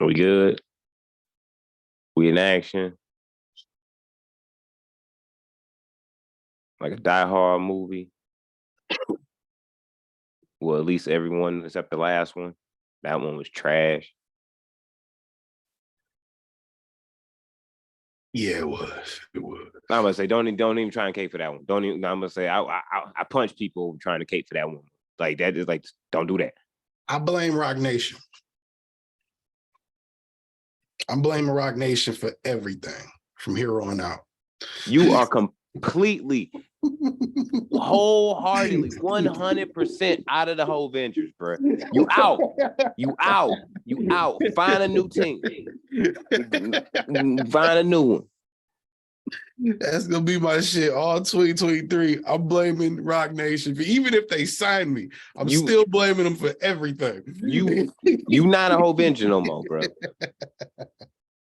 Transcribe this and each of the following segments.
We good? We in action? Like a Die Hard movie? Well, at least everyone except the last one. That one was trash. Yeah, it was. It was. I'm gonna say don't even try and cape for that one. Don't even. I'm gonna say I punch people trying to cape for that one. Like that is like don't do that. I blame Roc Nation. I'm blaming Roc Nation for everything from here on out. You are completely, wholeheartedly, 100% out of the whole ventures, bro. You out. You out. You out. Find a new team. Find a new one. That's gonna be my shit all 2023. I'm blaming Roc Nation for, even if they sign me, I'm still blaming them for everything. You not a whole venture no more, bro.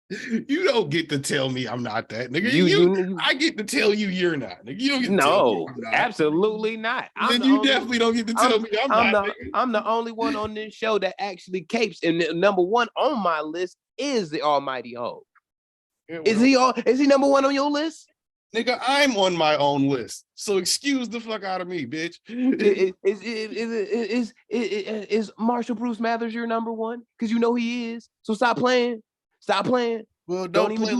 You don't get to tell me I'm not that, nigga. I get to tell you you're not, nigga. You don't get to tell me I'm not. Absolutely not. Then you definitely don't get to tell me I'm not. I'm the only one on this show that actually capes, and number one on my list is the Almighty Hulk. Is he number one on your list? Nigga, I'm on my own list. So excuse the fuck out of me, bitch. Is Marshall Bruce Mathers your number one? Because you know he is. So stop playing. Stop playing. Well, don't play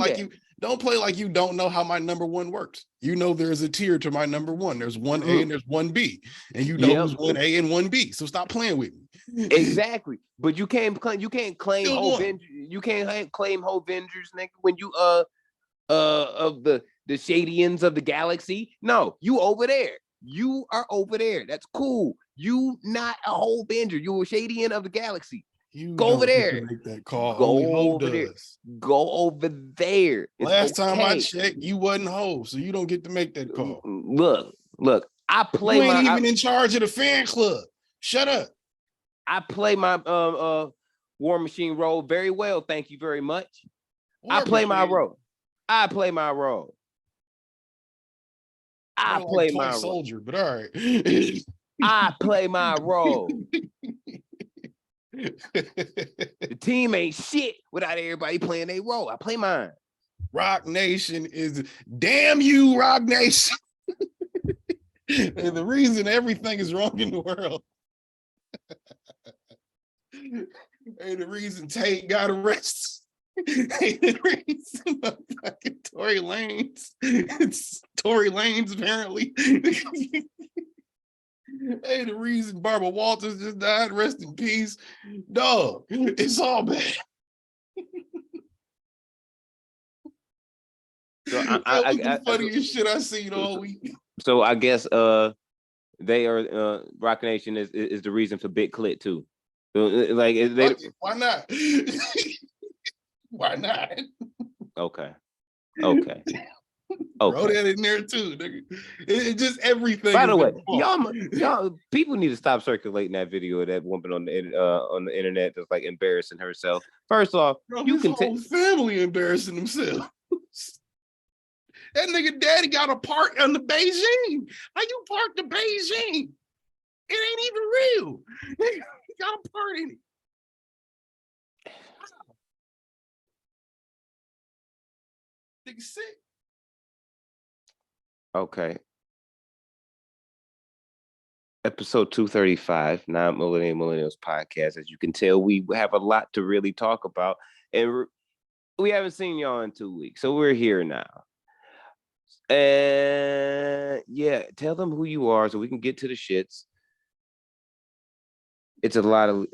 like you don't know how my number one works. You know there's a tier to my number one. There's 1A and there's 1B. And you know who's 1A and 1B. So stop playing with me. Exactly. But you can't claim whole Vengers. You can't claim whole Vengers, nigga, when you of the Shadians of the galaxy. No, you over there. You are over there. That's cool. You not a whole Venger. You a Shadian of the galaxy. You go over there. Make that call. Go over there. Go over there. Last time I checked, you wasn't whole, so you don't get to make that call. Look. I play. You ain't even in charge of the fan club. Shut up. I play my War Machine role very well. Thank you very much. I play my role. I play my role. I play my soldier, but all right. I play my role. The team ain't shit without everybody playing their role. I play mine. Roc Nation is damn you, Roc Nation. And the reason everything is wrong in the world. And the reason Tate got arrested. Hey, the reason fucking Tory Lanez. It's Tory Lanez, apparently. Hey, the reason Barbara Walters just died, rest in peace. Dog, it's all bad. So that was the funniest shit I seen all week. So I guess they are Roc Nation is the reason for Big Clit too. So, like they, why not? Why not? Okay. Throw that in there too, nigga. It's just everything. By the way, y'all, people need to stop circulating that video of that woman on the internet that's like embarrassing herself. First off, you can whole family embarrassing themselves. That nigga daddy got a part on the Beijing. How you park the Beijing? It ain't even real. He got a part in it. Nigga sick. Okay. Episode 235, Millennials podcast. As you can tell, we have a lot to really talk about. And we haven't seen y'all in 2 weeks. So we're here now. And yeah, tell them who you are so we can get to the shits. It's a lot of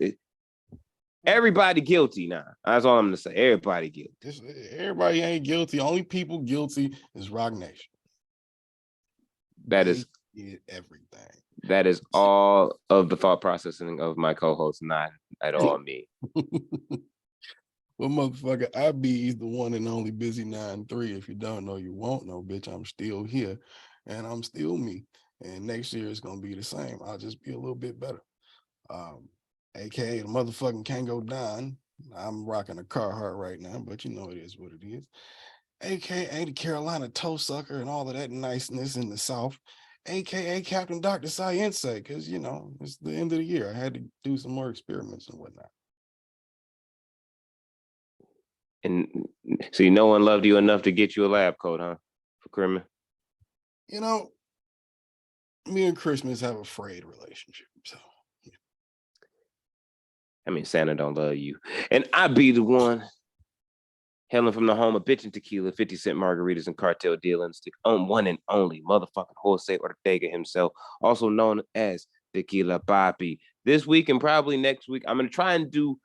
everybody guilty now. That's all I'm gonna say. Everybody guilty. Everybody ain't guilty. Only people guilty is Roc Nation. That is everything. That is all of the thought processing of my co-host, not at all me. Well, motherfucker, I be the one and only Busy 9-3. If you don't know, you won't know, bitch. I'm still here, and I'm still me. And next year it's gonna be the same. I'll just be a little bit better. AKA the motherfucking Kango Don. I'm rocking a Carhartt right now, but you know it is what it is. AKA the Carolina toe sucker and all of that niceness in the South. AKA Captain Dr. Science, because you know it's the end of the year. I had to do some more experiments and whatnot. And see, no one loved you enough to get you a lab coat, huh? For Christmas. You know, me and Christmas have a frayed relationship. So I mean, Santa don't love you. And I be the one hailing from the home of bitchin' tequila, 50 cent margaritas, and cartel dealings, the one and only motherfucking Jose Ortega himself, also known as Tequila Papi. This week and probably next week, I'm going to try and do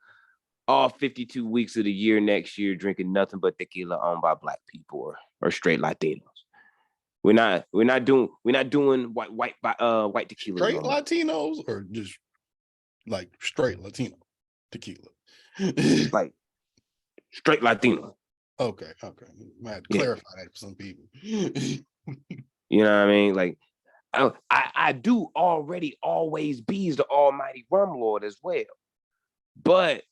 all 52 weeks of the year next year drinking nothing but tequila owned by Black people or straight Latinos. We're not doing white tequila. straight Latinos or just like straight Latino tequila? Like straight Latino. Okay. I had to clarify that for some people. You know what I mean? Like I do already always bees the almighty rum lord as well. But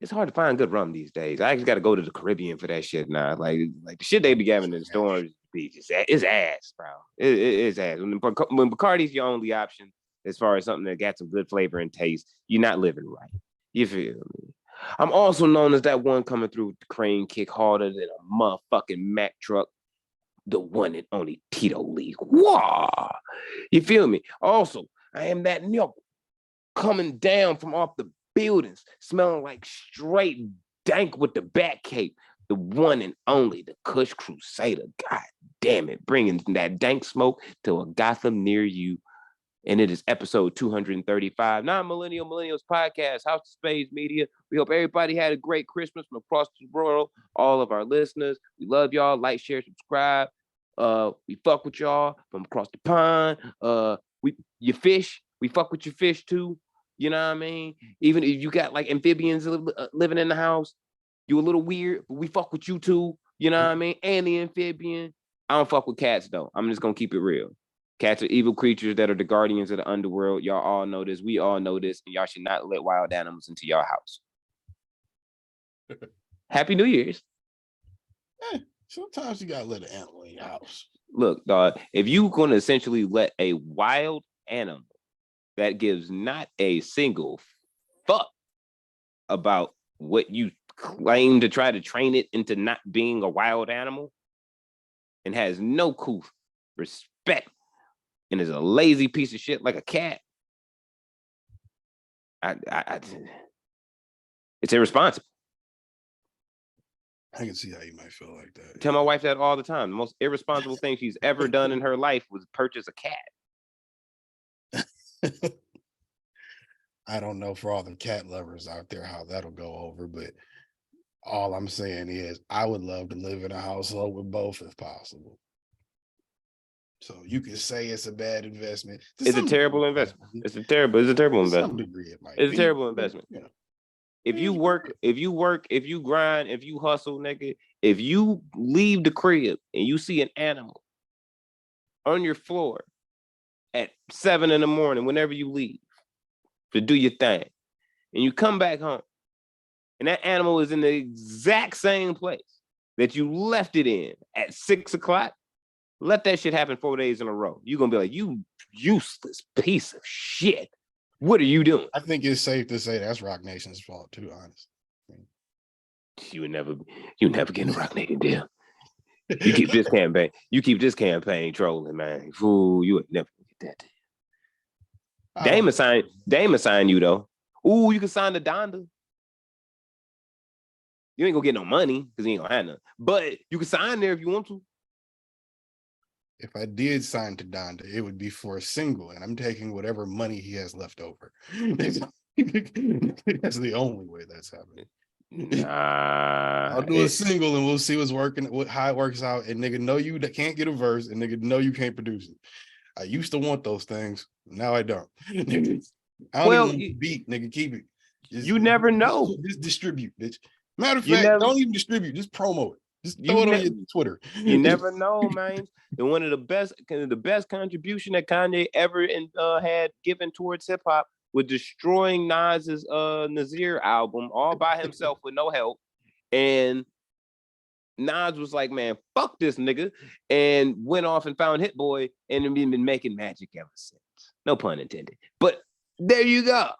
it's hard to find good rum these days. I actually got to go to the Caribbean for that shit now. Like the shit they be having in the stores is ass, bro. It's ass. When Bacardi's your only option as far as something that got some good flavor and taste, you're not living right. You feel me? I'm also known as that one coming through with the crane kick harder than a motherfucking Mack truck. The one and only Tito League. Wow. You feel me? Also, I am that nigga coming down from off the buildings, smelling like straight dank with the back cape. The one and only, the Kush Crusader. God damn it, bringing that dank smoke to a Gotham near you. And it is episode 235, Non-Millennial Millennials Podcast, House of Spades Media. We hope everybody had a great Christmas from across the world. All of our listeners, we love y'all. Like, share, subscribe. We fuck with y'all from across the pond. You fish. We fuck with your fish too. You know what I mean? Even if you got like amphibians living in the house, you a little weird, but we fuck with you too. You know what I mean? And the amphibian. I don't fuck with cats though. I'm just gonna keep it real. Cats are evil creatures that are the guardians of the underworld. Y'all all know this. We all know this. And y'all should not let wild animals into your house. Happy New Year's. Sometimes you gotta let an animal in your house. Look, dog, if you're gonna essentially let a wild animal that gives not a single fuck about what you claim to try to train it into not being a wild animal and has no cool respect and is a lazy piece of shit like a cat, it's irresponsible. I can see how you might feel like that. I tell my wife that all the time. The most irresponsible thing she's ever done in her life was purchase a cat. I don't know for all the cat lovers out there how that'll go over, but all I'm saying is I would love to live in a household with both if possible. So you can say it's a bad investment. It's a terrible investment. It's a terrible investment. To some degree it might it's be. A terrible investment. You know. If you work, if you grind, if you hustle, nigga, if you leave the crib and you see an animal on your floor at 7 a.m, whenever you leave to do your thing, and you come back home, and that animal is in the exact same place that you left it in at 6 o'clock, let that shit happen 4 days in a row. You're gonna be like, you useless piece of shit. What are you doing? I think it's safe to say that's Roc Nation's fault too, honestly. You never get a Roc Nation deal. You keep this campaign trolling, man. Fool, you would never get that deal. Dame assign you though. Ooh, you can sign the Donda. You ain't gonna get no money because he ain't gonna have none. But you can sign there if you want to. If I did sign to Donda, it would be for a single, and I'm taking whatever money he has left over. That's the only way that's happening. Nah, I'll do a single and we'll see what's working, how it works out. And nigga know you that can't get a verse, and nigga know you can't produce it. I used to want those things, now I don't. I don't even want to beat, nigga. Keep it. You never know. Just distribute, bitch. Matter of fact, don't even distribute, just promo it. Just throw it on your Twitter. You never know, man. And one of the best contribution that Kanye ever had given towards hip hop was destroying Nas's Nasir album all by himself with no help. And Nas was like, man, fuck this nigga, and went off and found Hit Boy and been making magic ever since. No pun intended. But there you go.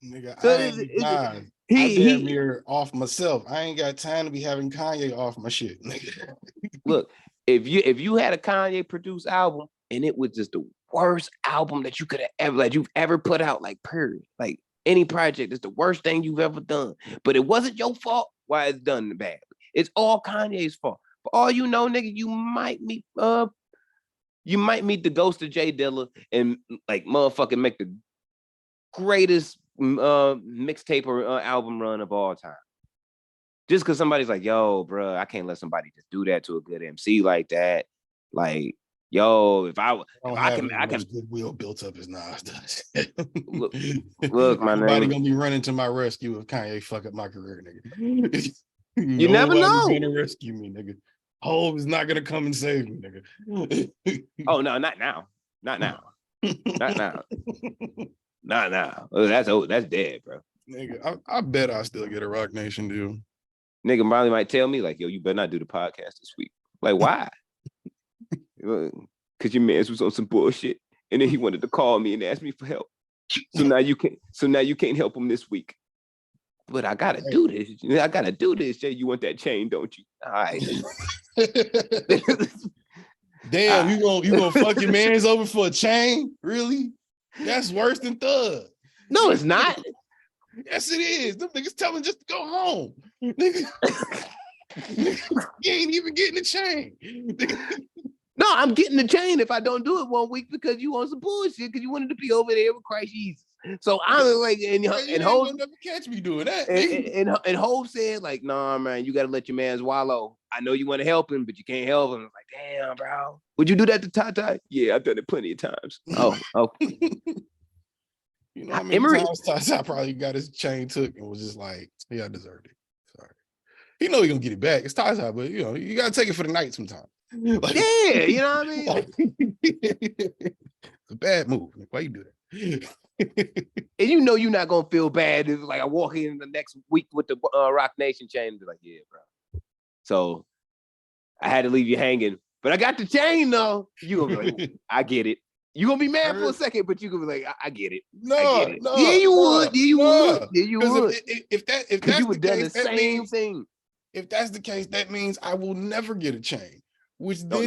Nigga, So I damn near off myself. I ain't got time to be having Kanye off my shit. Look, if you had a Kanye produced album and it was just the worst album that you could have ever you've ever put out, like period, like any project is the worst thing you've ever done, but it wasn't your fault why it's done badly. It's all Kanye's fault. For all you know, nigga, you might meet the ghost of Jay Dilla and like motherfucking make the greatest mixtape or album run of all time. Just because somebody's like, yo, bro, I can't let somebody just do that to a good MC like that. Like, yo, if I can goodwill built up as Nas does. look, my nobody nigga, gonna be running to my rescue if Kanye fuck up my career, nigga. You never know. Nobody's gonna rescue me, nigga. Hov is not gonna come and save me, nigga. Oh no, not now. Not now. Not now. Not now. That's dead, bro. Nigga, I bet I still get a Roc Nation deal. Nigga probably might tell me, like, yo, you better not do the podcast this week. Like, why? Because your man was on some bullshit. And then he wanted to call me and ask me for help. So now you can't help him this week. But I gotta do this. I gotta do this. Jay, you want that chain, don't you? All right. Damn, you gonna fuck your man's over for a chain? Really? That's worse than Thug. No, it's not. Yes, it is. Them niggas telling just to go home. Nigga. You ain't even getting the chain. No, I'm getting the chain if I don't do it 1 week because you want some bullshit because you wanted to be over there with Christ Jesus. So I'm like, and Hov never catch me doing that. And Hov said, like, nah, man, you gotta let your man wallow. I know you want to help him, but you can't help him. I'm like, damn, bro. Would you do that to Tata? Yeah, I've done it plenty of times. Oh. You know how many times Tata probably got his chain took and was just like, yeah, I deserved it. Sorry. He know he gonna get it back. It's Tata, but you know, you gotta take it for the night sometimes. Like, yeah, you know what I mean? It's a bad move. Why you do that? And you know you're not gonna feel bad if like I walk in the next week with the Roc Nation chain and be like, yeah, bro. So I had to leave you hanging, but I got the chain though. You gonna be like, I get it. You gonna be mad for a second, but you gonna be like, I get it. No, I get it. no, yeah, you would. Yeah, you would. Yeah, you would. If that's you would the done case, the same thing. If that's the case, that means I will never get a chain, which then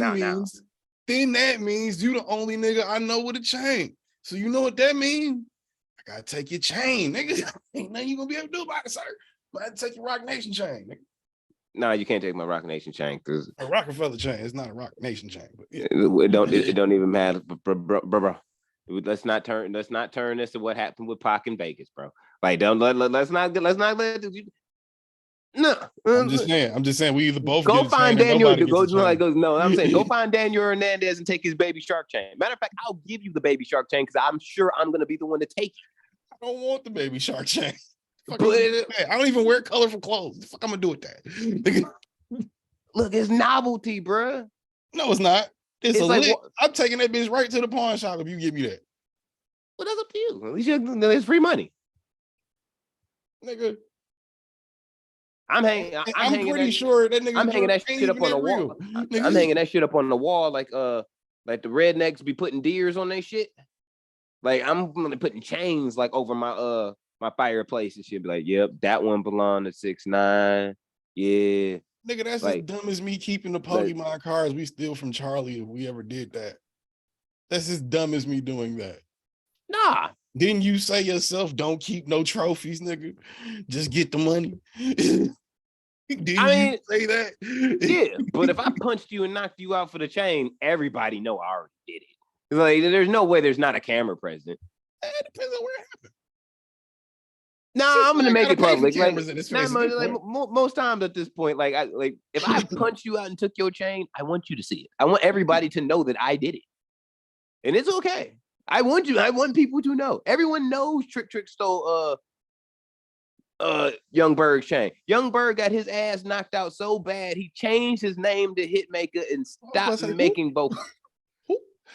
that means you the only nigga I know with a chain. So you know what that means? I gotta take your chain, nigga. Ain't nothing you gonna be able to do about it, sir. I had to take your Roc Nation chain, nigga. No, you can't take my Roc Nation chain because a Rockefeller chain. It's not a Roc Nation chain, but yeah. it don't even matter, bro. Let's not turn this to what happened with Pac in Vegas, bro. Like, let's not let. No, I'm just saying. We either both go find Daniel. I'm saying go go find Daniel Hernandez and take his Baby Shark chain. Matter of fact, I'll give you the Baby Shark chain because I'm sure I'm gonna be the one to take it. I don't want the Baby Shark chain. I don't even wear colorful clothes. What the fuck I'm gonna do with that? Look, it's novelty, bro. No, it's not. It's like I'm taking that bitch right to the pawn shop if you give me that. Well, that's up to you. At least it's free money, nigga. I'm pretty sure that nigga. I'm hanging that shit up on the wall. I'm hanging that shit up on the wall like the rednecks be putting deers on their shit. Like I'm gonna putting chains like over my my fireplace and shit. Be like, yep, that one belonged to 6ix9ine. Yeah. Nigga, that's as dumb as me keeping the Pokemon cards we steal from Charlie if we ever did that. That's as dumb as me doing that. Nah. Didn't you say yourself, don't keep no trophies, nigga? Just get the money. Didn't you say that? Yeah, but if I punched you and knocked you out for the chain, everybody know I already did it. Like, there's no way there's not a camera present. It depends on where it happened. Nah, I'm gonna make it public. Most times at this point, if I punch you out and took your chain, I want you to see it. I want everybody to know that I did it, and it's okay. I want people to know. Everyone knows Trick stole Young Berg's chain. Young Berg got his ass knocked out so bad he changed his name to Hitmaker and stopped making vocals.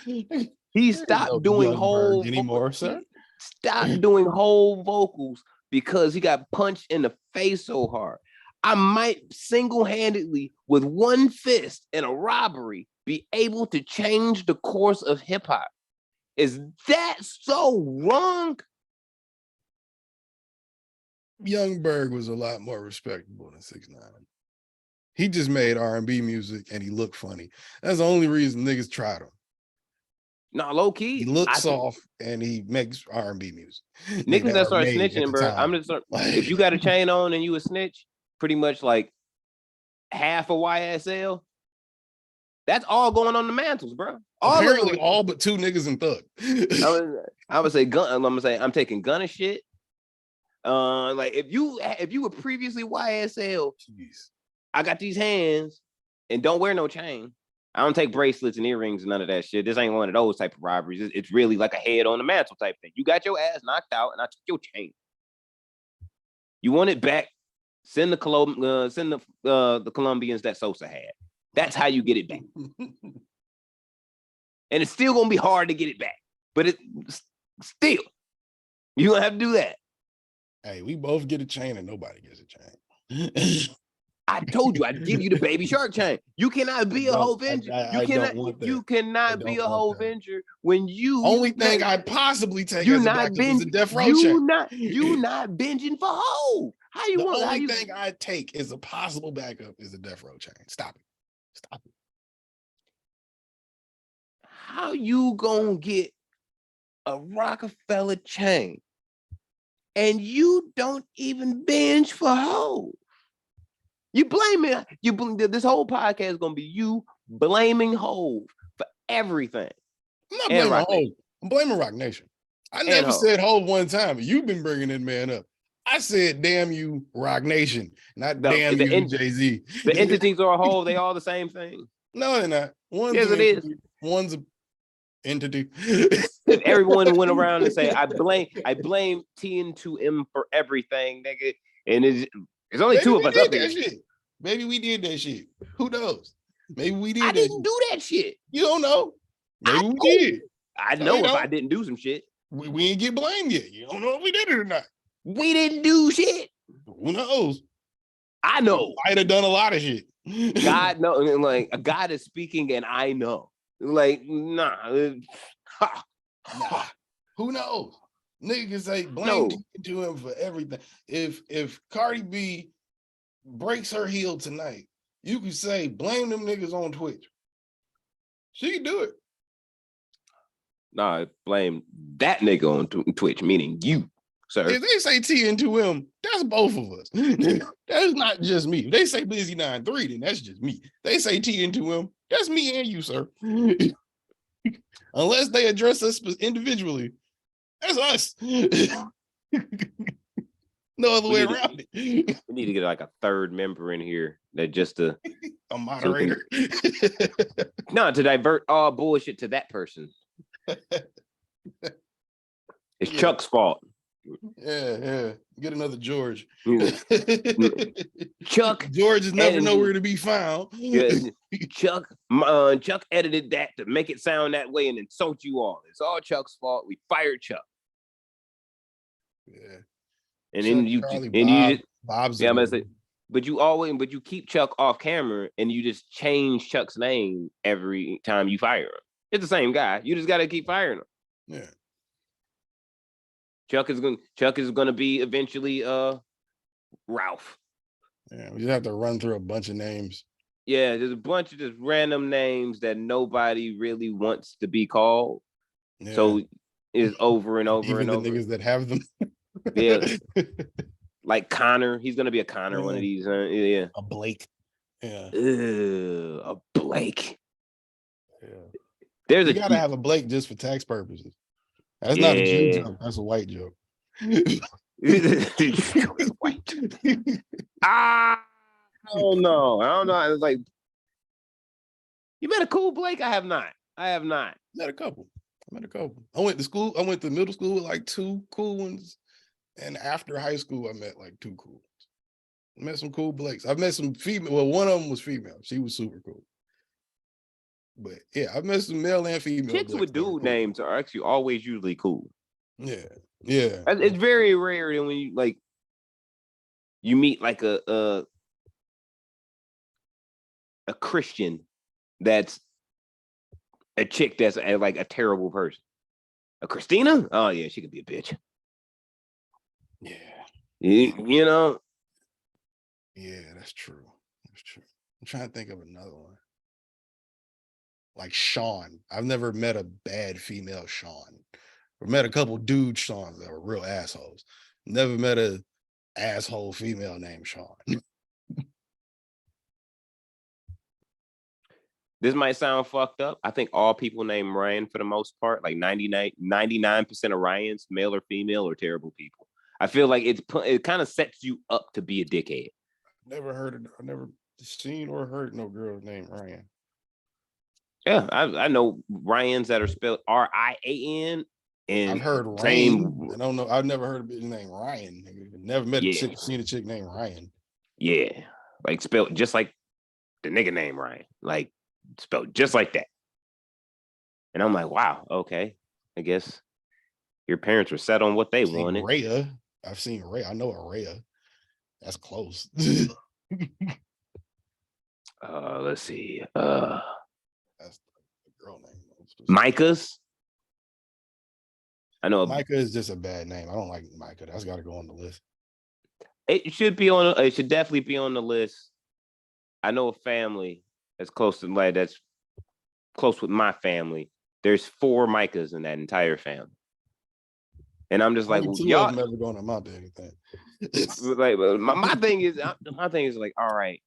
He stopped doing whole anymore, sir. Stopped doing whole vocals because he got punched in the face so hard. I might single-handedly, with one fist in a robbery, be able to change the course of hip-hop. Is that so wrong? Young Berg was a lot more respectable than 6ix9ine. He just made R&B music and he looked funny. That's the only reason niggas tried him. No, low key. He looks soft and he makes R&B music. Niggas that start snitching, bro. I'm just if you got a chain on and you a snitch, pretty much like half of YSL. That's all going on the mantles, bro. Apparently, all but 2 niggas and Thug. I would say gun. I'm gonna say I'm taking Gunna shit. Like if you were previously YSL, jeez. I got these hands and don't wear no chain. I don't take bracelets and earrings and none of that shit. This ain't one of those type of robberies. It's really like a head on the mantle type thing. You got your ass knocked out and I took your chain. You want it back? Send the Colombians that Sosa had. That's how you get it back. And it's still gonna be hard to get it back, but it still you gonna have to do that. Hey, we both get a chain and nobody gets a chain. I told you I'd give you the baby shark chain. You cannot be a whole venger. You cannot be a whole venger when you only thing I'd possibly take as a backup is a death row chain. You not binging for hoe. How you want? The only thing I'd take is a possible backup is a death row chain. Stop it. Stop it. How you gonna get a Rockefeller chain and you don't even binge for hoe? You blame it. This whole podcast is gonna be you blaming Hove for everything. I'm not blaming Hove. I'm blaming Roc Nation. I never said Hove one time. You've been bringing that man up. I said, damn you, Roc Nation, not damn you, Jay-Z. The entities are a whole. They all the same thing. No, they're not. Yes, it is. One's an entity. Everyone went around and say, I blame TN2M for everything, nigga. And there's only two of us up here. Maybe we did that shit. Who knows? Maybe we did. I didn't do that shit. You don't know. Maybe we did. I know if I didn't do some shit. We ain't get blamed yet. You don't know if we did it or not. We didn't do shit. Who knows? I know. Might have done a lot of shit. God knows. Like God is speaking, and I know. Like nah. Who knows? Niggas say blame to him for everything. If Cardi B breaks her heel tonight, you could say blame them niggas on Twitch. She can do it. Nah, blame that nigga on Twitch, meaning you, sir. If they say TN2M, that's both of us. That's not just me. If they say Busy 93, then that's just me. They say TN2M, that's me and you, sir. Unless they address us individually, that's us. No other way around it. We need to get like a third member in here that just a moderator. No, to divert all bullshit to that person. It's Chuck's fault. Yeah. Get another George. Chuck. George is never nowhere to be found. Chuck edited that to make it sound that way and insult you all. It's all Chuck's fault. We fired Chuck. Yeah. And then you but you keep Chuck off camera and you just change Chuck's name every time you fire him. It's the same guy. You just gotta keep firing him. Yeah. Chuck is gonna be eventually Ralph. Yeah, we just have to run through a bunch of names. Yeah, there's a bunch of just random names that nobody really wants to be called. Yeah. So it's over and over Even and over. The niggas that have them. Yeah. Like Connor. He's gonna be a Connor, one of these. Yeah. A Blake. Yeah. A Blake. Yeah. You gotta have a Blake just for tax purposes. That's not a Jew joke. That's a white joke. White. I don't know. It's like, you met a cool Blake? I have not. Met a couple. I went to middle school with like 2 cool ones. And after high school, I met like 2 cool ones. I met some cool Blakes. I've met some female. Well, one of them was female. She was super cool. But yeah, I've met some male and female. Chicks with dude names are actually always usually cool. Yeah. It's very rare when you meet like a Christian that's a chick that's like a terrible person. A Christina? Oh yeah, she could be a bitch. You know. Yeah, that's true. That's true. I'm trying to think of another one. Like Sean. I've never met a bad female Sean. I've met a couple dude Seans that were real assholes. Never met a asshole female named Sean. This might sound fucked up. I think all people named Ryan, for the most part, like 99% of Ryans, male or female, are terrible people. I feel like it kind of sets you up to be a dickhead. I've never seen or heard no girl named Ryan. Yeah, I know Ryans that are spelled Rian. And I've heard Ryan. I don't know. I've never heard a bitch named Ryan. Never met a chick, seen a chick named Ryan. Yeah, like spelled just like the nigga named Ryan, like spelled just like that. And I'm like, wow, okay, I guess your parents were set on what they wanted. Rhea. I've seen Rhea. I know a Rhea. That's close. Let's see. That's the girl name. Micah's. I know Micah is just a bad name. I don't like Micah. That's got to go on the list. It should be on. It should definitely be on the list. I know a family that's close to that's close with my family. There's 4 Micahs in that entire family, and I'm just like, y'all never going to amount to anything. Like my thing is like, all right,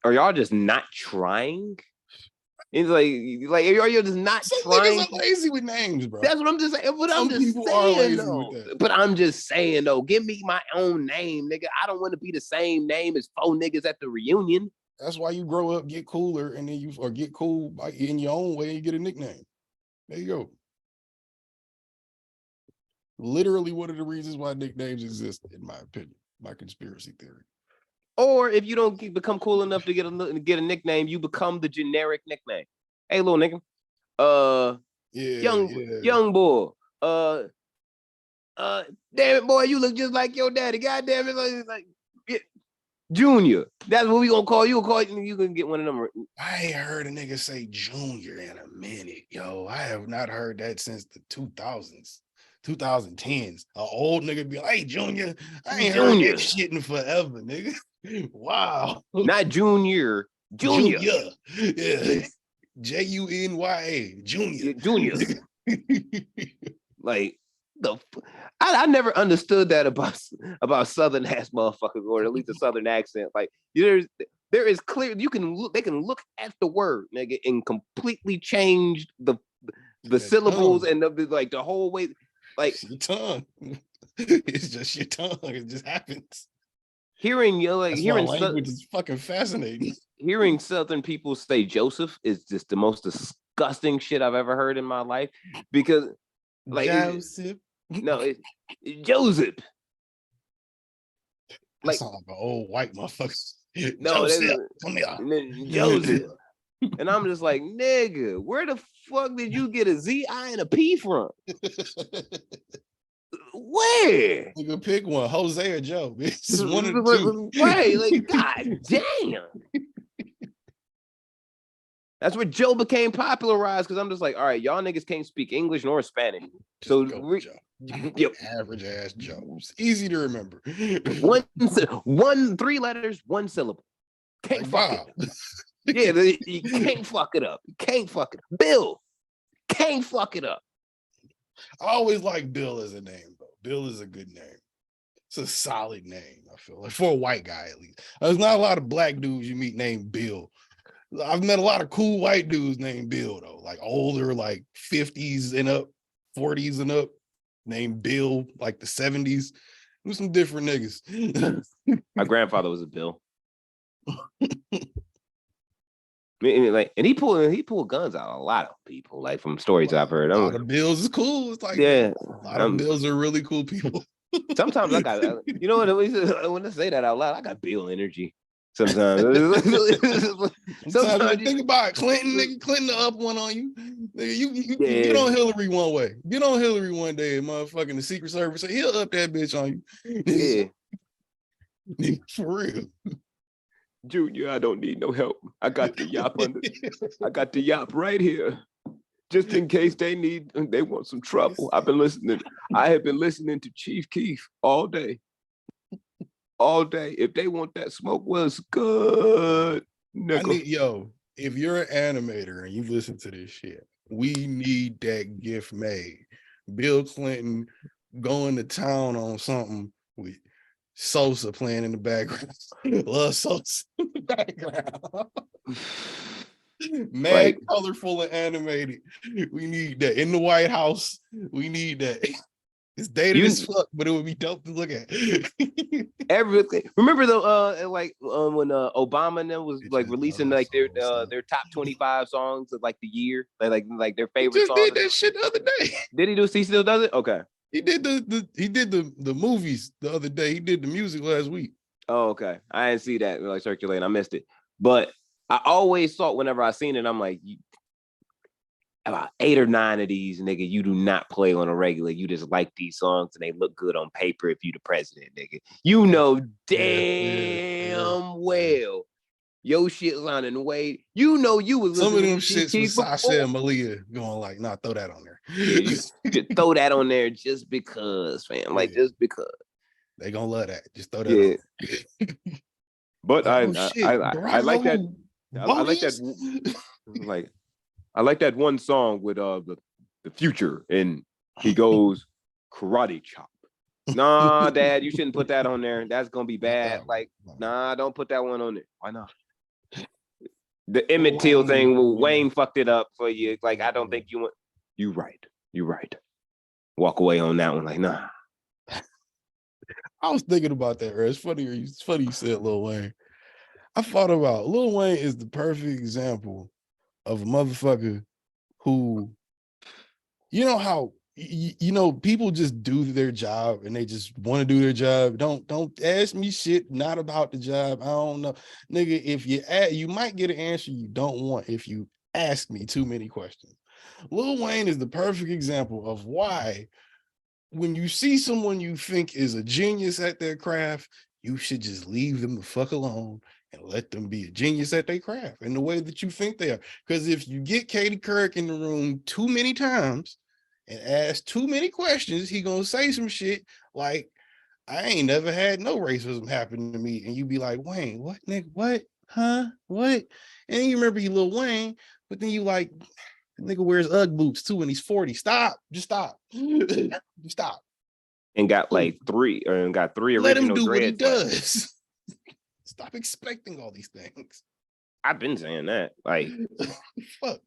are y'all just not trying? It's like are you just not trying? Niggas are lazy with names, bro. That's what I'm just saying. But I'm just saying, though. But I'm just saying, though. Give me my own name, nigga. I don't want to be the same name as 4 niggas at the reunion. That's why you grow up, get cooler, and then get cool in your own way and get a nickname. There you go. Literally one of the reasons why nicknames exist, in my opinion, my conspiracy theory. Or if you don't become cool enough to get a nickname, you become the generic nickname. Hey, little nigga. Young boy. Damn it, boy, you look just like your daddy. God damn it, like Junior. That's what we gonna call you. You can get one of them. I ain't heard a nigga say Junior in a minute, yo. I have not heard that since the 2000s. 2010s. An old nigga be like, hey, Junior. I ain't heard that shit in forever, nigga. Wow. Not Junior. Junior. Yeah. Junya. Junior. Like I never understood that about Southern ass motherfuckers, or at least a Southern accent. Like there is clear they can look at the word, nigga, and completely change the syllables and the whole way. Like your tongue. It's just your tongue. It just happens. Hearing language is fucking fascinating. Hearing Southern people say Joseph is just the most disgusting shit I've ever heard in my life, because like Joseph. It's Joseph. Like sound like an old white motherfucker. No, Joseph, come here. Joseph. And I'm just like, nigga, where the fuck did you get a Z-I and a P from? Where? You can pick one, Jose or Joe. This is one of the two. Right, like, god damn. That's where Joe became popularized, because I'm just like, all right, y'all niggas can't speak English nor Spanish. So average ass Joe. It's easy to remember. 3 letters, 1 syllable. Can't fuck it. Yeah, you can't fuck it up. You can't fuck it up. Bill, can't fuck it up. I always like Bill as a name, though. Bill is a good name. It's a solid name, I feel like, for a white guy at least. There's not a lot of black dudes you meet named Bill. I've met a lot of cool white dudes named Bill, though, like older, like 50s and up, 40s and up, named Bill, like the 70s. There's some different niggas. My grandfather was a Bill. Like, and he pulled guns out a lot of people, like from stories I've heard. A lot of Bills is cool. It's like a lot of Bills are really cool people. Sometimes I got, you know what? When I say that out loud, I got Bill energy. Sometimes think about it. Clinton the up one on you. You get on Hillary one way. Get on Hillary one day, motherfucking the Secret Service. He'll up that bitch on you. Yeah. For real. Junior, I don't need no help. I got the yop I got the yop right here. Just in case they want some trouble. I have been listening to Chief Keef all day. All day. If they want that smoke, well, it's good. If you're an animator and you listen to this shit, we need that gift made. Bill Clinton going to town on something with Sosa playing in the background. Love Sosa in the background. Mad, colorful and animated. We need that in the White House. We need that. It's dated as fuck, but it would be dope to look at. Everything. Remember when Obama and them was like releasing like their top 25 songs of like the year, like their favorite songs. He did that shit the other day. Did he do? He still does it? Okay. He did the movies the other day. He did the music last week. Oh, okay. I didn't see that like circulating. I missed it. But I always thought whenever I seen it, I'm like, about 8 or 9 of these, nigga, you do not play on a regular. You just like these songs and they look good on paper if you the president, nigga. You know damn well your shit sounding way. You know you was some of them shits with Sasha and Malia going like, nah, throw that on there. Yeah, you should throw that on there just because, fam. Like just because. They gonna love that. Just throw that on. But I like that. I like that. Like I like that one song with the Future, and he goes karate chop. Nah, Dad, you shouldn't put that on there. That's gonna be bad. Like, nah, don't put that one on there. Why not? The Emmett Till thing, Wayne fucked it up for you. Like, I don't think you want. You right. Walk away on that one. Like, nah. I was thinking about that, right? It's funny you said Lil Wayne. I thought about Lil Wayne is the perfect example of a motherfucker who, you know how people just do their job and they just want to do their job. Don't ask me shit not about the job. I don't know, nigga. If you might get an answer you don't want if you ask me too many questions. Lil Wayne is the perfect example of why, when you see someone you think is a genius at their craft, you should just leave them the fuck alone and let them be a genius at their craft in the way that you think they are. Because if you get Katie Couric in the room too many times and ask too many questions, he gonna say some shit like, I ain't never had no racism happen to me. And you be like, Wayne, what, nigga, what? Huh? What? And then you remember you Lil Wayne, but then you like, nigga wears Ugg boots too and he's 40. Stop. Just stop. Just stop. And got like three original Let him do what he dreads. does. Stop expecting all these things. I've been saying that. Like, fuck.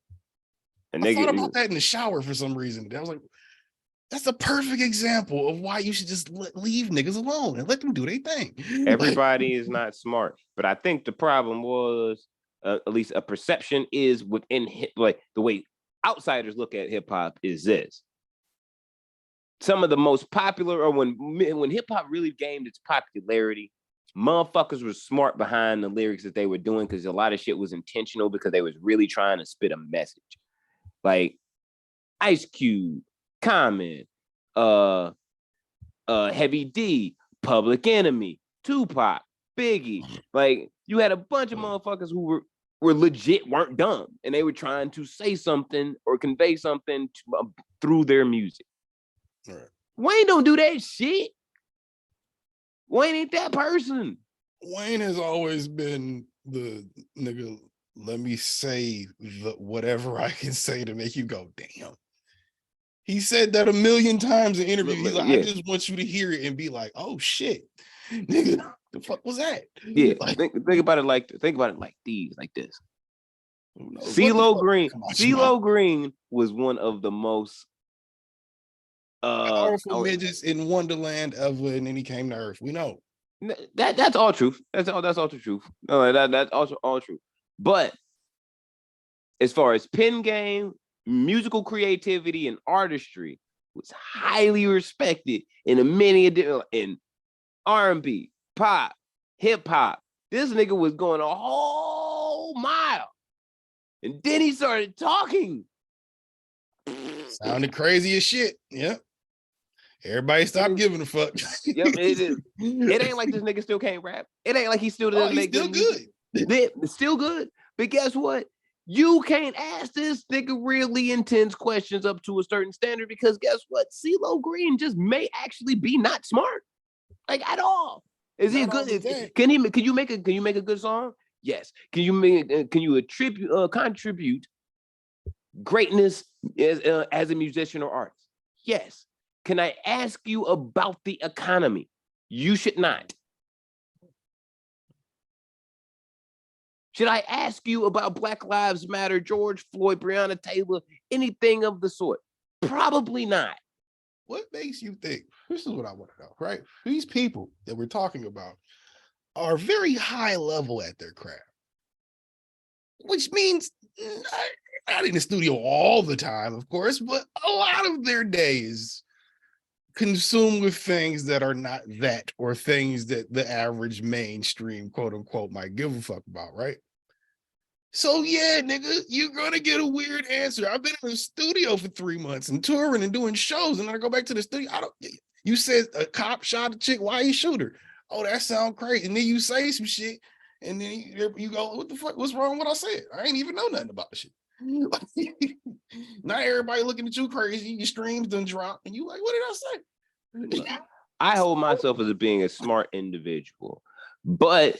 I thought about that in the shower for some reason. I was like, that's a perfect example of why you should just leave niggas alone and let them do their thing. Everybody is not smart. But I think the problem was, at least a perception is within like the way outsiders look at hip hop is this. Some of the most popular, or when hip hop really gained its popularity, motherfuckers were smart behind the lyrics that they were doing because a lot of shit was intentional because they was really trying to spit a message. Like Ice Cube, Common, Heavy D, Public Enemy, Tupac, Biggie. Like you had a bunch of motherfuckers who were legit, weren't dumb, and they were trying to say something or convey something through their music. Right. Wayne don't do that shit. Wayne ain't that person. Wayne has always been the nigga, let me say whatever I can say to make you go, damn. He said that a million times in interviews. He's like, I just want you to hear it and be like, oh shit. Nigga, the fuck was that? Yeah, like, think about it like this. CeeLo Green was one of the most powerful midgets in Wonderland ever, and then he came to Earth. We know that's all truth. That's all the truth. No, that's also all true. But as far as pen game, musical creativity, and artistry, was highly respected in in R&B, pop, hip hop. This nigga was going a whole mile, and then he started talking. Sounded crazy as shit. Yep. Everybody stopped giving a fuck. Yep, it ain't like this nigga still can't rap. It ain't like he still doesn't make good. It's still good. But guess what? You can't ask this nigga really intense questions up to a certain standard because guess what? CeeLo Green just may actually be not smart, like at all. Is he a good? Can you make a good song? Yes. Can you contribute greatness as a musician or artist? Yes. Can I ask you about the economy? You should not. Should I ask you about Black Lives Matter, George Floyd, Breonna Taylor, anything of the sort? Probably not. What makes you think? This is what I want to know, right? These people that we're talking about are very high level at their craft, which means not in the studio all the time, of course, but a lot of their days consumed with things that are not that, or things that the average mainstream quote unquote might give a fuck about, right? So yeah, nigga, you're gonna get a weird answer. I've been in the studio for 3 months and touring and doing shows, and then I go back to the studio. You said a cop shot a chick, why you shoot her? Oh, that sounds crazy. And then you say some shit, and then you go, what the fuck? What's wrong with what I said? I ain't even know nothing about the shit. Not everybody looking at you crazy. Your streams done drop, and you like, what did I say? I hold myself as being a smart individual, but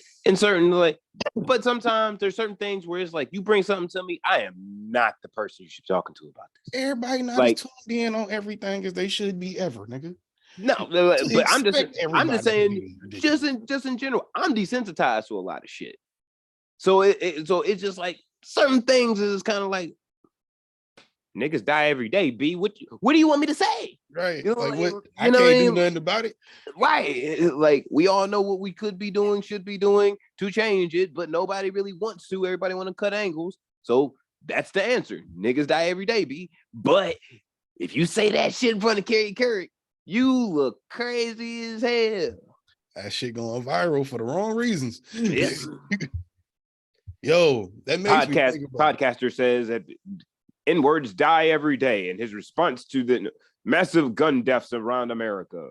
but sometimes there's certain things where it's like you bring something to me, I am not the person you should be talking to about this. Everybody not as tuned in on everything as they should be ever, nigga. No, but I'm just saying, just in general, I'm desensitized to a lot of shit. So it's just like certain things is kind of like, niggas die every day, B. What do you want me to say? Right. You know, like what? I can't do nothing about it. Right. Like we all know what we could be doing, should be doing to change it, but nobody really wants to. Everybody want to cut angles. So that's the answer. Niggas die every day, B. But if you say that shit in front of Carrie Couric, you look crazy as hell. That shit going viral for the wrong reasons. Yes. Yo, that makes me think about podcaster says that N-words die every day in his response to the massive gun deaths around America.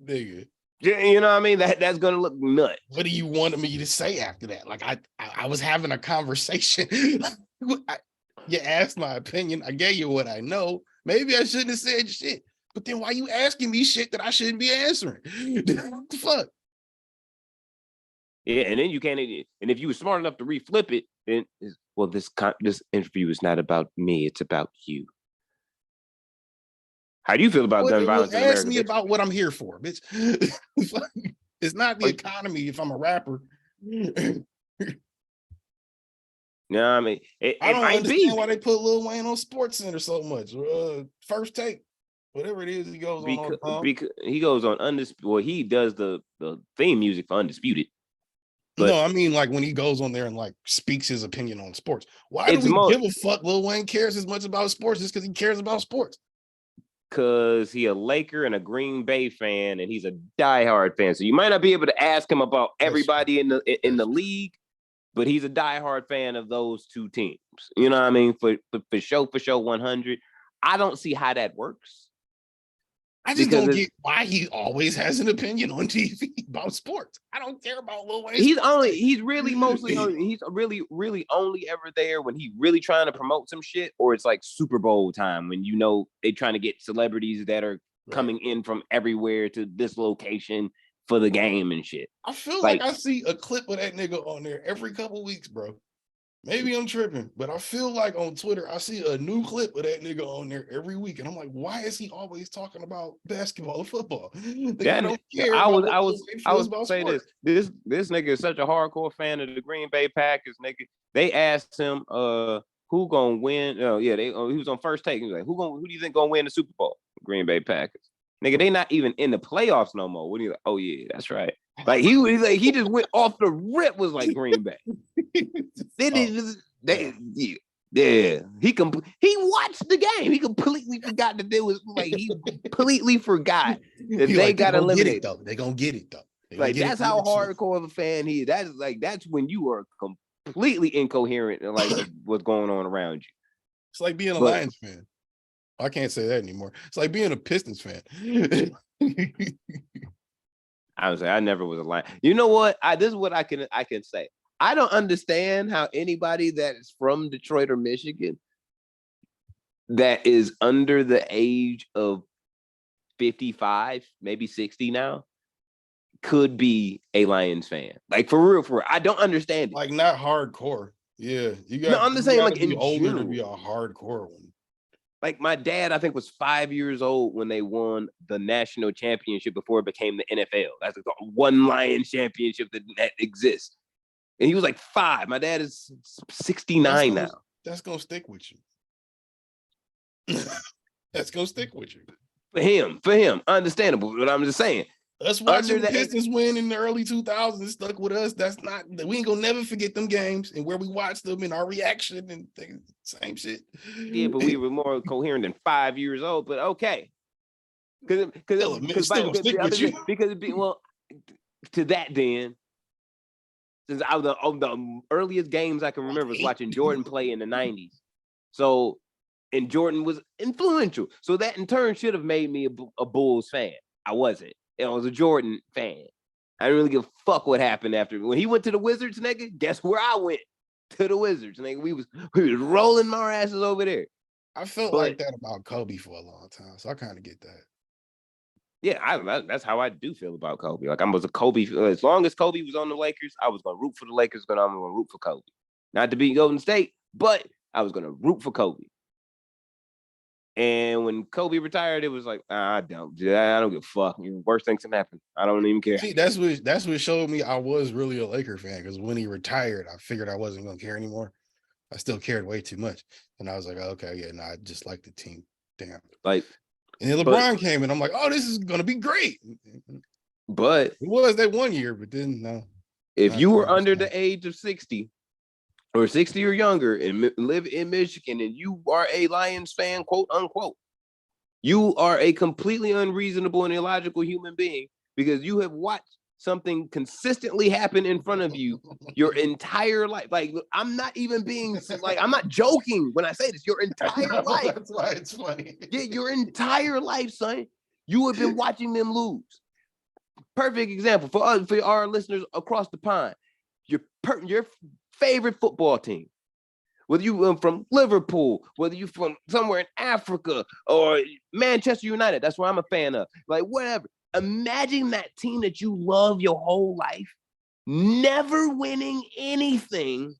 Nigga. You know what I mean? That's gonna look nuts. What do you want me to say after that? Like I was having a conversation. You asked my opinion. I gave you what I know. Maybe I shouldn't have said shit. But then why you asking me shit that I shouldn't be answering? What the fuck? Yeah, and then you can't. And if you were smart enough to reflip it, then well, this interview is not about me; it's about you. How do you feel about gun violence in America? Ask me about what I'm here for, bitch. It's not the economy. If I'm a rapper, no, I mean, I don't understand why they put Lil Wayne on Sports Center so much. First Take, whatever it is, he goes on. Because he goes on Undisputed. Well, he does the theme music for Undisputed. But no, I mean like when he goes on there and like speaks his opinion on sports. Why do we give a fuck? Lil Wayne cares as much about sports just because he cares about sports. Because he a Laker and a Green Bay fan, and he's a diehard fan. So you might not be able to ask him about everybody in the league, but he's a diehard fan of those two teams. You know what I mean? For show 100. I don't see how that works. I just don't get why he always has an opinion on TV about sports. I don't care about Lil Wayne. He's really only ever there when he really trying to promote some shit, or it's like Super Bowl time when they trying to get celebrities that are coming in from everywhere to this location for the game and shit. I feel like I see a clip of that nigga on there every couple weeks, bro. Maybe I'm tripping, but I feel like on Twitter, I see a new clip of that nigga on there every week. And I'm like, why is he always talking about basketball or football? I don't care. I was saying this nigga is such a hardcore fan of the Green Bay Packers, nigga. They asked him, who gonna win? Oh, yeah, he was on First Take. He was like, who do you think gonna win the Super Bowl? Green Bay Packers. Nigga, they not even in the playoffs no more. What do you like? Oh yeah, that's right. Like he just went off the rip, was like Green Bay. Yeah. He watched the game. He completely forgot that there was like he completely forgot that they got eliminated. They're gonna get it though. Like that's how hardcore of a fan he is. That's when you are completely incoherent and like what's going on around you. It's like being a Lions fan. I can't say that anymore. It's like being a Pistons fan. I would say I never was a Lion. You know what? This is what I can say. I don't understand how anybody that is from Detroit or Michigan that is under the age of 55, maybe 60 now, could be a Lions fan. Like for real. I don't understand it. Like not hardcore. Yeah, I'm just saying, like be in older general, to be a hardcore one. Like my dad, I think, was 5 years old when they won the national championship before it became the NFL. That's like the one Lions championship that exists. And he was like 5. My dad is 69 now. That's gonna stick with you. That's gonna stick with you. For him, understandable. But I'm just saying. Us watching the Pistons win in the early 2000s stuck with us. We ain't gonna never forget them games and where we watched them and our reaction and things, same shit. Yeah, but we were more coherent than 5 years old. But okay, because to that then, since I was the earliest games I can remember was watching Jordan play in the 90s. So, and Jordan was influential. So that in turn should have made me a Bulls fan. I wasn't. I was a Jordan fan. I didn't really give a fuck what happened after. When he went to the Wizards, nigga, guess where I went? To the Wizards, nigga. We was rolling our asses over there. I felt like that about Kobe for a long time, so I kind of get that. Yeah, that's how I do feel about Kobe. Like I was a Kobe. As long as Kobe was on the Lakers, I was gonna root for the Lakers. I'm gonna root for Kobe. Not to beat Golden State, but I was gonna root for Kobe. And when Kobe retired, it was like, I don't give a fuck. Worst things can happen. I don't even care. See, that's what showed me I was really a Laker fan, because when he retired, I figured I wasn't gonna care anymore. I still cared way too much. And I was like, okay, yeah, no, I just like the team. Damn. Like, and then LeBron came and I'm like, oh, this is gonna be great. But it was that 1 year, but then no. If you were under the age of 60 or 60 or younger and live in Michigan and you are a Lions fan, quote unquote, you are a completely unreasonable and illogical human being because you have watched something consistently happen in front of you your entire life. Like, I'm not even being like, I'm not joking when I say this. Your entire life. That's why it's funny. Yeah, your entire life, son. You have been watching them lose. Perfect example for our listeners across the pond. Your favorite football team, whether you from Liverpool, whether you from somewhere in Africa or Manchester United, that's where I'm a fan of. Like whatever. Imagine that team that you love your whole life, never winning anything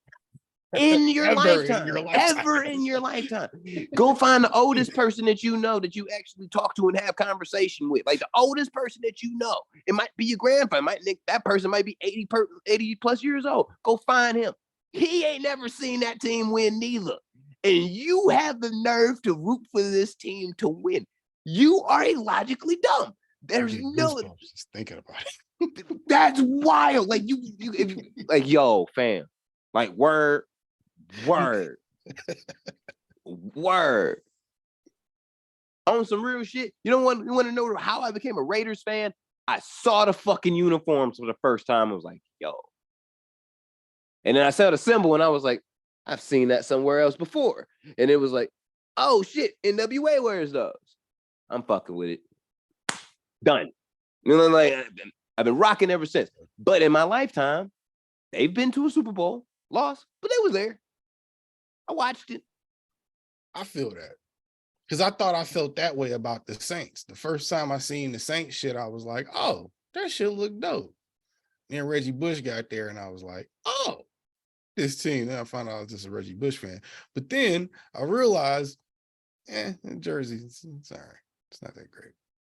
in your lifetime. Ever in your lifetime. Go find the oldest person that you know that you actually talk to and have conversation with. Like the oldest person that you know. It might be your grandpa. That person might be 80 plus years old. Go find him. He ain't never seen that team win neither. And you have the nerve to root for this team to win. You are illogically dumb. There's no just thinking about it. That's wild. Like like yo, fam. Like word. On some real shit. You want to know how I became a Raiders fan? I saw the fucking uniforms for the first time. I was like, yo. And then I saw the symbol and I was like, I've seen that somewhere else before. And it was like, oh shit, NWA wears those. I'm fucking with it. Done. You know, like I've been rocking ever since. But in my lifetime, they've been to a Super Bowl, lost, but they was there. I watched it. I feel that. Because I thought I felt that way about the Saints. The first time I seen the Saints shit, I was like, oh, that shit look dope. Then Reggie Bush got there and I was like, oh, this team. Then I found out I was just a Reggie Bush fan. But then I realized, Jersey, it's all right. It's not that great.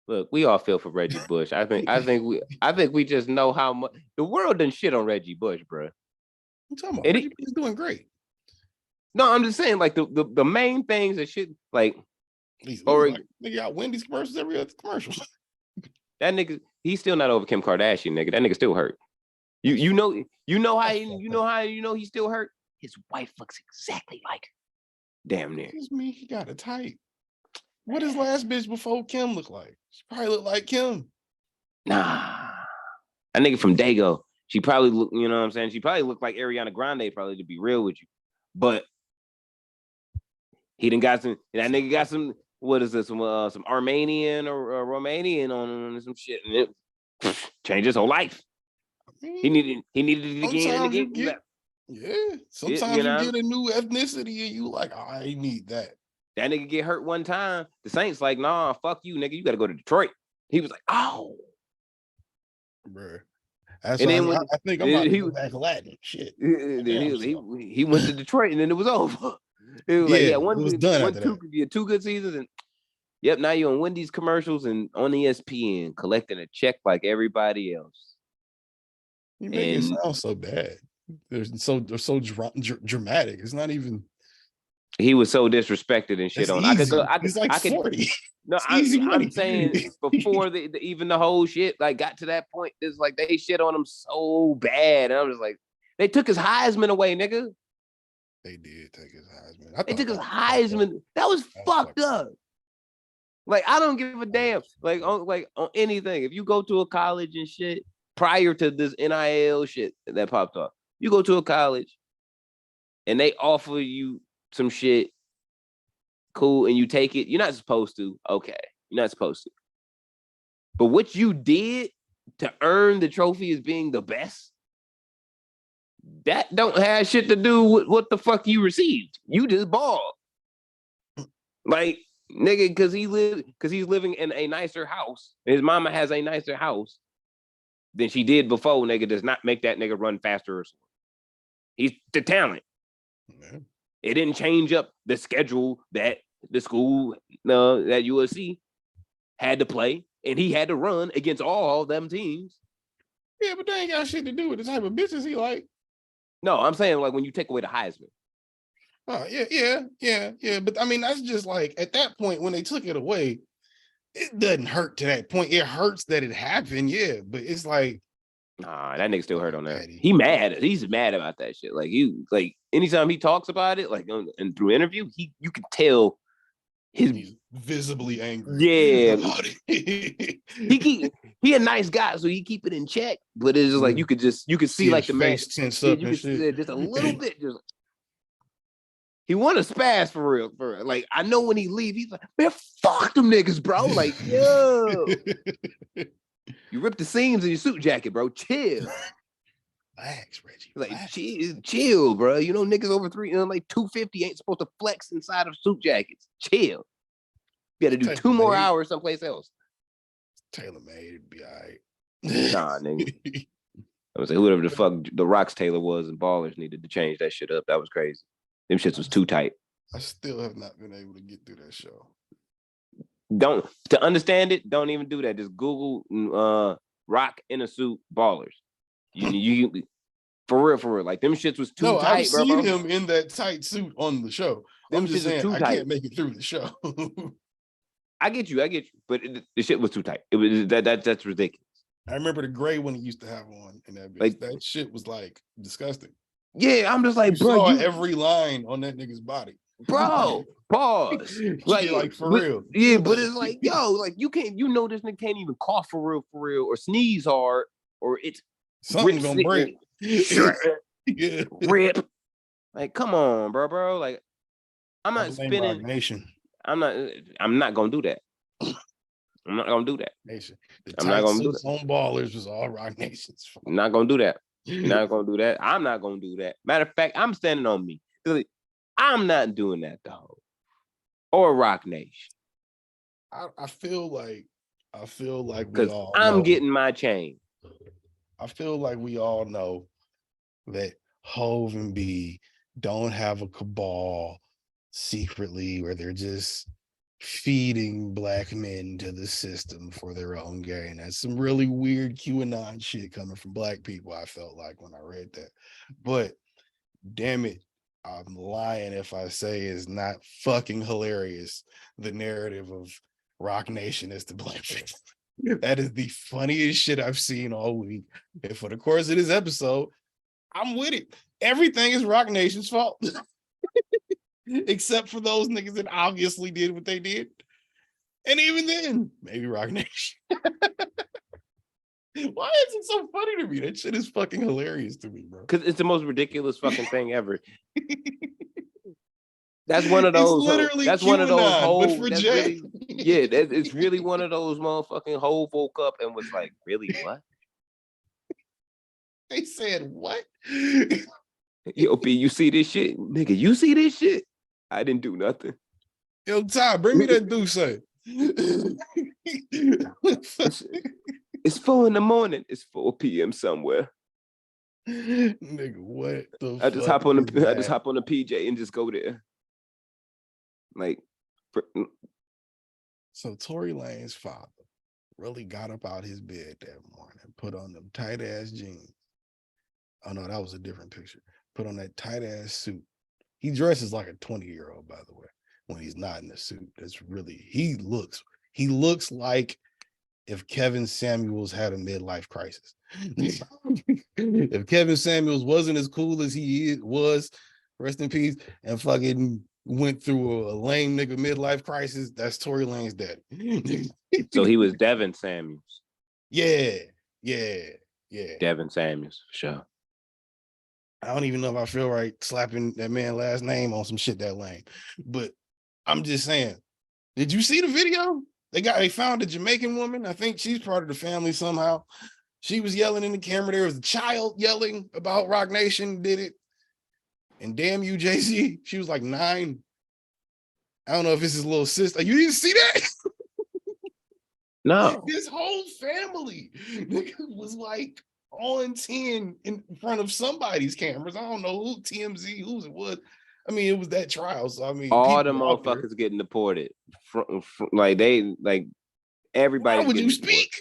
Look, we all feel for Reggie Bush. I think we just know how much the world done shit on Reggie Bush, bro. I'm talking about Reggie Bush is doing great. No, I'm just saying, like the main things that shit, like, nigga got Wendy's commercials every other commercial. That nigga, he's still not over Kim Kardashian, nigga. That nigga still hurt. You know how he's still hurt. His wife looks exactly like her. Damn near. Excuse me, he got a type. What his last bitch before Kim look like? She probably looked like Kim. Nah, that nigga from Dago. She probably look. You know what I'm saying? She probably looked like Ariana Grande. Probably, to be real with you, but he done got some. That nigga got some. What is this? Some Armenian or Romanian on some shit, and it changed his whole life. He needed to get in again. Yeah. Sometimes You you know, get a new ethnicity and you like, I need that. that nigga get hurt one time. The Saints like, nah, fuck you, nigga. You got to go to Detroit. He was like, oh, Bruh. That's and why then when I think I'm about to go back Latin. Shit. then he went to Detroit, and then it was over. It was like, Yeah, yeah, it was done after that. two good seasons, and yep, now you're on Wendy's commercials and on ESPN collecting a check like everybody else. You make it sound so bad. They're so dramatic. It's not even. He was so disrespected and shit It's on. easy. He's like I could 40. No, It's easy money. I'm saying before even the whole shit like got to that point, it's like they shit on him so bad, and I'm just like, they took his Heisman away, nigga. They did take his Heisman. They took his Heisman. That was fucked up. Like, I don't give a damn. Like on anything. If you go to a college and shit prior to this NIL shit that popped up, you go to a college and they offer you some shit, cool, and you take it. You're not supposed to. Okay, you're not supposed to. But what you did to earn the trophy as being the best, that don't have shit to do with what the fuck you received. You just balled. Like, nigga, because he's living in a nicer house. His mama has a nicer house than she did before, nigga, does not make that nigga run faster or slower. He's the talent. Yeah. It didn't change up the schedule that the school that USC had to play, and he had to run against all them teams. Yeah, but they ain't got shit to do with the type of bitches he like. No, I'm saying like when you take away the Heisman. Oh, yeah. But I mean, that's just like at that point when they took it away, it doesn't hurt to that point. It hurts that it happened, yeah. But it's like, nah, that nigga still hurt on that. He mad. He's mad about that shit. Like anytime he talks about it, like and through interview, you can tell he's visibly angry. Yeah, he a nice guy, so he keep it in check. But it's just like you could see like the face tense up and shit. Just a little bit. Just he want to spaz for real. Like I know when he leave, he's like, man, fuck them niggas, bro. Like yo, you ripped the seams in your suit jacket, bro. Chill. Relax, Reggie. Like chill, bro. You know niggas over like 250 ain't supposed to flex inside of suit jackets. Chill. You got to do 2 more hours someplace else. Taylor made it be all right. Nah, nigga. I was like, whoever the fuck the Rocks Taylor was and Ballers needed to change that shit up. That was crazy. Them shits was too tight. I still have not been able to get through that show. To understand it, don't even do that. Just Google Rock in a suit Ballers. You for real. Like them shits was too tight, I've seen him in that tight suit on the show. I'm just saying I can't make it through the show. I get you, but the shit was too tight. It was that's ridiculous. I remember the gray one he used to have on, and that shit was like disgusting. Yeah, I'm just like, bro, saw every line on that nigga's body, bro. Pause. like for real. Yeah, but it's like, yo, like you can't, this nigga can't even cough for real, or sneeze hard, or it's something gonna break. Yeah. Rip. Like, come on, bro. Like, I'm not spinning. Nation. I'm not gonna do that. I'm not gonna do that. Nation. I'm not gonna do that. On Ballers was all Roc Nation's fault. I'm not gonna do that. Not gonna do that. I'm not gonna do that. Matter of fact, I'm standing on me. I'm not doing that though. Or Roc Nation. I feel like because I'm getting my chain. I feel like we all know that Hov and B don't have a cabal secretly where they're just feeding black men to the system for their own gain. That's some really weird QAnon shit coming from black people, I felt like when I read that. But damn it, I'm lying if I say it's not fucking hilarious, the narrative of Roc Nation as the black people. That is the funniest shit I've seen all week. And for the course of this episode, I'm with it. Everything is Roc Nation's fault. Except for those niggas that obviously did what they did. And even then, maybe Roc Nation. Why is it so funny to me? That shit is fucking hilarious to me, bro. Because it's the most ridiculous fucking thing ever. That's one of those. That's one of those whole. But for Jay, it's really one of those motherfucking whole woke up and was like, really what? They said what? Yo, B, you see this shit? Nigga, you see this shit? I didn't do nothing. Yo, Ty, bring me that Douce. It's 4 a.m. It's 4 p.m. somewhere. Nigga, what the I just fuck hop on is the that? I just hop on the PJ and just go there. Like, so Tory Lane's father really got up out his bed that morning, put on them tight ass jeans. Oh no, that was a different picture. Put on that tight ass suit. He dresses like a 20-year-old, by the way, when he's not in the suit. That's really, he looks like if Kevin Samuels had a midlife crisis. If Kevin Samuels wasn't as cool as he was, rest in peace, and fucking went through a lame nigga midlife crisis, that's Tory Lane's daddy. so he was Devin Samuels. Yeah. Devin Samuels, for sure. I don't even know if I feel right slapping that man's last name on some shit that lame. But I'm just saying, did you see the video? They found a Jamaican woman. I think she's part of the family somehow. She was yelling in the camera. There was a child yelling about Roc Nation did it. And damn you, Jay-Z. She was like 9. I don't know if it's his little sister. You didn't see that? No. His whole family was like on 10 in front of somebody's cameras. I don't know who, TMZ, whose it was. I mean, it was that trial. So I mean, all the motherfuckers getting deported. Like everybody. Why would you speak?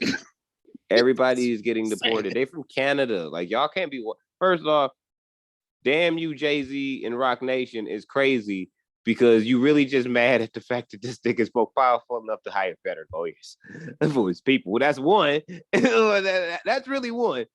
Everybody is getting deported. They from Canada. Like y'all can't be. First off, damn you, Jay-Z and Roc Nation is crazy because you really just mad at the fact that this nigga is more powerful enough to hire better lawyers for his people. Well, that's one. That's really one.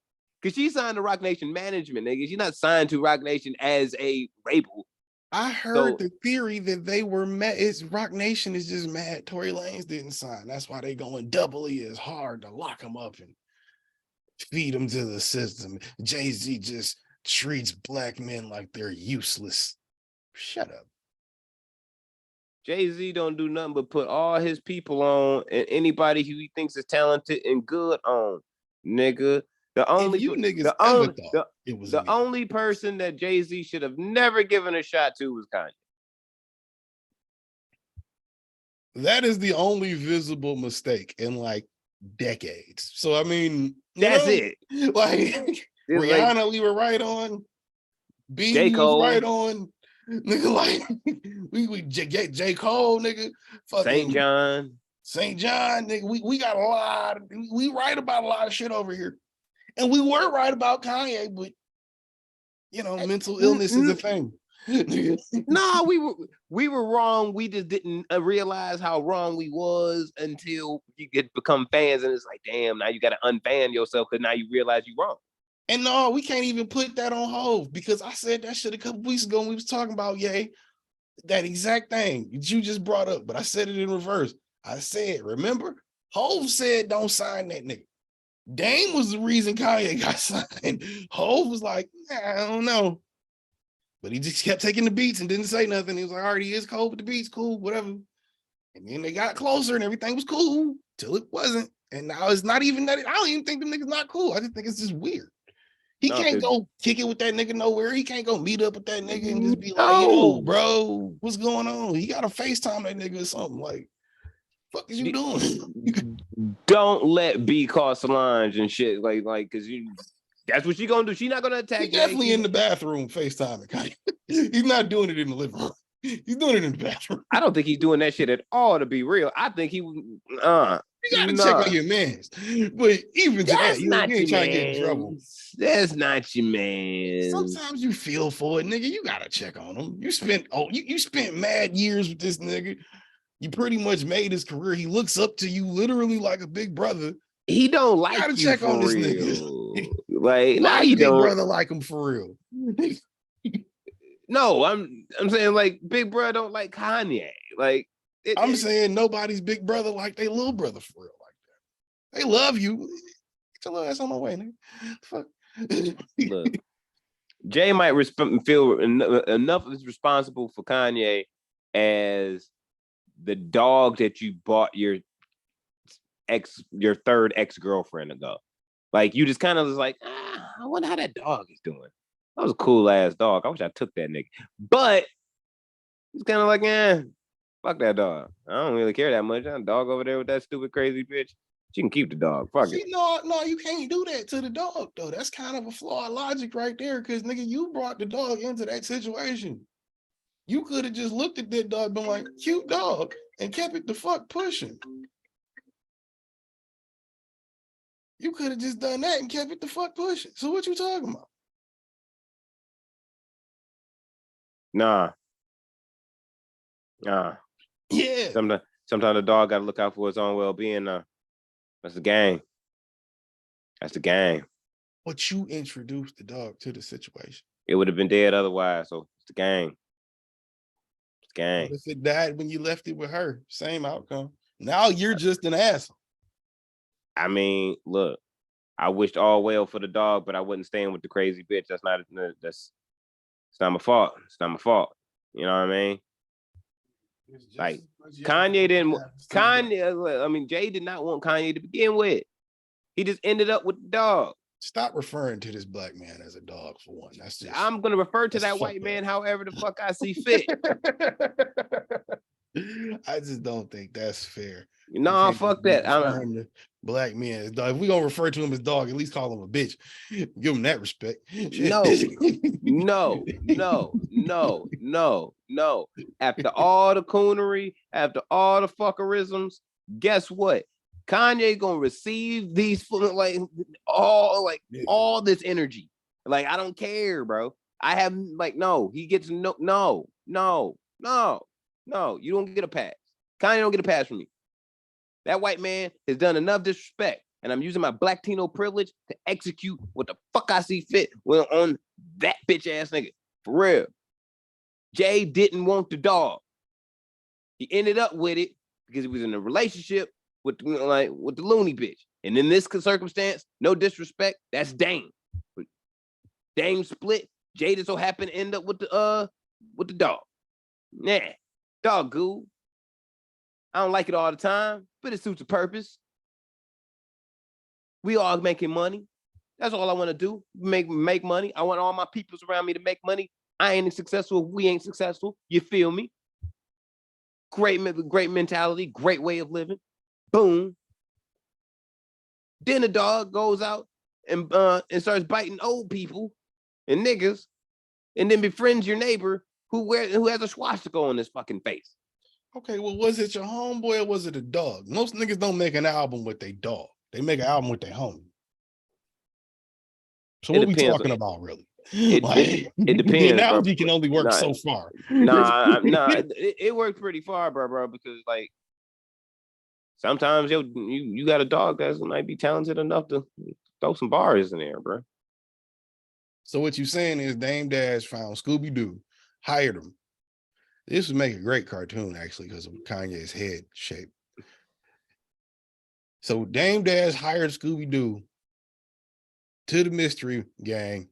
Because she signed to Roc Nation management, nigga. She's not signed to Roc Nation as a label. I heard the theory that they were mad. It's Roc Nation is just mad Tory Lanez didn't sign. That's why they going doubly as hard to lock him up and feed him to the system. Jay-Z just treats black men like they're useless. Shut up. Jay-Z don't do nothing but put all his people on and anybody who he thinks is talented and good on, nigga. The only person that Jay-Z should have never given a shot to was Kanye. That is the only visible mistake in like decades. So I mean, that's it. Like Rihanna, like, we were right on. B J. Cole was right on. Nigga, like we J. Cole, nigga. St. John, nigga. We got a lot. We right about a lot of shit over here. And we were right about Kanye, but you know, mental illness is a thing. No, we were wrong. We just didn't realize how wrong we was until you get become fans, and it's like, damn, now you got to unfan yourself because now you realize you're wrong. And no, we can't even put that on hold because I said that shit a couple weeks ago when we was talking about that exact thing that you just brought up, but I said it in reverse. I said, remember, Hov said don't sign that nigga. Dame was the reason Kanye got signed. Hov was like, I don't know. But he just kept taking the beats and didn't say nothing. He was like, all right, he is cold with the beats, cool, whatever. And then they got closer and everything was cool till it wasn't. And now it's not even that. I don't even think the nigga's not cool. I just think it's just weird. He can't go kick it with that nigga nowhere. He can't go meet up with that nigga and just be like, yo, bro, what's going on? He got to FaceTime that nigga or something. Like, fuck is you doing? Don't let B call Solange and shit. Like, cause that's what she gonna do. She not gonna attack. He's definitely in the bathroom FaceTiming. He's not doing it in the living room. He's doing it in the bathroom. I don't think he's doing that shit at all, to be real. I think he you gotta check on your mans. But even to that, you ain't trying to get in trouble. That's not your man. Sometimes you feel for it, nigga. You gotta check on him. You spent mad years with this nigga. You pretty much made his career. He looks up to you literally like a big brother. He don't like you. Gotta you check for on this real. Nigga. Like, now you big don't. Brother like him for real. No, I'm saying like Big Brother don't like Kanye. Like I'm saying nobody's big brother like they little brother for real like that. They love you. Get your little ass on my way, nigga. Fuck. Look, Jay might feel enough is responsible for Kanye as the dog that you bought your third ex-girlfriend ago. Like you just kind of was like, I wonder how that dog is doing. That was a cool ass dog. I wish I took that nigga. But it's kind of like, fuck that dog. I don't really care that much. That dog over there with that stupid crazy bitch. She can keep the dog. Fuck it. No, you can't do that to the dog, though. That's kind of a flawed logic right there, because nigga, you brought the dog into that situation. You could have just looked at that dog and been like, cute dog, and kept it the fuck pushing. You could have just done that and kept it the fuck pushing. So what you talking about? Nah. Yeah. Sometimes the dog got to look out for his own well-being. That's the game. That's the game. But you introduced the dog to the situation. It would have been dead otherwise. So it's the game. It's the game. What if it died when you left it with her? Same outcome. Now you're just an asshole. I mean, look, I wished all well for the dog, but I wasn't staying with the crazy bitch. It's not my fault. It's not my fault. You know what I mean? Like Kanye didn't. I mean, Jay did not want Kanye to begin with. He just ended up with the dog. Stop referring to this black man as a dog for one. That's just. I'm gonna refer to that white man however the fuck I see fit. I just don't think that's fair. No, fuck that. Black men as dog. If we gonna refer to him as dog, at least call him a bitch. Give him that respect. No. After all the coonery, after all the fuckerisms, guess what? Kanye gonna receive these all this energy. Like, I don't care, bro. I have he gets no. You don't get a pass. Kanye don't get a pass from me. That white man has done enough disrespect, and I'm using my black Tino privilege to execute what the fuck I see fit on that bitch ass nigga. For real. Jay didn't want the dog. He ended up with it because he was in a relationship with the loony bitch. And in this circumstance, no disrespect, that's Dame. But Dame split. Jay just so happened to end up with the dog. Nah, dog cool. I don't like it all the time, but it suits a purpose. We all making money. That's all I want to do. Make money. I want all my peoples around me to make money. I ain't successful if we ain't successful. You feel me? Great mentality, great way of living. Boom. Then the dog goes out and starts biting old people and niggas, and then befriends your neighbor who has a swastika on his fucking face. Okay, well, was it your homeboy or was it a dog? Most niggas don't make an album with their dog. They make an album with their homie. So what are we talking about, really? It depends. The analogy can only work so far. It works pretty far, bro, because like sometimes you got a dog that might be talented enough to throw some bars in there, bro. So what you're saying is Dame Dash found Scooby-Doo, hired him. This would make a great cartoon, actually, because of Kanye's head shape. So Dame Dash hired Scooby-Doo to the mystery gang.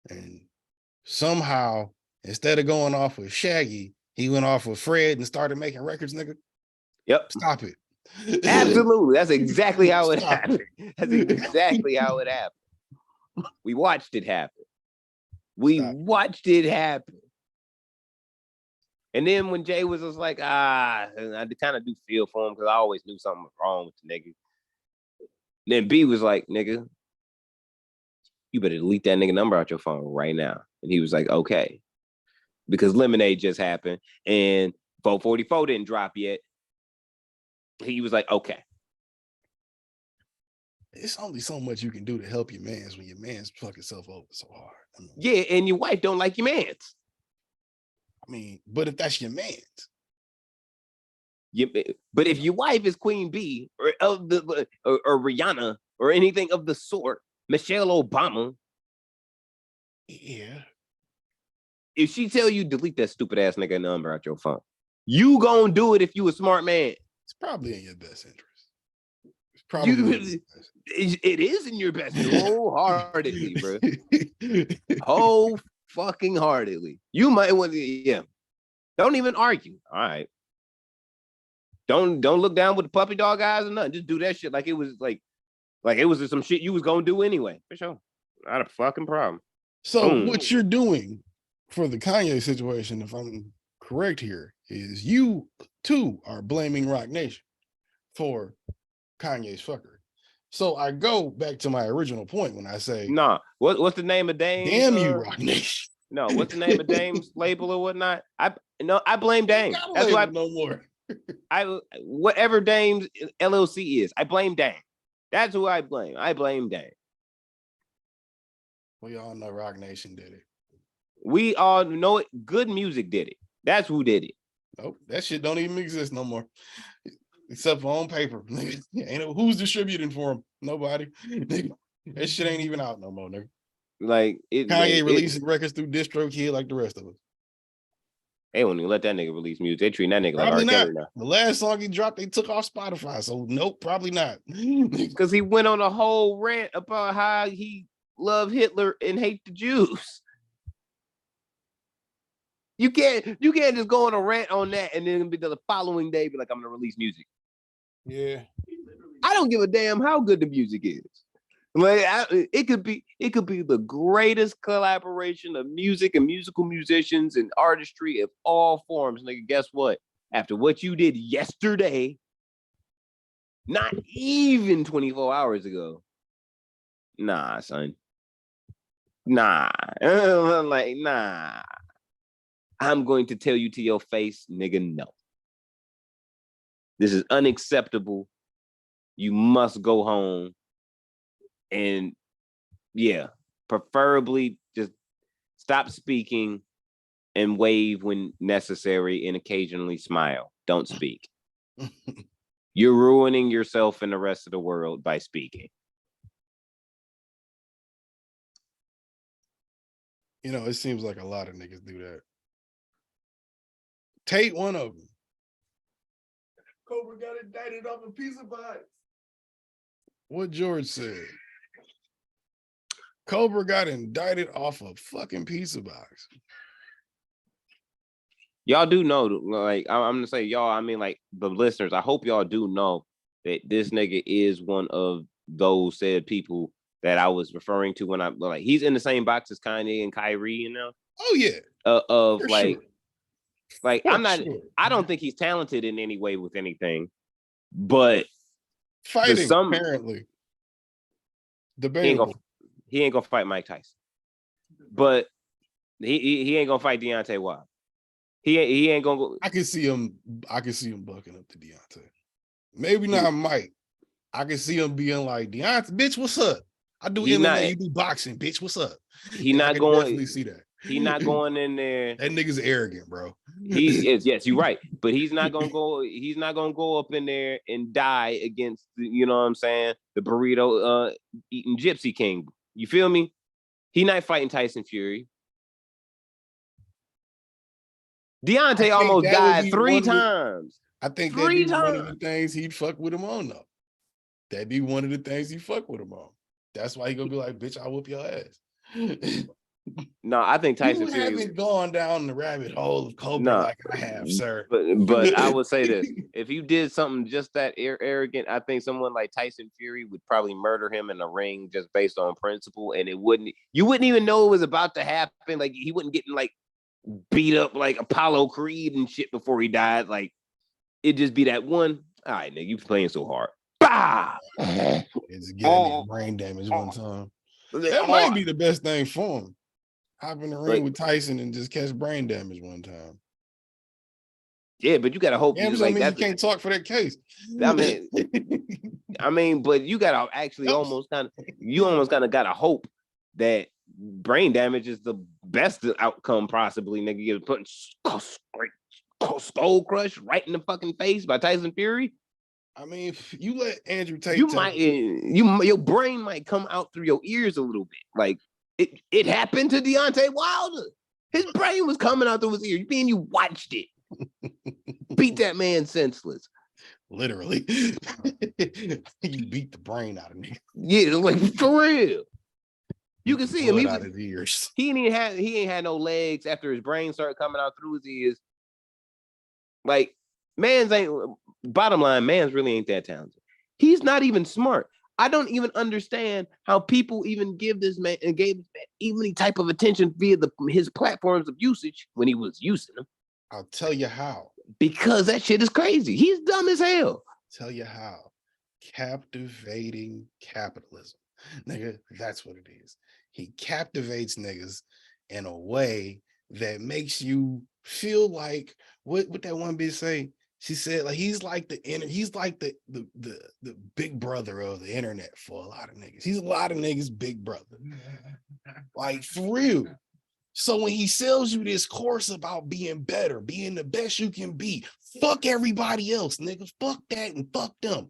And somehow, instead of going off with Shaggy, he went off with Fred and started making records, nigga. Yep. Stop it. Absolutely. That's exactly how it happened. That's exactly how it happened. We watched it happen. Watched it happen. And then when Jay was just like, I kind of do feel for him because I always knew something was wrong with the nigga. Then B was like, nigga, you better delete that nigga number out your phone right now. And he was like, okay. Because Lemonade just happened and 444 didn't drop yet. He was like, okay. It's only so much you can do to help your mans when your man's fucking self over so hard. I mean, yeah, and your wife don't like your mans. I mean, but if that's your man's. But if your wife is Queen B or Rihanna or anything of the sort, Michelle Obama. Yeah. If she tell you delete that stupid ass nigga number out your phone, you gonna do it if you a smart man. It's probably in your best interest. It's probably it is in your best wholeheartedly, bro. Whole fucking heartedly. You might want to, yeah. Don't even argue. All right. Don't look down with the puppy dog eyes or nothing. Just do that shit like it was like it was some shit you was gonna do anyway. For sure. Not a fucking problem. So what you're doing for the Kanye situation, if I'm correct here, is you too are blaming Roc Nation for Kanye's fuckery. So I go back to my original point when I say, nah, what's the name of Dame's? Damn You Roc Nation. No, what's the name of Dame's label or whatnot? I blame Dame. That's why no more. Whatever Dame's LLC is, I blame Dame. That's who I blame. I blame Dame. We all know Roc Nation did it. We all know it. Good music did it. That's who did it. Nope, that shit don't even exist no more. Except for on paper. Ain't who's distributing for them? Nobody. That shit ain't even out no more, nigga. Like Kanye releasing records through DistroKid like the rest of us. They won't even let that nigga release music. They treat that nigga probably like R. Kelly now. The last song he dropped, they took off Spotify. So nope, probably not. Because he went on a whole rant about how he loved Hitler and hate the Jews. You can't just go on a rant on that and then be the following day be like, I'm gonna release music. Yeah. I don't give a damn how good the music is. Like it could be the greatest collaboration of music and musical musicians and artistry of all forms. Nigga, guess what? After what you did yesterday, not even 24 hours ago. Nah, son. Nah. Like, nah. I'm going to tell you to your face, nigga, no. This is unacceptable. You must go home. And yeah, preferably just stop speaking and wave when necessary and occasionally smile. Don't speak. You're ruining yourself and the rest of the world by speaking. You know, it seems like a lot of niggas do that. Tate, one of them. Cobra got indicted off a pizza box. What George said. Cobra got indicted off a fucking pizza box. Y'all do know, like, I'm gonna say y'all, I mean, like, the listeners, I hope y'all do know that this nigga is one of those said people that I was referring to when I, like, he's in the same box as Kanye and Kyrie, you know? Oh, yeah. Of, for like, sure. like, For I'm not, sure. I don't think he's talented in any way with anything, but fighting, apparently. Debatable. He ain't gonna fight Mike Tyson. But he ain't gonna fight Deontay Wilder. He ain't gonna go. I can see him bucking up to Deontay. Maybe not Mike. I can see him being like, Deontay, bitch, what's up? I do MMA, you do boxing, bitch, what's up? He not going. Definitely see that. He not going in there. That nigga's arrogant, bro. He is. Yes, you're right. But he's not gonna go. He's not gonna go up in there and die against, you know what I'm saying, the burrito eating Gypsy King. You feel me? He not fighting Tyson Fury. Deontay almost died 3 times. I think that'd be one of the things he'd fuck with him on, though. That'd be one of the things he'd fuck with him on. That's why he gonna be like, bitch, I'll whoop your ass. No, I think Tyson Fury haven't gone down the rabbit hole of Cobra like I have, sir. But I would say this: if you did something just that arrogant, I think someone like Tyson Fury would probably murder him in the ring just based on principle, and you wouldn't even know it was about to happen. Like, he wouldn't get like beat up like Apollo Creed and shit before he died. Like, it'd just be that one. All right, nigga, you playing so hard. Bah! It's getting brain damage one time. That might be the best thing for him. Hop in the ring with Tyson and just catch brain damage one time. Yeah, but you gotta hope. Yeah, like, you can't talk for that case. I mean, but you gotta actually almost kind of gotta hope that brain damage is the best outcome possibly. Nigga, you're putting skull crush right in the fucking face by Tyson Fury. I mean, if you let Andrew Tate, your brain might come out through your ears a little bit. Like, it happened to Deontay Wilder. His brain was coming out through his ear. You watched it. Beat that man senseless. Literally. You beat the brain out of me. Yeah, like, for real. You can see him. Out his ears. He ain't had no legs after his brain started coming out through his ears. Like, bottom line, man's really ain't that talented. He's not even smart. I don't even understand how people even give this man and gave this man any type of attention via his platforms of usage when he was using them. I'll tell you how. Because that shit is crazy. He's dumb as hell. Tell you how. Captivating capitalism. Nigga, that's what it is. He captivates niggas in a way that makes you feel like what that one bitch say? She said like he's like the big brother of the internet for a lot of niggas. He's a lot of niggas' big brother. Like for real. So when he sells you this course about being better, being the best you can be, fuck everybody else, nigga. Fuck that and fuck them.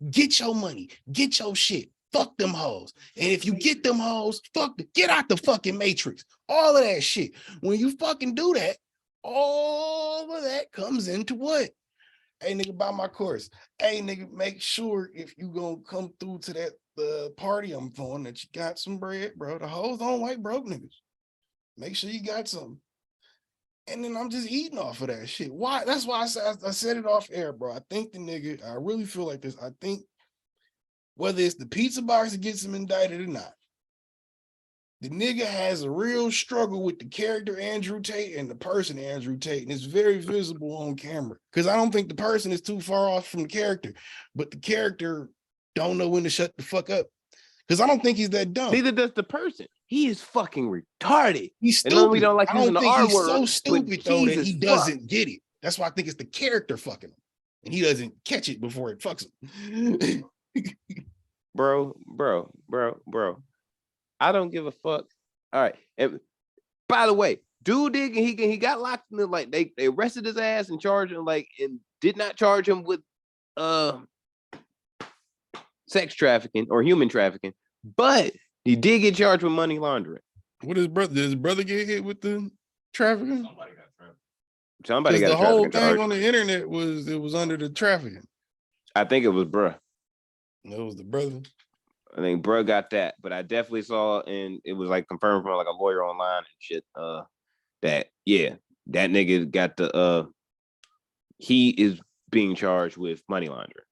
Get your money, get your shit, fuck them hoes. And if you get them hoes, get out the fucking matrix. All of that shit. When you fucking do that, all of that comes into what? Hey, nigga, buy my course. Hey, nigga, make sure if you gonna come through to that party I'm throwing that you got some bread, bro. The hoes don't like broke niggas. Make sure you got some. And then I'm just eating off of that shit. Why? That's why I said it off air, bro. I think the nigga, I really feel like this. I think whether it's the pizza box that gets him indicted or not, the nigga has a real struggle with the character Andrew Tate and the person Andrew Tate. And it's very visible on camera. Because I don't think the person is too far off from the character, but the character don't know when to shut the fuck up. Because I don't think he's that dumb. Neither does the person. He is fucking retarded. He's stupid. And we don't like I using don't the think R he's word, so stupid though that he doesn't fuck. get it. That's why I think it's the character fucking him, and he doesn't catch it before it fucks him. bro. I don't give a fuck. All right. And by the way, dude, he got locked in the, like they arrested his ass and charged him and did not charge him with sex trafficking or human trafficking, but he did get charged with money laundering. What his brother? Did his brother get hit with the trafficking? Somebody got the whole thing charge. on the internet was under the trafficking. I think it was bruh. It was the brother. I think bruh got that, but I definitely saw, and it was like confirmed from like a lawyer online and shit. That that nigga got the he is being charged with money laundering.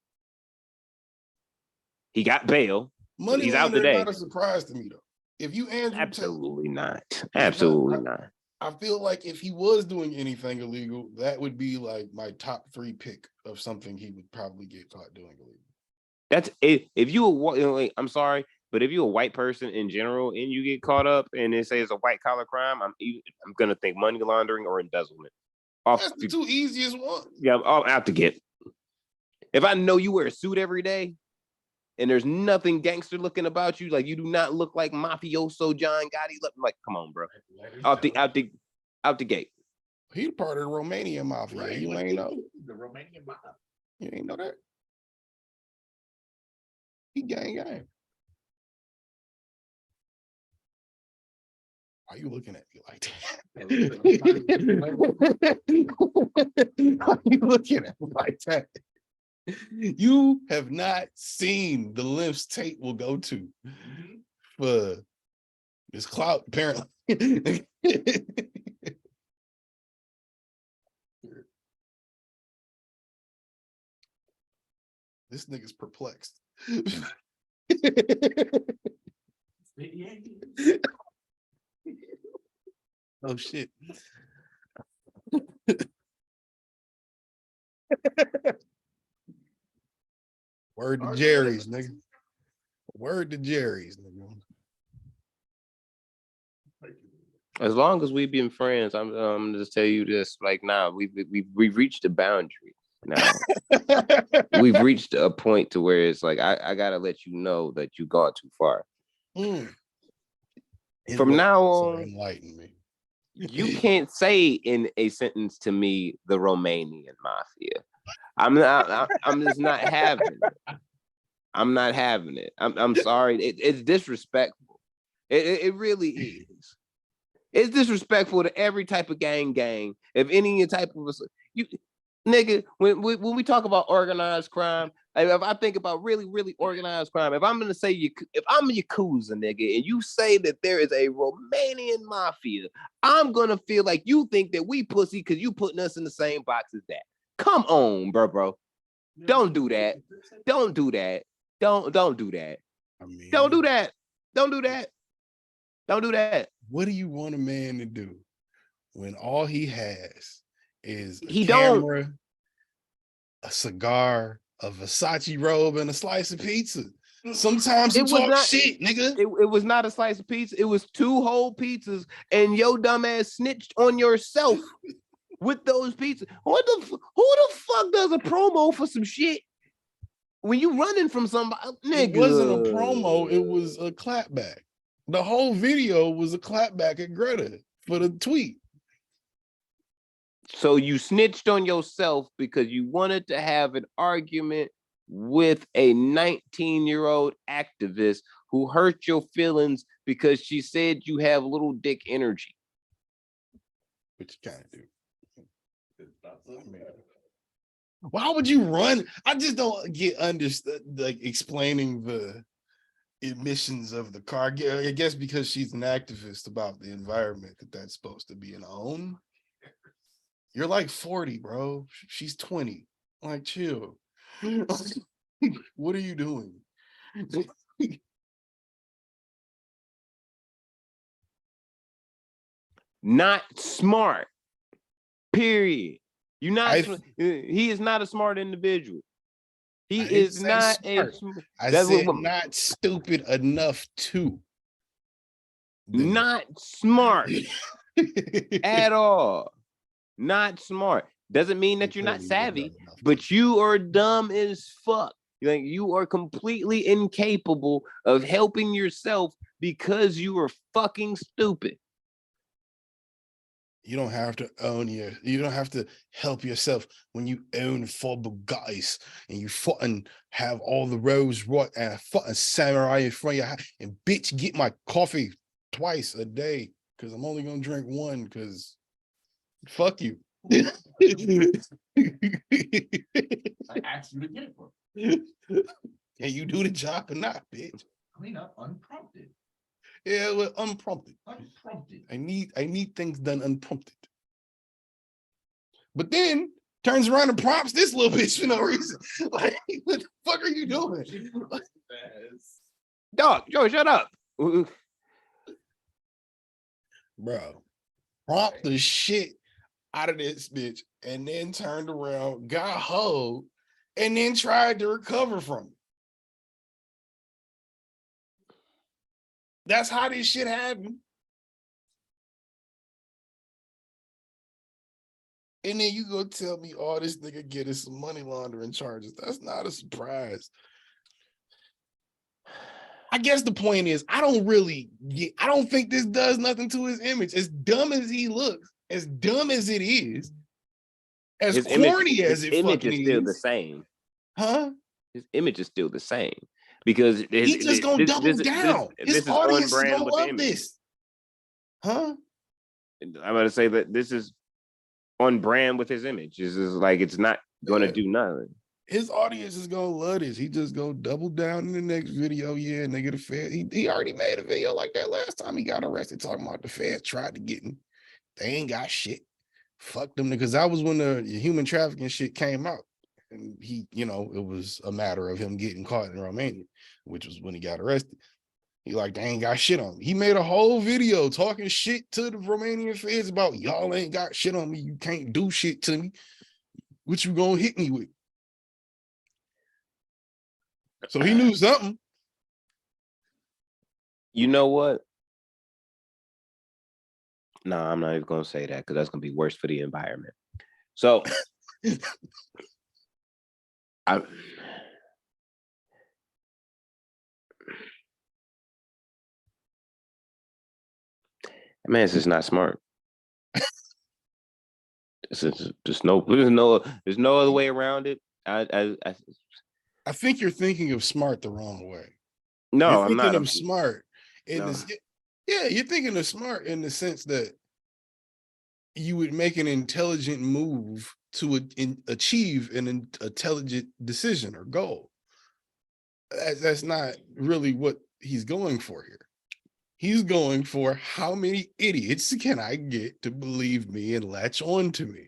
He got bail. Money he's laundering out today. Not a surprise to me though. If you Andrew absolutely Tate, not. Absolutely not. I feel like if he was doing anything illegal, that would be like my top 3 pick of something he would probably get caught doing illegal. That's it. If you I'm sorry, but if you're a white person in general and you get caught up and they say it's a white collar crime, I'm gonna think money laundering or embezzlement. That's the 2 easiest ones. Yeah, I'll have to get. If I know you wear a suit every day and there's nothing gangster looking about you, like you do not look like mafioso John Gotti. Like, come on, bro. Out the gate. He's part of the Romanian mafia. Right. You ain't know. The Romanian mafia. You ain't know that. He gang. Why are you looking at me like that? Why are you looking at me like that? You have not seen the lengths Tate will go to for this clout, apparently. This nigga's perplexed. Oh shit. Word to Jerry's, nigga. Word to Jerry's, nigga. As long as we've been friends, I'm gonna just tell you this. Like, now we've reached a boundary. Now we've reached a point to where it's like I gotta let you know that you've gone too far. From now on, enlighten me. You can't say in a sentence to me the Romanian mafia. I'm just not having it. I'm not having it. I'm sorry. It's disrespectful. It really is. It's disrespectful to every type of gang. If any type of nigga, when we talk about organized crime, if I think about really, really organized crime, if I'm gonna say if I'm a Yakuza nigga and you say that there is a Romanian mafia, I'm gonna feel like you think that we pussy because you putting us in the same box as that. Come on, bro. Don't do that. Don't do that. Don't do that. I mean, Don't do that. Don't do that. Don't do that. What do you want a man to do when all he has is a He camera, a cigar, a Versace robe, and a slice of pizza? Sometimes you It was talk not. shit, nigga. It was not a slice of pizza. It was 2 whole pizzas, and your dumb ass snitched on yourself with those pizzas. Who the fuck does a promo for some shit when you running from somebody? Nigga. It wasn't a promo. It was a clapback. The whole video was a clapback at Greta for the tweet. So you snitched on yourself because you wanted to have an argument with a 19-year-old activist who hurt your feelings because she said you have little dick energy. Which you kind of do. I mean, why would you run? I just don't get understood, like explaining the emissions of the car. I guess because she's an activist about the environment that's supposed to be an own. You're like 40, bro. She's 20. Like, chill. What are you doing? Not smart. Period. You're not. He is not a smart individual. He is not smart. I said not stupid enough to. Not smart at all. Not smart. Doesn't mean that you're not savvy, but you are dumb as fuck. Like, you are completely incapable of helping yourself because you are fucking stupid. You don't have to you don't have to help yourself when you own 4 Bugattis and you fucking have all the roads right and a fucking samurai in front of your house. And bitch, get my coffee twice a day because I'm only gonna drink one because fuck you. I asked you to get it. Can you do the job or not, bitch? Clean up unprompted. Yeah, well, unprompted. Unprompted. I need things done unprompted. But then turns around and prompts this little bitch for no reason. Like, what the fuck are you doing? Dog, Joe, shut up. Bro, prompt the shit out of this bitch and then turned around, got hold, and then tried to recover from it. That's how this shit happened. And then you go tell me, oh, this nigga getting some money laundering charges. That's not a surprise. I guess the point is, I don't think this does nothing to his image. As dumb as he looks, as dumb as it is, as corny as it fucking is. His image is still the same. Huh? His image is still the same. Because he's just gonna double down. His audience is gonna love this. Huh? I'm gonna say that this is on brand with his image. This is like, it's not gonna do nothing. His audience is gonna love this. He just gonna double down in the next video. Yeah, nigga, the Fed. He already made a video like that last time he got arrested, talking about the Feds tried to get him. They ain't got shit. Fuck them, because that was when the human trafficking shit came out. And he, it was a matter of him getting caught in Romania, which was when he got arrested. He like, they ain't got shit on me. He made a whole video talking shit to the Romanian feds about, y'all ain't got shit on me. You can't do shit to me. What you gonna hit me with? So he knew something. You know what? No, I'm not even gonna say that because that's gonna be worse for the environment. So man, it's just not smart. There's no other way around it. I think you're thinking of smart the wrong way. No, I'm not. Of smart in this. Yeah, you're thinking of smart in the sense that you would make an intelligent move to achieve an intelligent decision or goal. That's not really what he's going for here. He's going for, how many idiots can I get to believe me and latch on to me?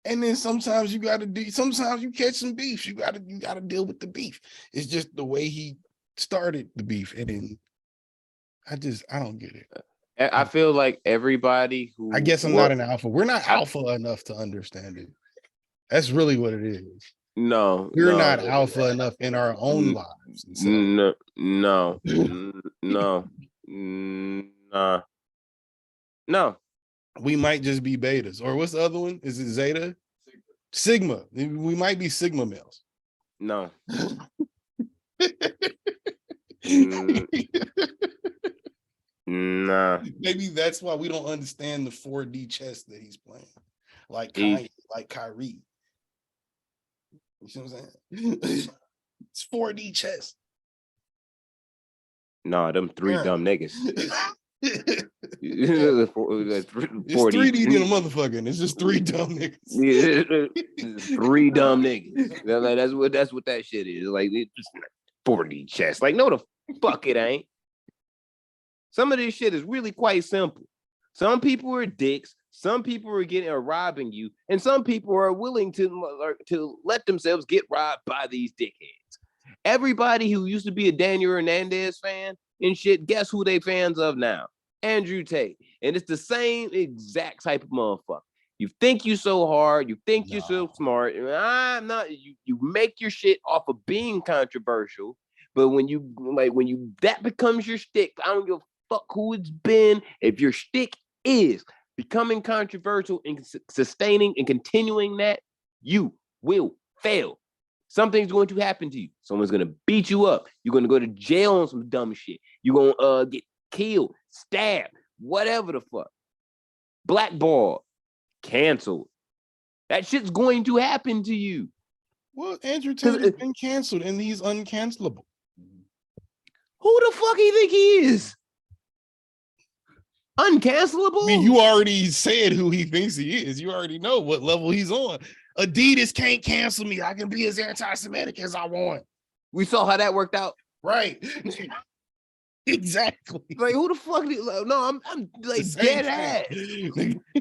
And then sometimes you got to sometimes you catch some beef. You got to deal with the beef. It's just the way he started the beef, and then I don't get it. I feel like everybody who I guess I'm not an alpha. We're not alpha enough to understand it. That's really what it is. We're not alpha enough in our own lives. No. We might just be betas. Or what's the other one? Is it Zeta? Sigma. We might be Sigma males. No. Nah. Maybe that's why we don't understand the 4D chess that he's playing. Like Kanye, like Kyrie. You see what I'm saying? It's 4D chess. No, them three dumb niggas. It's 3D in a motherfucker. It's just three dumb niggas. Yeah, three dumb niggas. That's what that shit is. Like it's just 4D chess. Like no, the fuck it ain't. Some of this shit is really quite simple. Some people are dicks. Some people are robbing you, and some people are willing to let themselves get robbed by these dickheads. Everybody who used to be a Daniel Hernandez fan and shit, guess who they fans of now? Andrew Tate. And it's the same exact type of motherfucker. You think you so hard, you think you're so smart. I'm not. You make your shit off of being controversial, but when that becomes your shtick, I don't give a fuck who it's been. If your shtick is becoming controversial and sustaining and continuing that, you will fail. Something's going to happen to you. Someone's going to beat you up. You're going to go to jail on some dumb shit. You're going to get killed, stabbed, whatever the fuck. Blackballed, canceled. That shit's going to happen to you. Well, Andrew Tate has been canceled and he's uncancelable. Who the fuck do you think he is? Uncancelable? I mean, you already said who he thinks he is. You already know what level he's on. Adidas can't cancel me. I can be as anti-Semitic as I want. We saw how that worked out. Right. Exactly. Like, who the fuck? No, I'm like dead ass.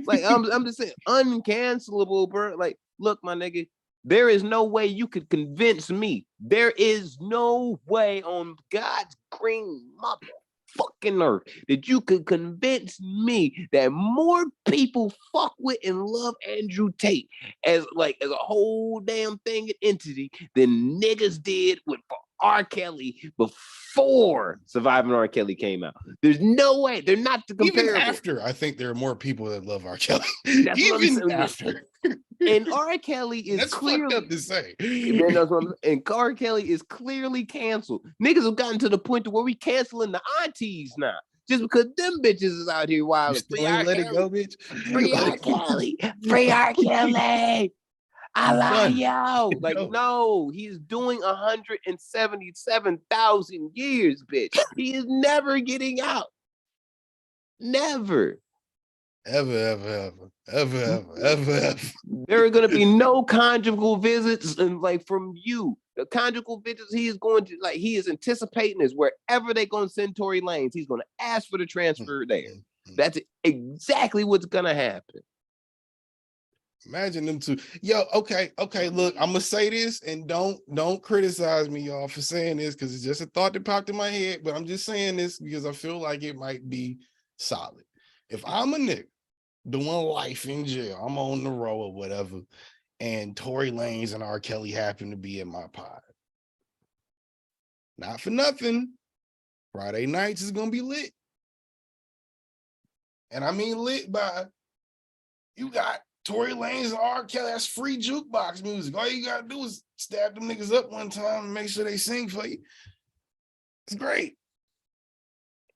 Like, I'm just saying, uncancelable, bro. Like, look, my nigga, there is no way you could convince me. There is no way on God's green motherfucking earth that you could convince me that more people fuck with and love Andrew Tate as a whole damn thing and entity than niggas did with R. Kelly before Surviving R. Kelly came out. There's no way. They're not comparable. Even after, I think there are more people that love R. Kelly. That's even after. And R. Kelly is that's clearly fucked up to say. And R. Kelly is clearly canceled. Niggas have gotten to the point to where we canceling the aunties now. Just because them bitches is out here wild. Free R. Let it go, bitch. Free R. Kelly. Free R. Kelly. I lie, yo. Like, no, he's doing 177,000 years, bitch. He is never getting out. Never. Ever. There are going to be no conjugal visits from you. The conjugal visits he is going to, he is anticipating is wherever they're going to send Tory Lanez, he's going to ask for the transfer there. That's exactly what's going to happen. Imagine them two. Yo, okay. Look, I'm gonna say this, and don't criticize me, y'all, for saying this because it's just a thought that popped in my head. But I'm just saying this because I feel like it might be solid. If I'm a nigga doing life in jail, I'm on the row or whatever, and Tory Lanez and R. Kelly happen to be in my pod. Not for nothing, Friday nights is gonna be lit, and I mean lit by you got Tory Lanez and R. Kelly. That's free jukebox music. All you gotta do is stab them niggas up one time and make sure they sing for you. It's great.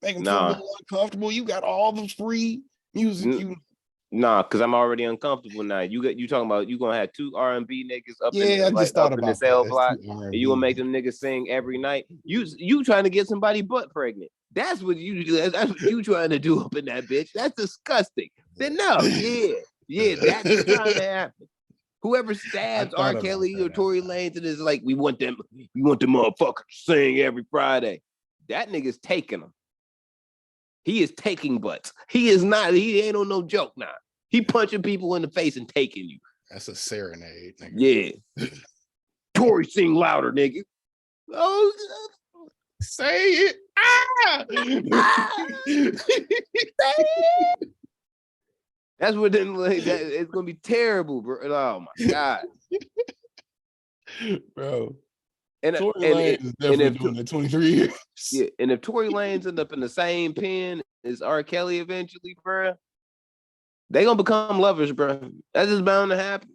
Make them feel a little uncomfortable. You got all the free music. Because I'm already uncomfortable now. You talking about you gonna have two R&B niggas up in the cell block, and you gonna make them niggas sing every night. You trying to get somebody butt pregnant. That's what you do. That's what you trying to do up in that bitch. That's disgusting. Then no, that's trying to happen. Whoever stabs R. Kelly or Tory Lanez and is like, we want them motherfuckers to sing every Friday. That nigga's taking them. He is taking butts. He ain't on no joke now. He punching people in the face and taking you. That's a serenade, nigga. Yeah. Tory, sing louder, nigga. Oh, Say it. Ah! That's what then like, that it's gonna be terrible, bro. Oh my god, bro. and Tory and Lanez is definitely if doing it 23 years. yeah, and if Tory Lanez end up in the same pen as R. Kelly eventually, bro, they gonna become lovers, bro. That's just bound to happen.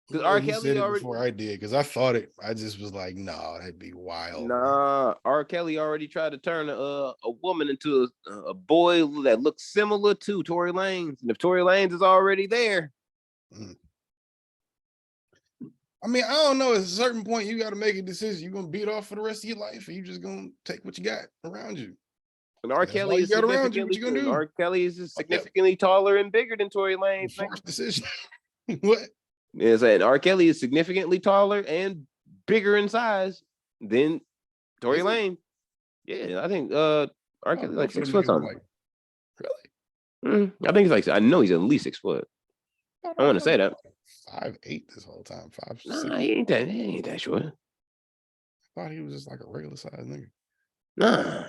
Because R. You Kelly said it already before I did, because I thought it. I just was like, no, that'd be wild. R. Kelly already tried to turn a woman into a boy that looks similar to Tory Lanez, and if Tory Lanez is already there, I mean, I don't know. At a certain point, you got to make a decision. You're gonna beat off for the rest of your life, or you just gonna take what you got around you. and R. That's all Kelly you is got around you. What significantly you gonna do? R. Kelly is significantly taller and bigger than Tory Lanez. Forced decision. What? Is that R. Kelly is significantly taller and bigger in size than Tory Lanez. Yeah, I think R. Kelly like 6 foot something. Like, really? I think he's like, I know he's at least 6 foot. I want to say that. 5'8" this whole time. 5'6". Nah, he ain't that short. I thought he was just like a regular size nigga. Nah.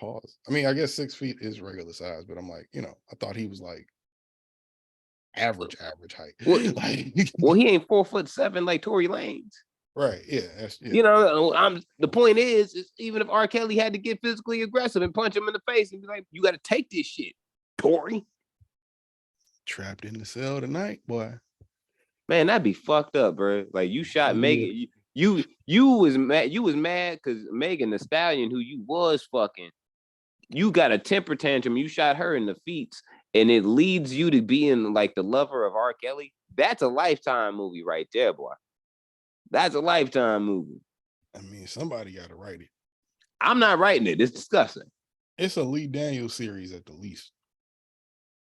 Pause. I mean, I guess 6 feet is regular size, but I'm like, I thought he was like average height. Well, well, he ain't 4'7" like Tory Lanez. Right. Yeah. The point is even if R. Kelly had to get physically aggressive and punch him in the face and be like, you got to take this shit, Tory. Trapped in the cell tonight, boy. Man, that'd be fucked up, bro. Like you shot Megan. You was mad. You was mad because Megan Thee Stallion, who you was fucking, you got a temper tantrum. You shot her in the feet, and it leads you to being like the lover of R. Kelly. That's a Lifetime movie right there, boy. That's a Lifetime movie. I mean, somebody got to write it. I'm not writing it. It's disgusting. It's a Lee Daniels series at the least.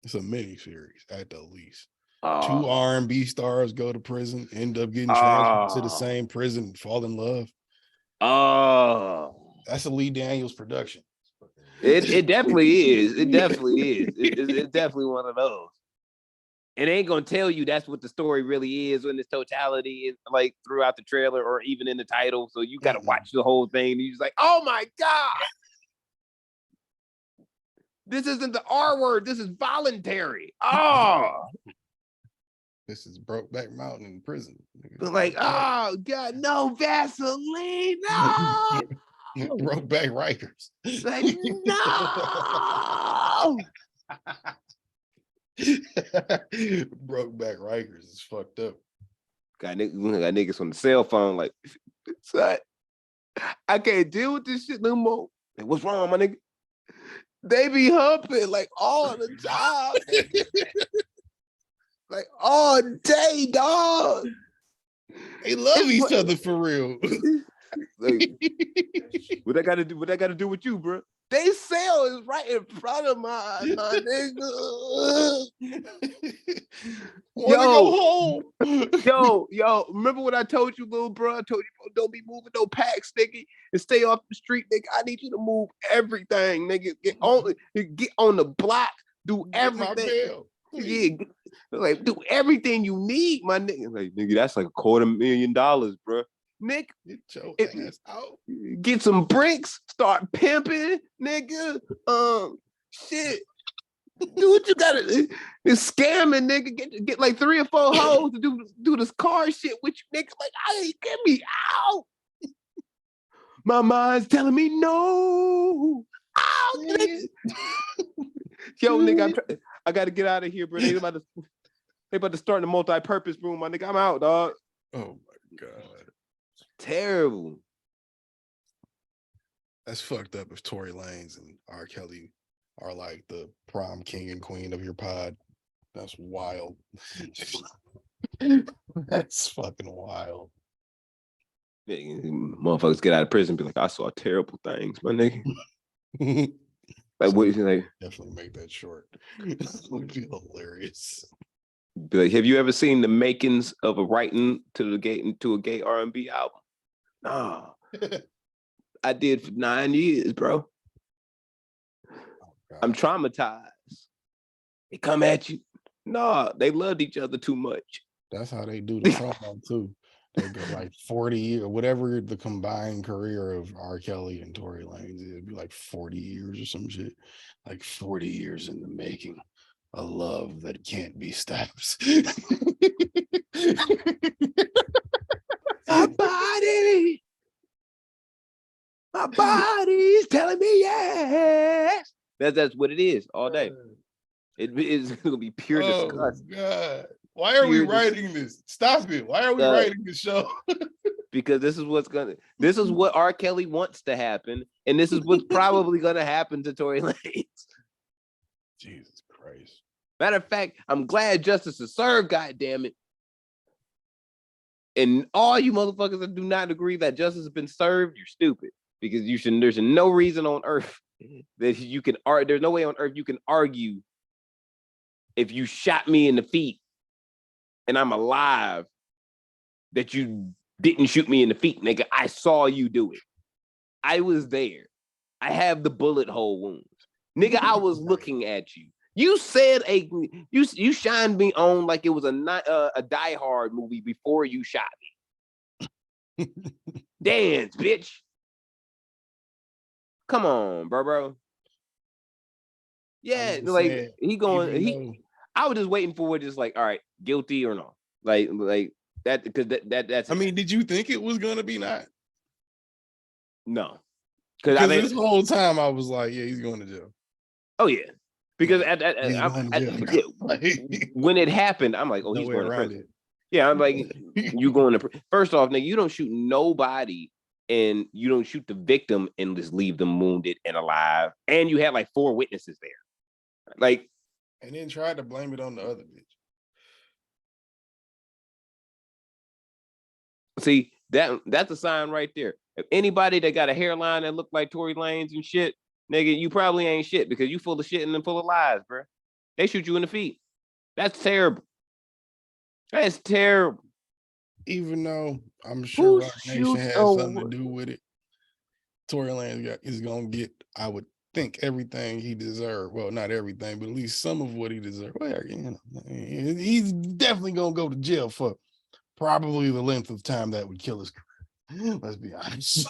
It's a mini series at the least. 2 R&B stars go to prison, end up getting transferred to the same prison, and fall in love. That's a Lee Daniels production. It definitely is. It definitely is. It's definitely one of those. It ain't gonna tell you that's what the story really is in its totality, like throughout the trailer or even in the title. So you gotta watch the whole thing. And you're just like, oh my god, this isn't the R word. This is voluntary. Oh, this is Brokeback Mountain in prison. Like, oh god, no Vaseline, no. Brokeback Rikers. Like, no. Brokeback Rikers is fucked up. Got niggas on the cell phone like, son, I can't deal with this shit no more. Like, what's wrong, my nigga? They be humping like all the time. Like all day, dog. They love each other for real. Like, what I gotta do with you, bro? They cell is right in front of my nigga. Wanna go home? Yo, remember what I told you, little bro? I told you, don't be moving no packs, nigga, and stay off the street, nigga. I need you to move everything, nigga. Get on the block, do everything. Yeah, like do everything you need, my nigga. Like, nigga, that's like $250,000, bro. Nick, get your ass out. Get some bricks, start pimping, nigga. Shit. Do what you gotta. It's scamming, nigga. Get like 3 or 4 hoes to do this car shit with you, nigga. Like, get me out. My mind's telling me no. Out, nigga. Yo, nigga, I gotta get out of here, bro. They about to start in a multi-purpose room, my nigga. I'm out, dog. Oh my god. Terrible. That's fucked up if Tory Lanez and R. Kelly are like the prom king and queen of your pod. That's wild. That's fucking wild. Motherfuckers get out of prison and be like, I saw terrible things, my nigga. Like, what you like? Definitely make that short. That would be hilarious. Be like, have you ever seen the makings of a writing to a gay R&B album? No. I did for 9 years, bro. I'm traumatized. They come at you. No, they loved each other too much. That's how they do the promo too. They go like 40 years, whatever the combined career of R. Kelly and Tory Lanez is. It'd be like 40 years or some shit. Like 40 years in the making. A love that can't be stopped. My body. My body's telling me yes. That's what it is all day. It is gonna be pure disgust. God. Why are we writing this? Stop it. Why are we writing this show? Because this is what R. Kelly wants to happen, and this is what's probably gonna happen to Tory Lanez. Jesus Christ. Matter of fact, I'm glad justice is served, goddamn it. And all you motherfuckers that do not agree that justice has been served, you're stupid. Because there's no reason on earth that you can argue. There's no way on earth you can argue if you shot me in the feet and I'm alive that you didn't shoot me in the feet, nigga. I saw you do it. I was there. I have the bullet hole wounds. Nigga, I was looking at you. You said you shined me on like it was a Die Hard movie before you shot me. Dance, bitch. Come on, bro. Yeah, like saying, I was just waiting for it, just like, all right, guilty or no, like that, because that's. I mean, did you think it was gonna be not? No, because this whole time I was like, yeah, he's going to jail. Oh yeah, because when it happened, I'm like, oh, he's going to prison. It. Yeah, I'm like, you going to first off, nigga, you don't shoot nobody. And you don't shoot the victim and just leave them wounded and alive. And you had like 4 witnesses there. Like, and then tried to blame it on the other bitch. See, that's a sign right there. If anybody that got a hairline that look like Tory Lanez and shit, nigga, you probably ain't shit because you full of shit and then full of lies, bro. They shoot you in the feet. That's terrible. That's terrible. Even though I'm sure Roc Nation has something to do with it, Tory Lanez is gonna get, I would think, everything he deserved. Well, not everything, but at least some of what he deserved. Well, you know, he's definitely gonna go to jail for probably the length of time that would kill his career. Let's be honest.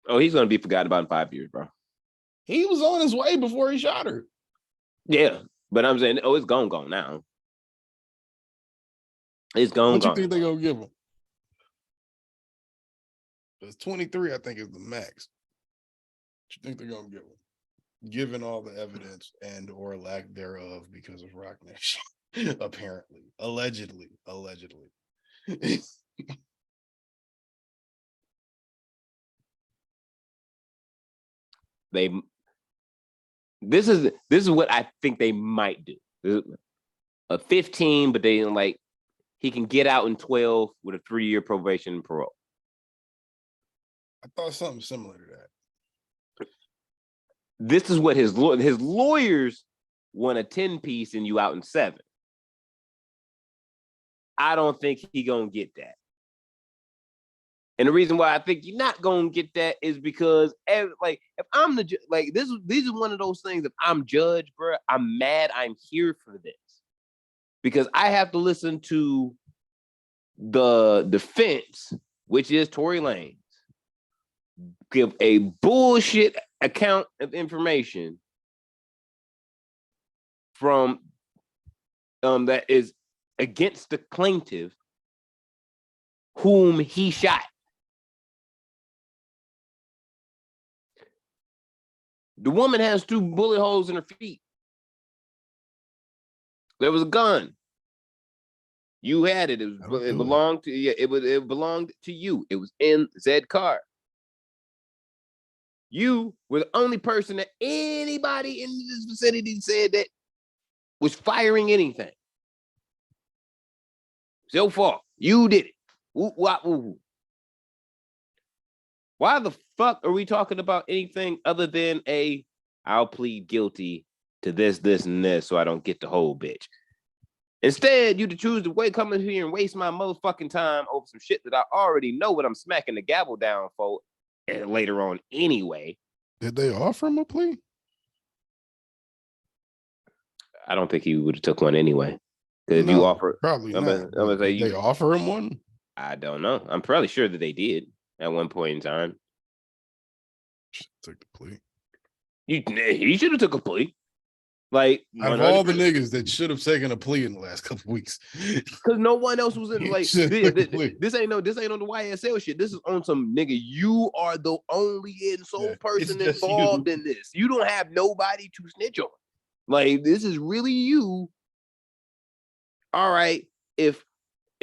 Oh, he's gonna be forgotten about in 5 years, bro. He was on his way before he shot her. Yeah, but I'm saying, oh, it's gone now. It's gone. What you think they're gonna give him? It's 23, I think, is the max. What you think they're gonna give him? Given all the evidence and or lack thereof because of Roc Nation. Apparently. Allegedly. This is what I think they might do. A 15, but they like he can get out in 12 with a 3-year probation and parole. I thought something similar to that. This is what his lawyers want, a 10-piece and you out in 7. I don't think he gonna get that. And the reason why I think you're not gonna get that is because, if I'm the this is one of those things. If I'm judge, bro, I'm mad. I'm here for this because I have to listen to the defense, which is Tory Lanez, give a bullshit account of information from that is against the plaintiff whom he shot. The woman has 2 bullet holes in her feet. There was a gun. You had it. It belonged to you. It belonged to you. It was in Zed's car. You were the only person that anybody in this vicinity said that was firing anything. It's your fault. You did it. Why the fuck are we talking about anything other than I'll plead guilty to this, and this, so I don't get the whole bitch? Instead, you to choose to come in here and waste my motherfucking time over some shit that I already know what I'm smacking the gavel down for later on anyway. Did they offer him a plea? I don't think he would have took one anyway. Because if you offer, probably not. I'm gonna say they offer him one. I don't know. I'm probably sure that they did at one point in time. Took the plea. He should have took a plea. Like, out of all the niggas that should have taken a plea in the last couple of weeks, because no one else was in. Like, this ain't on the YSL shit. This is on some nigga. You are the only and sole person involved in this. You don't have nobody to snitch on. Like, this is really you. All right, if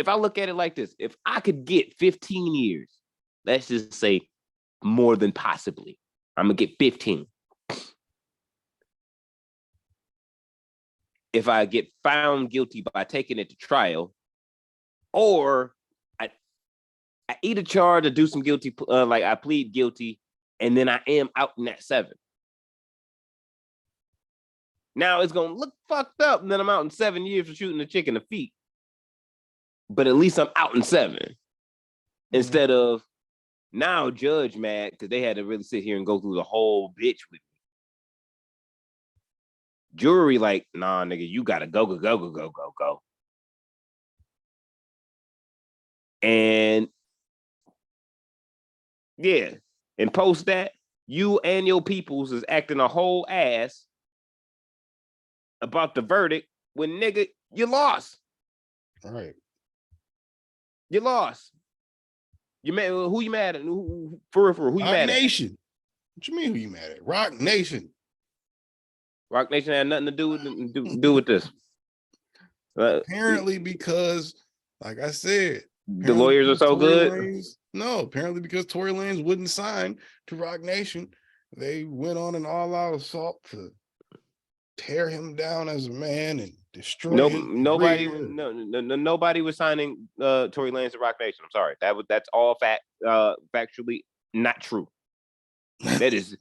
I look at it like this, if I could get 15 years, let's just say more than possibly, I'm gonna get 15. If I get found guilty by taking it to trial, or I either charge or do some guilty, like I plead guilty, and then I am out in that 7. Now it's gonna look fucked up, and then I'm out in 7 years for shooting a chick in the feet. But at least I'm out in 7. Instead of now judge mad because they had to really sit here and go through the whole bitch with me. Jury like, nah, nigga, you gotta go. And yeah, and post that, you and your peoples is acting a whole ass about the verdict when, nigga, you lost. All right. You lost. You mad? Who you mad at? For real, who you mad at? Roc Nation. What you mean who you mad at? Roc Nation. Roc Nation had nothing to do with this. Apparently because, like I said, the lawyers are so good. Apparently because Tory Lanez wouldn't sign to Roc Nation, they went on an all-out assault to tear him down as a man and destroy him. Nobody was signing Tory Lanez to Roc Nation. I'm sorry. That's all factually not true. That is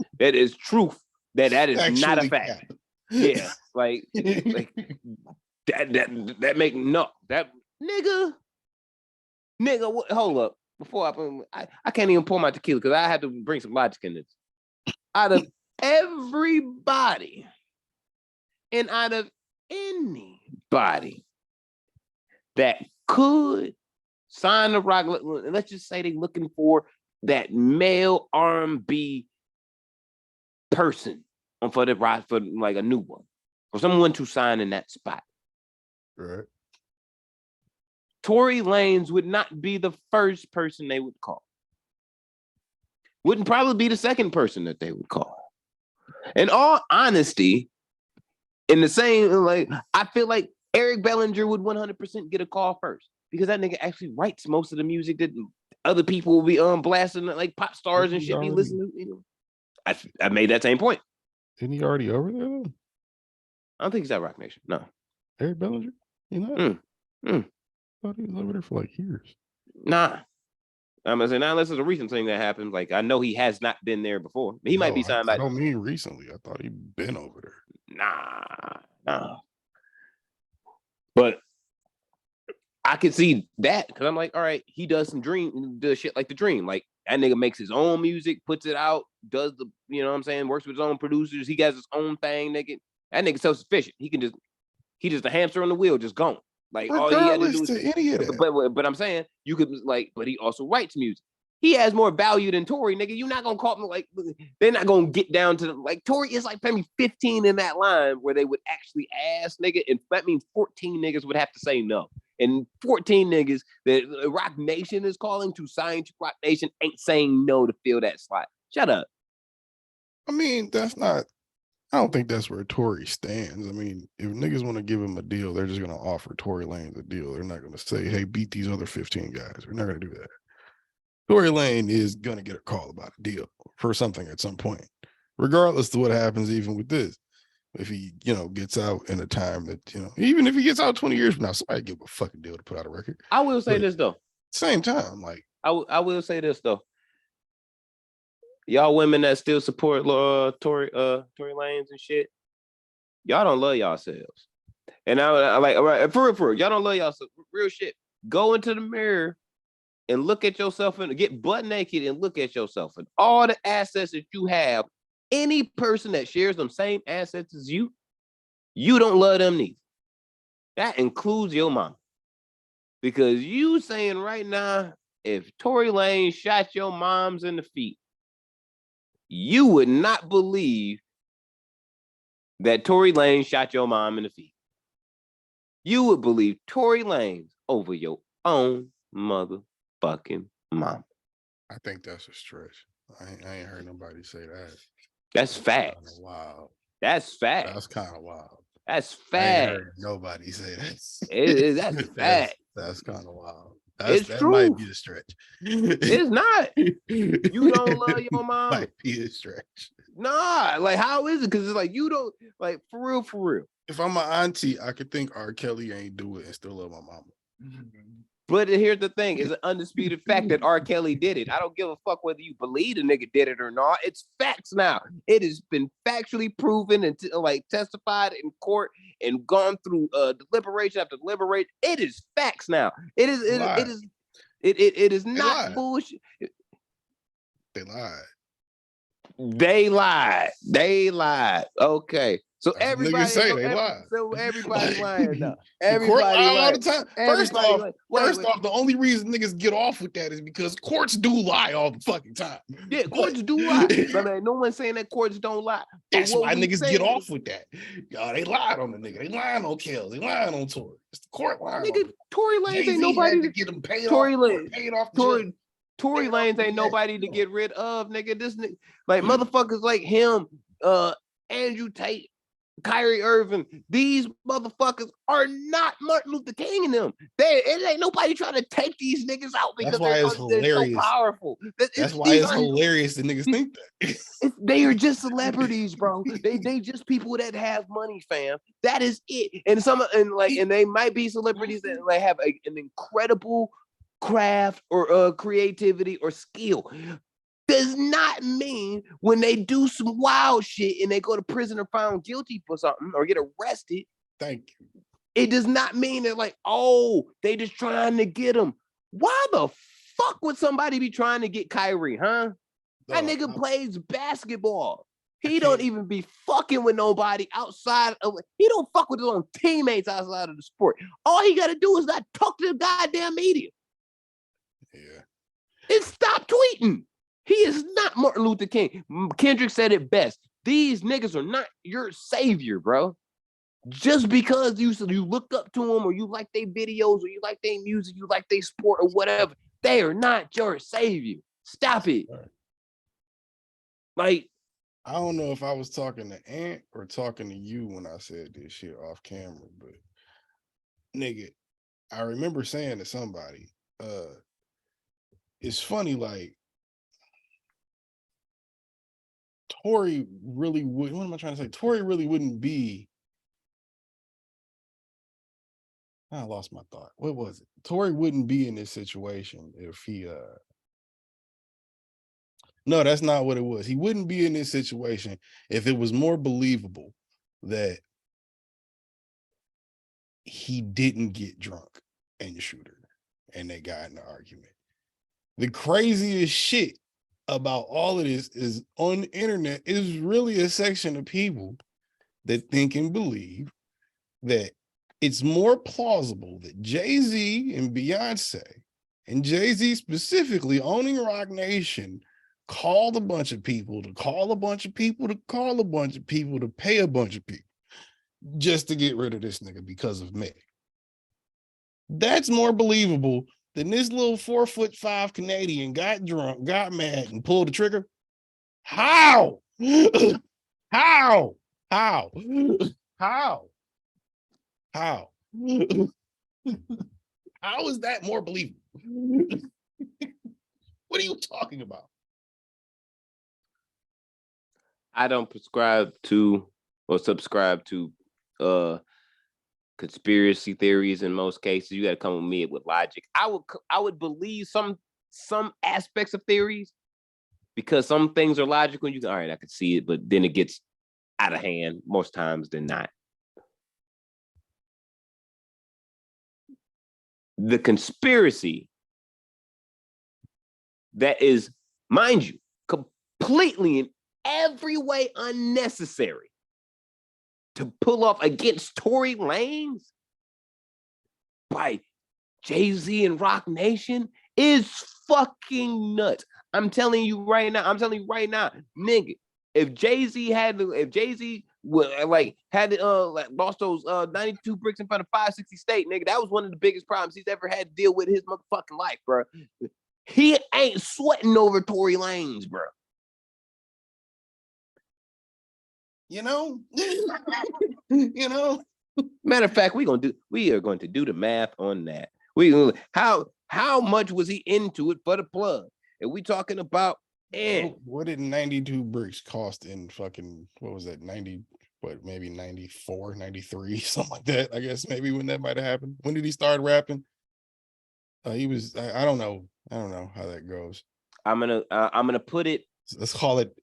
truth. That is not a fact. Cap. Yeah, like that make no that nigga. Hold up. Before I can't even pour my tequila because I had to bring some logic in this. Out of everybody and out of anybody that could sign the Rock, let's just say they're looking for that male R&B person for the rock, for like a new one, for someone to sign in that spot. Right. Tory Lanez would not be the first person they would call. Wouldn't probably be the second person that they would call. In all honesty, in the same, like, I feel like Eric Bellinger would 100% get a call first because that nigga actually writes most of the music that other people will be blasting, like pop stars and shit be listening to. You know, I made that same point. Isn't he already over there though? I don't think he's at Roc Nation. No. Eric Bellinger? You know? I thought he was over there for like years. Nah. I'm gonna say now, unless it's a recent thing that happened. Like I know he has not been there before. He might be signed. I don't mean recently. I thought he'd been over there. Nah. But I can see that because I'm like, all right, he does shit like The Dream. Like that nigga makes his own music, puts it out, does the, you know what I'm saying, works with his own producers. He has his own thing, nigga. That nigga self-sufficient. He just a hamster on the wheel, just gone. Like all he had to do is any of that. But I'm saying you could like, but he also writes music. He has more value than Tory, nigga. You're not gonna call him like they're not gonna get down to like Tory is like maybe 15 in that line where they would actually ask nigga, and that means 14 niggas would have to say no. And 14 niggas that Roc Nation is calling to sign to Roc Nation ain't saying no to fill that slot. Shut up. I mean, I don't think that's where Tory stands. I mean, if niggas want to give him a deal, they're just going to offer Tory Lanez a deal. They're not going to say, hey, beat these other 15 guys. They're not going to do that. Tory Lanez is going to get a call about a deal for something at some point, regardless of what happens even with this. If he, gets out in a time that, even if he gets out 20 years from now, somebody give him a fucking deal to put out a record. I will say this, though. Same time, like. I will say this, though. Y'all women that still support Tory Lanez and shit, y'all don't love yourselves. And I like, all right, for real, y'all don't love yourself. Real shit. Go into the mirror and look at yourself and get butt naked and look at yourself and all the assets that you have. Any person that shares them same assets as you don't love them neither. That includes your mom. Because you saying right now, if Tory Lanez shot your moms in the feet, you would not believe that Tory Lanez shot your mom in the feet. You would believe Tory Lanez over your own motherfucking mom. I think that's a stretch. I ain't heard nobody say that. That's facts. Wow. That's facts. That's kind of wild. That's I ain't facts. heard nobody say that. That's facts. That's kind of wild. It's that true. might be a stretch. It's not. You don't love your mom. Might be a stretch. Nah, like how is it? Because it's like you don't like for real. If I'm an auntie, I could think R. Kelly ain't do it and still love my mama. But here's the thing: it's an undisputed fact that R. Kelly did it. I don't give a fuck whether you believe the nigga did it or not. It's facts now. It has been factually proven and like testified in court and gone through deliberation after deliberation. It is facts now. It is not bullshit. They lied. They lied. Okay. So everybody say they lied. So everybody lying now. Everybody lying all the time. First off, wait. the only reason niggas get off with that is because courts do lie all the fucking time. Yeah, courts do lie. I mean, no one's saying that courts don't lie. That's why niggas get off with that. Y'all, they lied on the nigga. They lying on Kells. They lying on Tory. It's the court lying. Nigga, Tory Lanez ain't nobody had to get him paid Tory off. Lanez Paid off. Tory Lanez ain't nobody to get rid of, nigga. This nigga, like motherfuckers like him, Andrew Tate, Kyrie Irving, these motherfuckers are not Martin Luther King in them. It ain't nobody trying to take these niggas out because they're so powerful. That's why it's hilarious that niggas think that. They are just celebrities, bro. They just people that have money, fam. That is it. And they might be celebrities that like have an incredible craft or creativity or skill. Does not mean when they do some wild shit and they go to prison or found guilty for something or get arrested. Thank you. It does not mean that like, oh, they just trying to get him. Why the fuck would somebody be trying to get Kyrie, huh? That nigga plays basketball. He don't even be fucking with nobody outside of. He don't fuck with his own teammates outside of the sport. All he got to do is not talk to the goddamn media. Yeah. And stop tweeting. He is not Martin Luther King. Kendrick said it best. These niggas are not your savior, bro. Just because you look up to them or you like their videos or you like their music, you like their sport or whatever, they are not your savior. Stop it. Like, I don't know if I was talking to Ant or talking to you when I said this shit off camera, but nigga, I remember saying to somebody, it's funny, like, Tory really would. What am I trying to say? Tory really wouldn't be. I lost my thought. What was it? Tory wouldn't be in this situation if he. No, that's not what it was. He wouldn't be in this situation if it was more believable that he didn't get drunk and shoot her and they got in an argument. The craziest shit about all of this is on the internet is really a section of people that think and believe that it's more plausible that Jay-Z and Beyonce, and Jay-Z specifically owning Roc Nation, called a bunch of people to call a bunch of people to call a bunch of people to pay a bunch of people just to get rid of this nigga because of Meg. That's more believable than this little 4'5" Canadian got drunk, got mad, and pulled the trigger. How? How? How? How? How? How is that more believable? What are you talking about? I don't prescribe to or subscribe to conspiracy theories in most cases. You got to come with me with logic. I would believe some aspects of theories because some things are logical. You can, all right, I could see it, but then it gets out of hand most times than not. The conspiracy that is, mind you, completely in every way unnecessary to pull off against Tory Lanez by Jay-Z and Roc Nation is fucking nuts. I'm telling you right now, nigga. If Jay-Z had lost those 92 bricks in front of 560 State, nigga, that was one of the biggest problems he's ever had to deal with in his motherfucking life, bro. He ain't sweating over Tory Lanez, bro. You know, you know. Matter of fact, we are going to do the math on that. How much was he into it for the plug? And we talking about what did 92 bricks cost in fucking, what was that, 90, what, maybe 94, 93, something like that? I guess maybe when that might have happened. When did he start rapping? He was, I don't know how that goes. I'm gonna put it, let's call it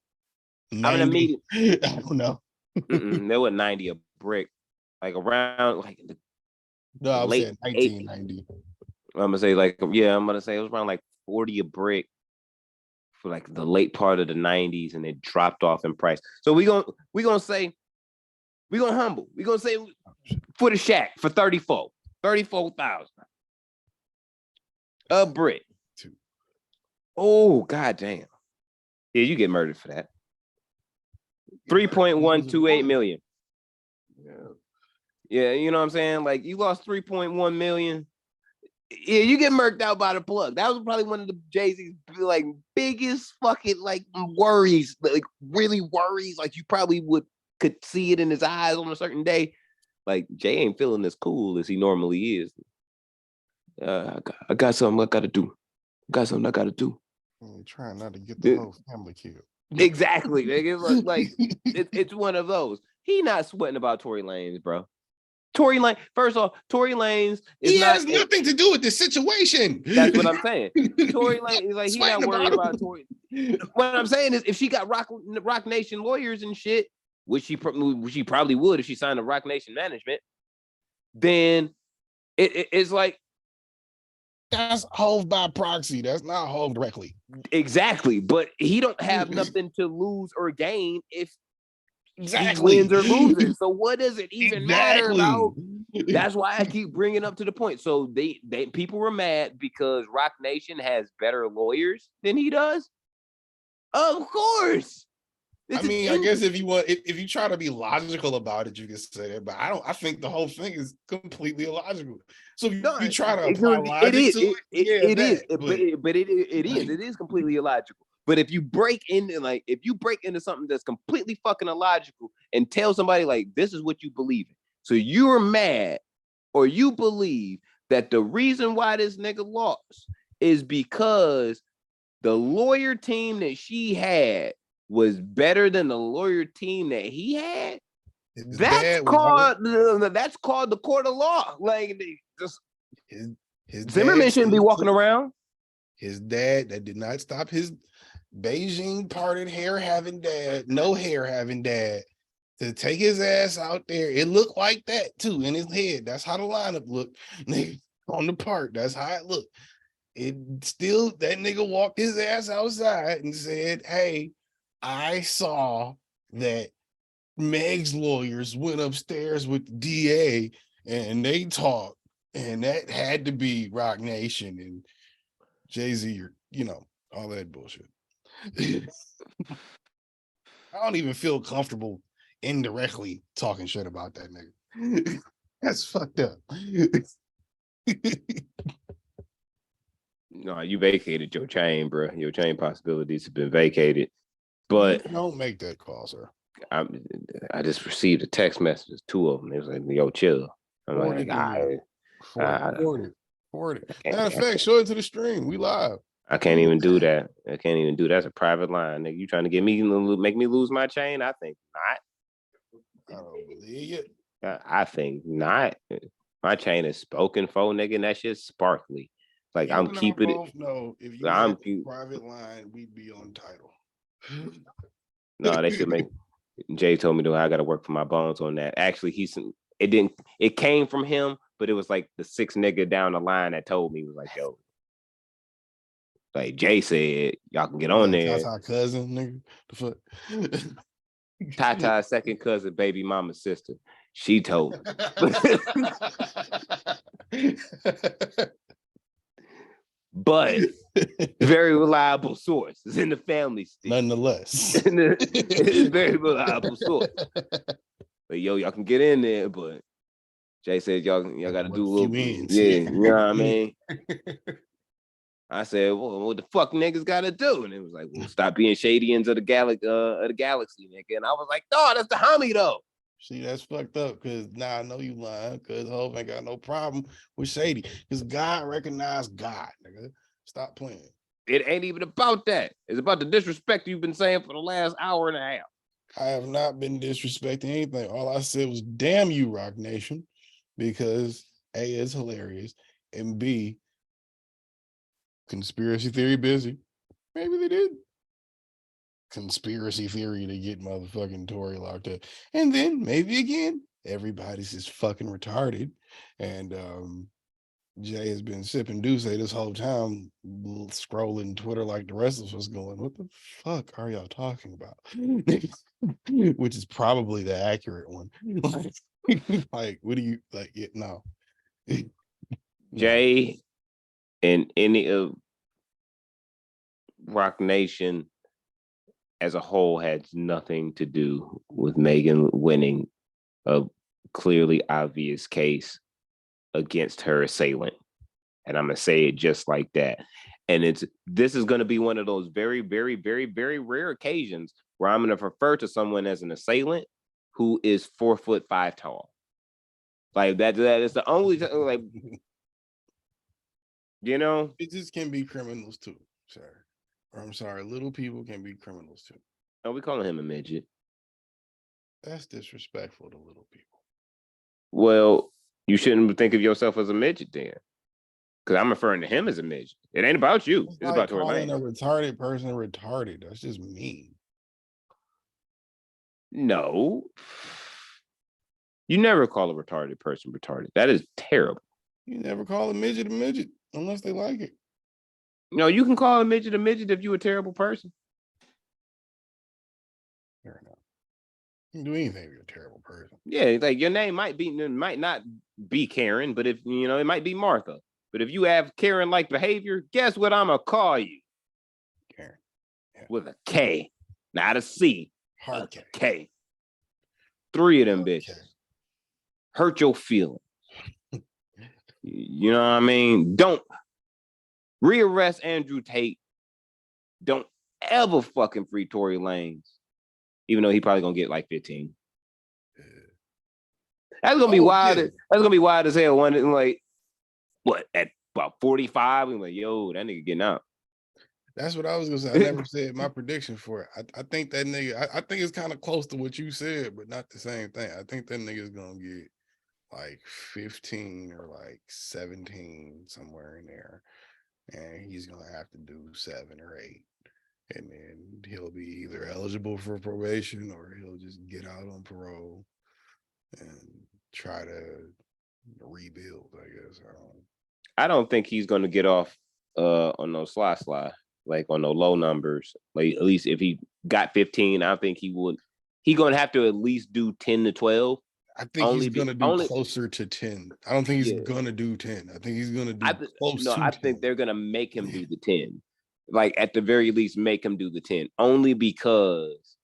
90. I'm gonna meet it. I don't know. There was 90 a brick, like around like no, I was late saying 1990. I'm gonna say like, yeah, I'm gonna say it was around like 40 a brick for like the late part of the 90s, and it dropped off in price. So we're gonna say we're gonna humble. We're gonna say for the shack for 34,000 a brick. Oh, god damn. Yeah, you get murdered for that. 3.128 million. Yeah, you know what I'm saying? Like, you lost 3.1 million. Yeah, you get murked out by the plug. That was probably one of the Jay-Z's like biggest fucking like worries, like really worries. Like, you probably could see it in his eyes on a certain day. Like, Jay ain't feeling as cool as he normally is. I got something I gotta do. I'm trying not to get the whole family killed. Exactly. It's one of those. He not sweating about Tory Lanez, bro. Tory Lanez, first off, Tory Lanez has nothing to do with this situation. That's what I'm saying. Tory Lanez, like, he not worried about Tory. What I'm saying is, if she got Roc Nation lawyers and shit, which she probably would if she signed a Roc Nation management, then it's like, that's Hove by proxy. That's not Hove directly. Exactly, but he don't have nothing to lose or gain if he wins or loses. So what does it even matter about? That's why I keep bringing up to the point. So they people were mad because Roc Nation has better lawyers than he does. Of course. I mean, I guess if you try to be logical about it, you can say that, but I think the whole thing is completely illogical. So if you try to apply logic to it is completely illogical. But if you break into something that's completely fucking illogical and tell somebody like, this is what you believe in, so you're mad or you believe that the reason why this nigga lost is because the lawyer team that she had was better than the lawyer team that he had, that's called the court of law. Like, just his Zimmerman shouldn't be walking around. His dad that did not stop his Beijing parted hair having dad, no hair having dad, to take his ass out there. It looked like that too in his head. That's how the lineup looked on the park. That's how it looked. It still, that nigga walked his ass outside and said, hey, I saw that Meg's lawyers went upstairs with the DA and they talked, and that had to be Roc Nation and Jay-Z, or all that bullshit. I don't even feel comfortable indirectly talking shit about that nigga. That's fucked up. No, you vacated your chain, bro. Your chain possibilities have been vacated. But don't make that call, sir. I just received a text message, 2 of them. It was like, yo, chill. I'm like, forward it. Matter of fact, show it to the stream. We live. I can't even do that. That's a private line. Nigga, you trying to make me lose my chain? I think not. I don't believe it. I think not. My chain is spoken for, nigga, and that shit's sparkly. Like, I'm keeping it. No, if you had a private line, we'd be on title. No, they should make. Jay told me that I got to work for my bones on that. Actually, it came from him, but it was like the 6th nigga down the line that told me, was like, yo, like Jay said, y'all can get on there. Tata cousin, nigga. The fuck? Tata's second cousin, baby mama's sister. She told me. but very reliable source. It's in the family still. Nonetheless. It's very reliable source. But y'all can get in there, but Jay said y'all got to do a little bit. Yeah, you know what I mean? I said, well, what the fuck niggas got to do? And it was like, well, stop being shady ends of the galaxy, nigga. And I was like, no, that's the homie though. See, that's fucked up because now I know you lying because Hov ain't got no problem with shady because God recognized God, nigga. Stop playing. It ain't even about that. It's about the disrespect you've been saying for the last hour and a half. I have not been disrespecting anything. All I said was, damn you, Roc Nation, because A, is hilarious, and B, conspiracy theory busy. Maybe they did. Conspiracy theory to get motherfucking Tory locked up. And then maybe again, everybody's just fucking retarded. And Jay has been sipping Douce this whole time, scrolling Twitter like the rest of us, going, what the fuck are y'all talking about? Which is probably the accurate one. Like, what do you like? Yeah, no. Jay and any of Roc Nation as a whole had nothing to do with Megan winning a clearly obvious case against her assailant. And I'm going to say it just like that. And this is going to be one of those very, very, very, very rare occasions where I'm going to refer to someone as an assailant who is 4'5" tall. Like that is the only, like, you know? Bitches can be criminals too, sir. Or I'm sorry, little people can be criminals too. Oh, we calling him a midget. That's disrespectful to little people. Well, you shouldn't think of yourself as a midget then. Because I'm referring to him as a midget. It ain't about you. It's like about Tory Lanez. Calling a retarded person retarded. That's just mean. No. You never call a retarded person retarded. That is terrible. You never call a midget unless they like it. No, you can call a midget if you're a terrible person. Fair enough. You can do anything if you're a terrible person. Yeah, like your name might not be Karen, but if you know, it might be Martha. But if you have Karen-like behavior, guess what I'm gonna call you? Karen. Yeah. With a K, not a C. Hard a K. 3 of them Hard bitches. K. Hurt your feelings. You know what I mean? Don't rearrest Andrew Tate. Don't ever fucking free Tory Lanez. Even though he probably gonna get like 15. That's gonna be wild. Yeah. That's gonna be wild as hell. One like what at about 45? I'm like, yo, that nigga getting out. That's what I was gonna say. I never said my prediction for it. I think that nigga. I think it's kind of close to what you said, but not the same thing. I think that nigga's gonna get like 15 or like 17 somewhere in there, and he's gonna have to do 7 or 8. And then he'll be either eligible for probation or he'll just get out on parole and try to rebuild, I guess. I don't think he's going to get off on no sly, like on no low numbers. Like at least if he got 15, I think he would. He's going to have to at least do 10 to 12. I think he's going to do closer to 10. I don't think he's going to do 10. I think he's going to do close to 10. I think they're going to make him do the 10. Like at the very least, make him do the 10. Only because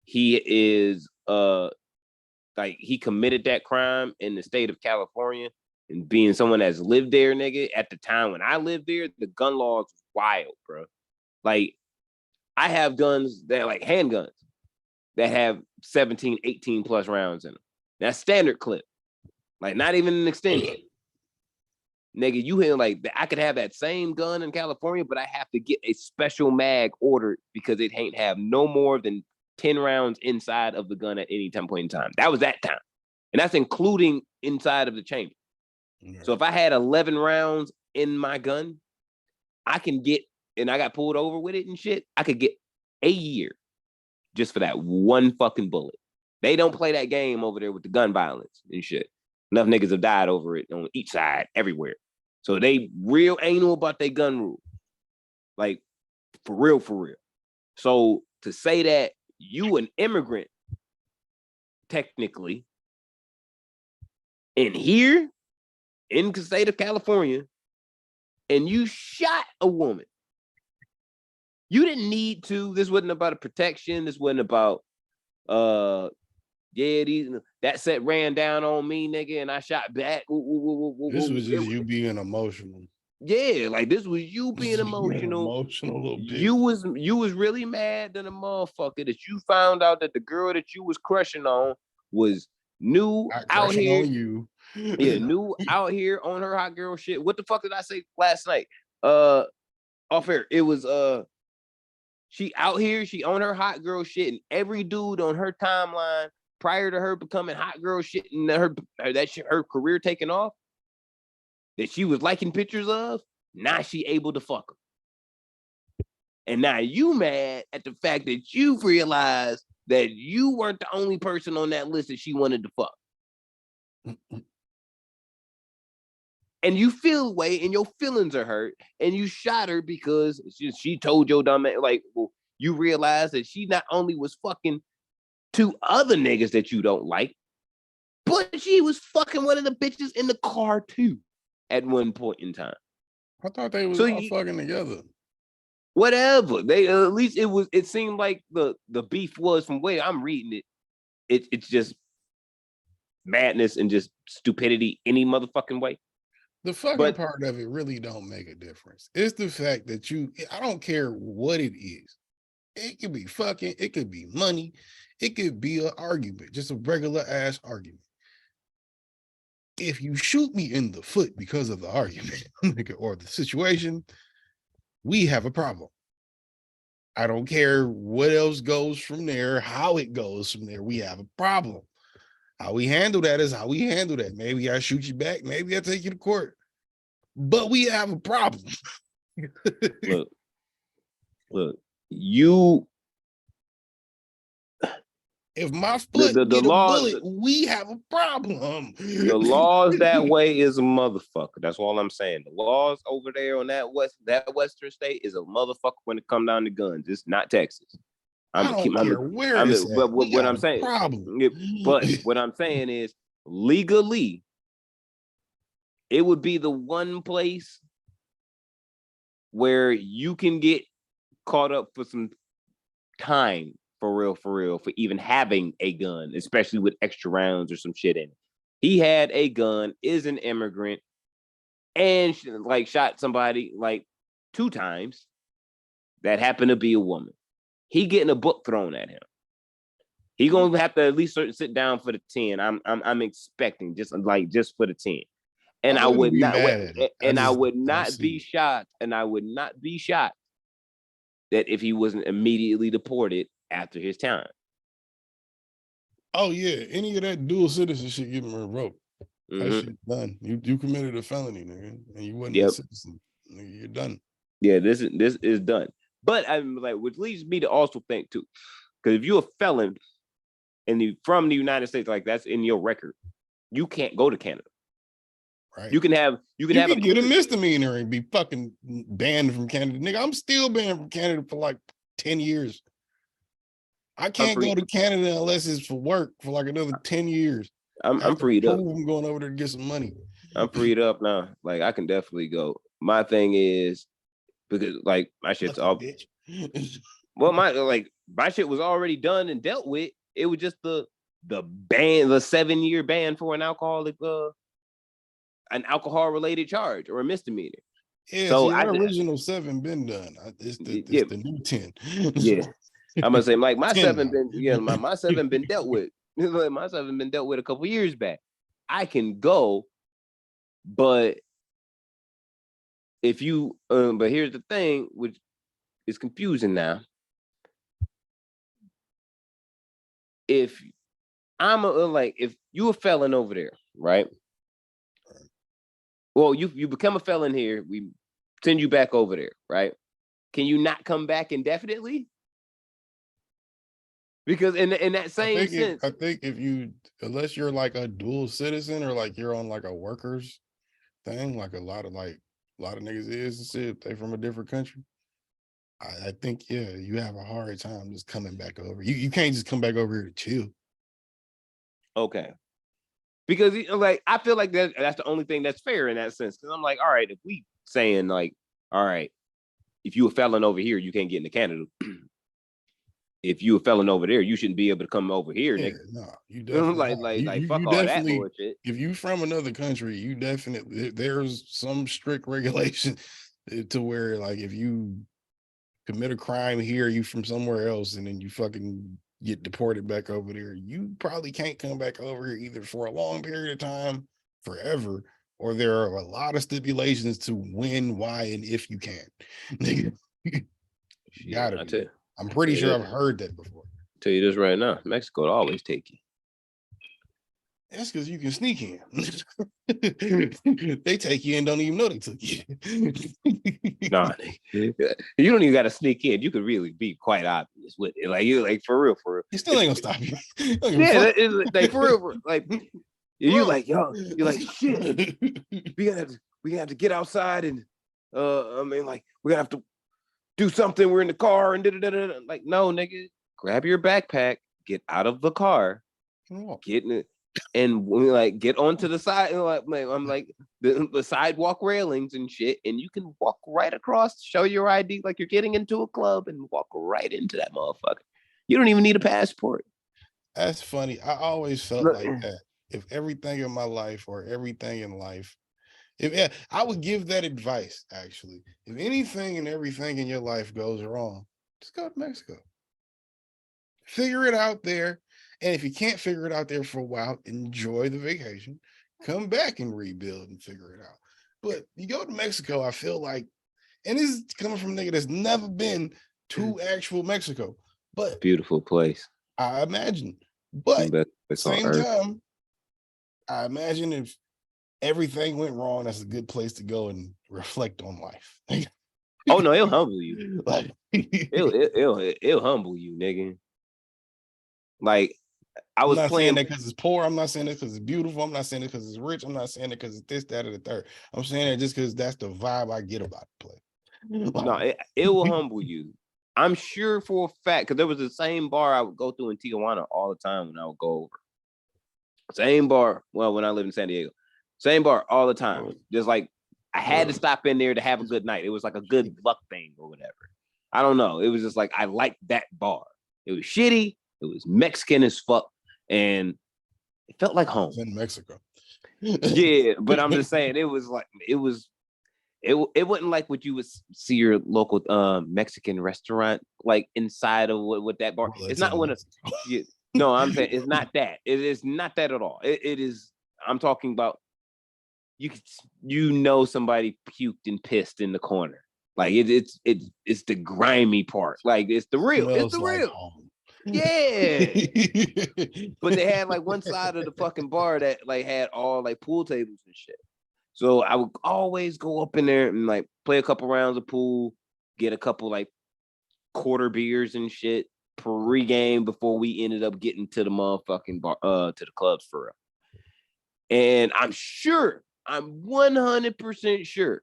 he is like he committed that crime in the state of California, and being someone that's lived there, nigga, at the time when I lived there, the gun laws was wild, bro. Like I have guns that are like handguns that have 17, 18 plus rounds in them. That's standard clip. Like not even an extension. Nigga, you hear like I could have that same gun in California, but I have to get a special mag ordered because it ain't have no more than 10 rounds inside of the gun at any point in time. That was that time. And that's including inside of the chamber. Yeah. So if I had 11 rounds in my gun, I can get, and I got pulled over with it and shit, I could get a year just for that one fucking bullet. They don't play that game over there with the gun violence and shit. Enough niggas have died over it on each side, everywhere. So they real anal about their gun rule. Like, for real, for real. So to say that you an immigrant, technically, in here, in the state of California, and you shot a woman. You didn't need to. This wasn't about a protection. This wasn't about that set ran down on me, nigga, and I shot back. This was just you being emotional. Yeah, like this was you being emotional. Emotional little bitch. You was really mad than a motherfucker that you found out that the girl that you was crushing on was new out here. On you. Yeah, new out here on her hot girl shit. What the fuck did I say last night? Off air. It was she out here, she on her hot girl shit, and every dude on her timeline prior to her becoming hot girl shit and her career taking off that she was liking pictures of, now she able to fuck them. And now you mad at the fact that you've realized that you weren't the only person on that list that she wanted to fuck. And you feel away and your feelings are hurt and you shot her because she told your dumb ass, like, well, you realize that she not only was fucking two other niggas that you don't like, but she was fucking one of the bitches in the car too at one point in time. I thought they was all fucking together. Whatever. They at least it seemed like the beef was from where I'm reading it. It's just madness and just stupidity any motherfucking way. The fucking part of it really don't make a difference. It's the fact that I don't care what it is. It could be fucking, it could be money, it could be an argument, just a regular ass argument. If you shoot me in the foot because of the argument or the situation, we have a problem. I don't care what else goes from there, how it goes from there, we have a problem. How we handle that is how we handle that. Maybe I shoot you back, maybe I take you to court, but we have a problem. Look, you. If my foot get a bullet, we have a problem. The laws that way is a motherfucker. That's all I'm saying. The laws over there on that western state is a motherfucker when it come down to guns. It's not Texas. But what I'm saying is legally, it would be the one place where you can get caught up for some time. For real, for even having a gun, especially with extra rounds or some shit in it. He had a gun, is an immigrant, and like shot somebody like 2 times that happened to be a woman. He getting a book thrown at him. He gonna have to at least sit down for the 10. I'm expecting just for the 10. And I would not be shocked that if he wasn't immediately deported after his time. Oh yeah, any of that dual citizenship getting revoked. That shit done. You committed a felony, nigga, and you wasn't a citizen. Nigga, you're done. Yeah, this is done. But I'm like, which leads me to also think too, because if you're a felon and from the United States, like that's in your record, you can't go to Canada. Right. You can get a misdemeanor and be fucking banned from Canada. Nigga, I'm still banned from Canada for like 10 years. I can't go to Canada unless it's for work for like another 10 years. I'm freed up. I'm going over there to get some money. I'm freed up now. Like I can definitely go. My thing is because like my shit's all well, my shit was already done and dealt with. It was just the ban, the 7-year ban for an alcohol related charge or a misdemeanor. Yeah, so the original 7 been done. It's the new 10. Yeah. I'm gonna say like my 7 been dealt with. My 7 been dealt with a couple years back. I can go, but if you but here's the thing, which is confusing now. If I'm if you a felon over there, right? Well, you become a felon here, we send you back over there, right? Can you not come back indefinitely? Because in that same sense, I think if you, unless you're like a dual citizen or like you're on like a workers thing, like a lot of niggas is and shit, they from a different country. I think you have a hard time just coming back over. You can't just come back over here to chill. Okay. Because like I feel like that's the only thing that's fair in that sense. Because I'm like, all right, if we saying like, all right, if you a felon over here, you can't get into Canada. If you a felon over there, you shouldn't be able to come over here, nigga. No, you definitely like fuck you all that definitely, bullshit. if you from another country, you definitely, there's some strict regulation to where like if you commit a crime here, you from somewhere else, and then you fucking get deported back over there, you probably can't come back over here either for a long period of time, forever, or there are a lot of stipulations to when, why, and if you can. Nigga, gotta be. I'm pretty sure I've heard that before. Tell you this right now, Mexico will always take you. That's because you can sneak in. They take you and don't even know they took you. Nah, you don't even got to sneak in. You could really be quite obvious with it. Like you, like for real. He still ain't gonna stop you. Yeah, it's like for real. Like you, like yo, you're like shit. We gonna have to get outside and I mean, like we're gonna have to do something. We're in the car and da-da-da-da. Like no, nigga, grab your backpack, get out of the car, get in it. And we like get onto the side, I'm like the sidewalk railings and shit, and you can walk right across, show your ID like you're getting into a club, and walk right into that motherfucker. You don't even need a passport. That's funny. I always felt like that. If everything in my life or everything in life, I would give that advice actually. If anything and everything in your life goes wrong, just go to Mexico. Figure it out there. And if you can't figure it out there for a while, enjoy the vacation, come back and rebuild and figure it out. But you go to Mexico, I feel like, and this is coming from a nigga that's never been to actual Mexico, but beautiful place. I imagine. But at the same time, I imagine if everything went wrong, that's a good place to go and reflect on life. Oh no, it'll humble you. Like it'll humble you, nigga. Like I was saying that because it's poor. I'm not saying that because it's beautiful. I'm not saying it because it's rich. I'm not saying it because it's this, that, or the third. I'm saying it just because that's the vibe I get about the play. No, it will humble you. I'm sure for a fact, because there was the same bar I would go through in Tijuana all the time when I would go over. Same bar. Well, when I lived in San Diego, same bar all the time. Just like I had to stop in there to have a good night. It was like a good luck thing or whatever. I don't know. It was just like I liked that bar. It was shitty. It was Mexican as fuck, and it felt like home. In Mexico. Yeah, but I'm just saying it was like it wasn't like what you would see your local Mexican restaurant like inside of what that bar. Well, it's not one of no, I'm saying it's not that. It is not that at all. It is. I'm talking about you know somebody puked and pissed in the corner. Like it's the grimy part. Like it's the real. It's the real. Home. Yeah. But they had like one side of the fucking bar that like had all like pool tables and shit. So I would always go up in there and like play a couple rounds of pool, get a couple like quarter beers and shit pre-game before we ended up getting to the motherfucking bar, to the clubs for real. And I'm 100% sure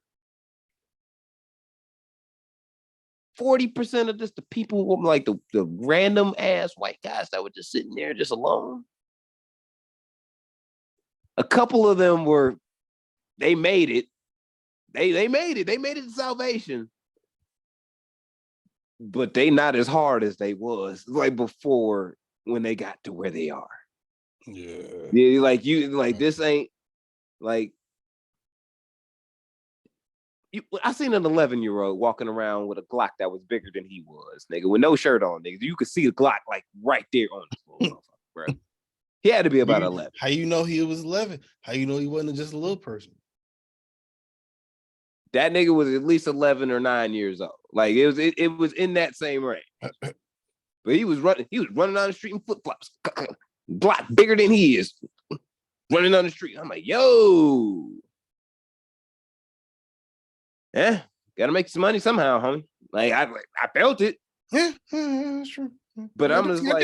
40% of just the people who like the random ass white guys that were just sitting there just alone. A couple of them they made it. They made it. They made it to salvation. But they not as hard as they was like before when they got to where they are. Yeah, like this ain't like I seen an 11-year-old walking around with a Glock that was bigger than he was, nigga, with no shirt on, nigga. You could see the Glock like right there on the floor, bro. He had to be about 11. How you know he was 11? How you know he wasn't just a little person? That nigga was at least 11 or 9 years old. Like it was in that same range. But he was running down the street in flip-flops. Glock bigger than he is. Running down the street. I'm like, yo. Yeah, gotta make some money somehow, homie. Like I felt it. Yeah, that's true. But I'm just like,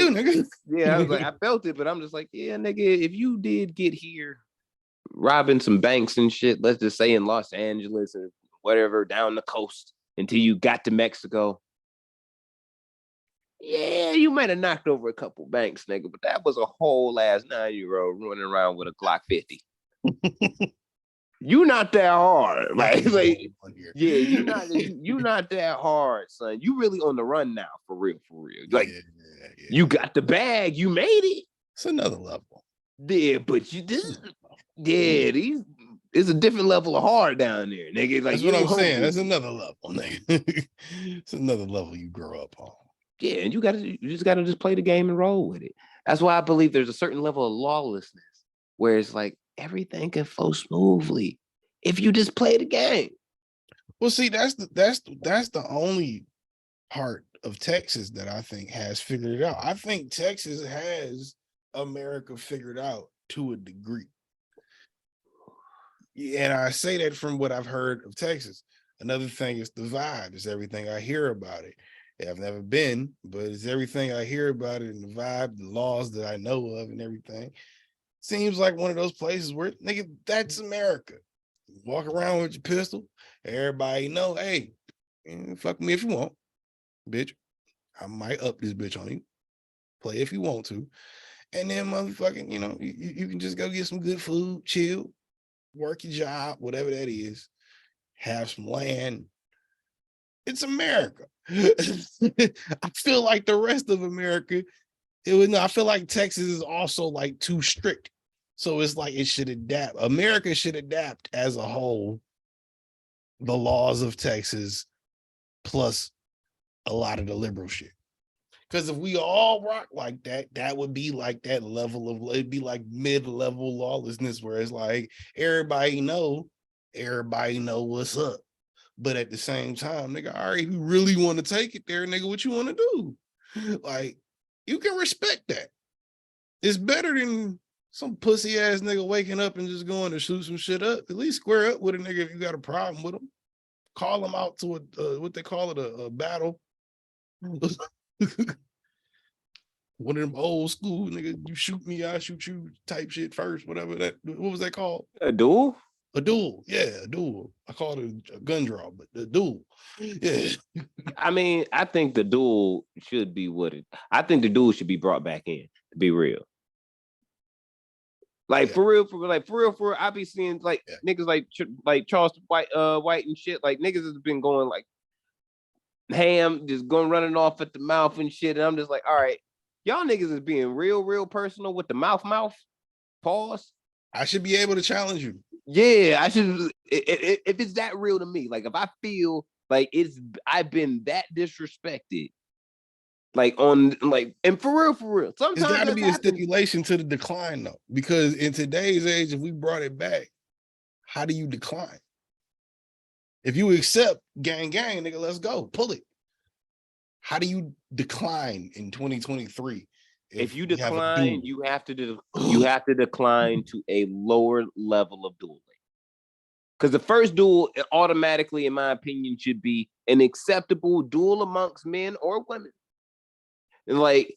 yeah, I was like, I felt it, but I'm just like, yeah, nigga, if you did get here robbing some banks and shit, let's just say in Los Angeles or whatever, down the coast until you got to Mexico, yeah, you might have knocked over a couple banks, nigga, but that was a whole ass 9-year-old running around with a Glock 50. You not that hard, like yeah, you yeah, not that hard, son. You really on the run now, for real. Like you got the bag, you made it. It's another level. Yeah, but these it's a different level of hard down there, nigga. Like that's what I'm saying. That's another level, nigga. It's another level you grow up on. Yeah, and you just gotta just play the game and roll with it. That's why I believe there's a certain level of lawlessness where it's like everything can flow smoothly if you just play the game. Well, see, that's the only part of Texas that I think has figured it out. I think Texas has America figured out to a degree. And I say that from what I've heard of Texas. Another thing is the vibe, is everything I hear about it. I've never been, but it's everything I hear about it, and the vibe, the laws that I know of and everything. Seems like one of those places where, nigga, that's America. Walk around with your pistol, everybody know, hey, fuck me if you want, bitch. I might up this bitch on you. Play if you want to. And then motherfucking, you can just go get some good food, chill, work your job, whatever that is, have some land. It's America. I feel like the rest of America, I feel like Texas is also like too strict. So it's like it should adapt. America should adapt as a whole the laws of Texas plus a lot of the liberal shit. Because if we all rock like that, that would be like that level of, it'd be like mid-level lawlessness where it's like everybody know what's up. But at the same time, nigga, all right, if you really want to take it there, nigga, what you want to do? Like, you can respect that. It's better than some pussy ass nigga waking up and just going to shoot some shit up. At least square up with a nigga if you got a problem with him. Call him out to what they call it, a battle. One of them old school nigga, you shoot me, I shoot you type shit first, whatever that, what was that called? A duel? A duel, yeah, a duel. I called it a gun draw, but the duel, yeah. I mean, I think the duel should be I think the duel should be brought back in, to be real. Like, for real, I be seeing like niggas like Charles White and shit. Like niggas has been going like ham, just going running off at the mouth and shit. And I'm just like, all right, y'all niggas is being real personal with the mouth. Pause. I should be able to challenge you. Yeah, I should. If it's that real to me, like if I feel like I've been that disrespected, like on like, and for real. Sometimes it's got to be a stipulation to the decline though, because in today's age, if we brought it back, how do you decline? If you accept gang, nigga, let's go, pull it. How do you decline in 2023? If you decline, you have to decline to a lower level of dueling. Because the first duel automatically, in my opinion, should be an acceptable duel amongst men or women. And like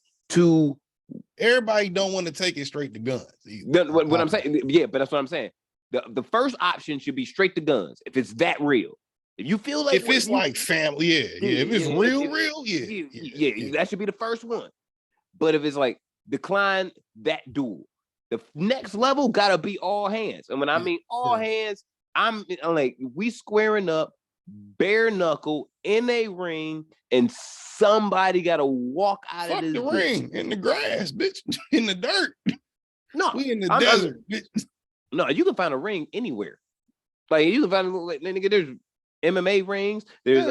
everybody don't want to take it straight to guns. What I'm saying, yeah, but that's what I'm saying. The first option should be straight to guns if it's that real. If you feel like if it's like family, yeah. If it's real, that should be the first one. But if it's like decline that duel, the next level gotta be all hands. And when I mean all hands, I'm like we squaring up, bare knuckle in a ring, and somebody gotta walk out of this ring in the grass, bitch, in the dirt. No, we in the desert, bitch. No, you can find a ring anywhere. Like you can find like nigga, there's MMA rings. There's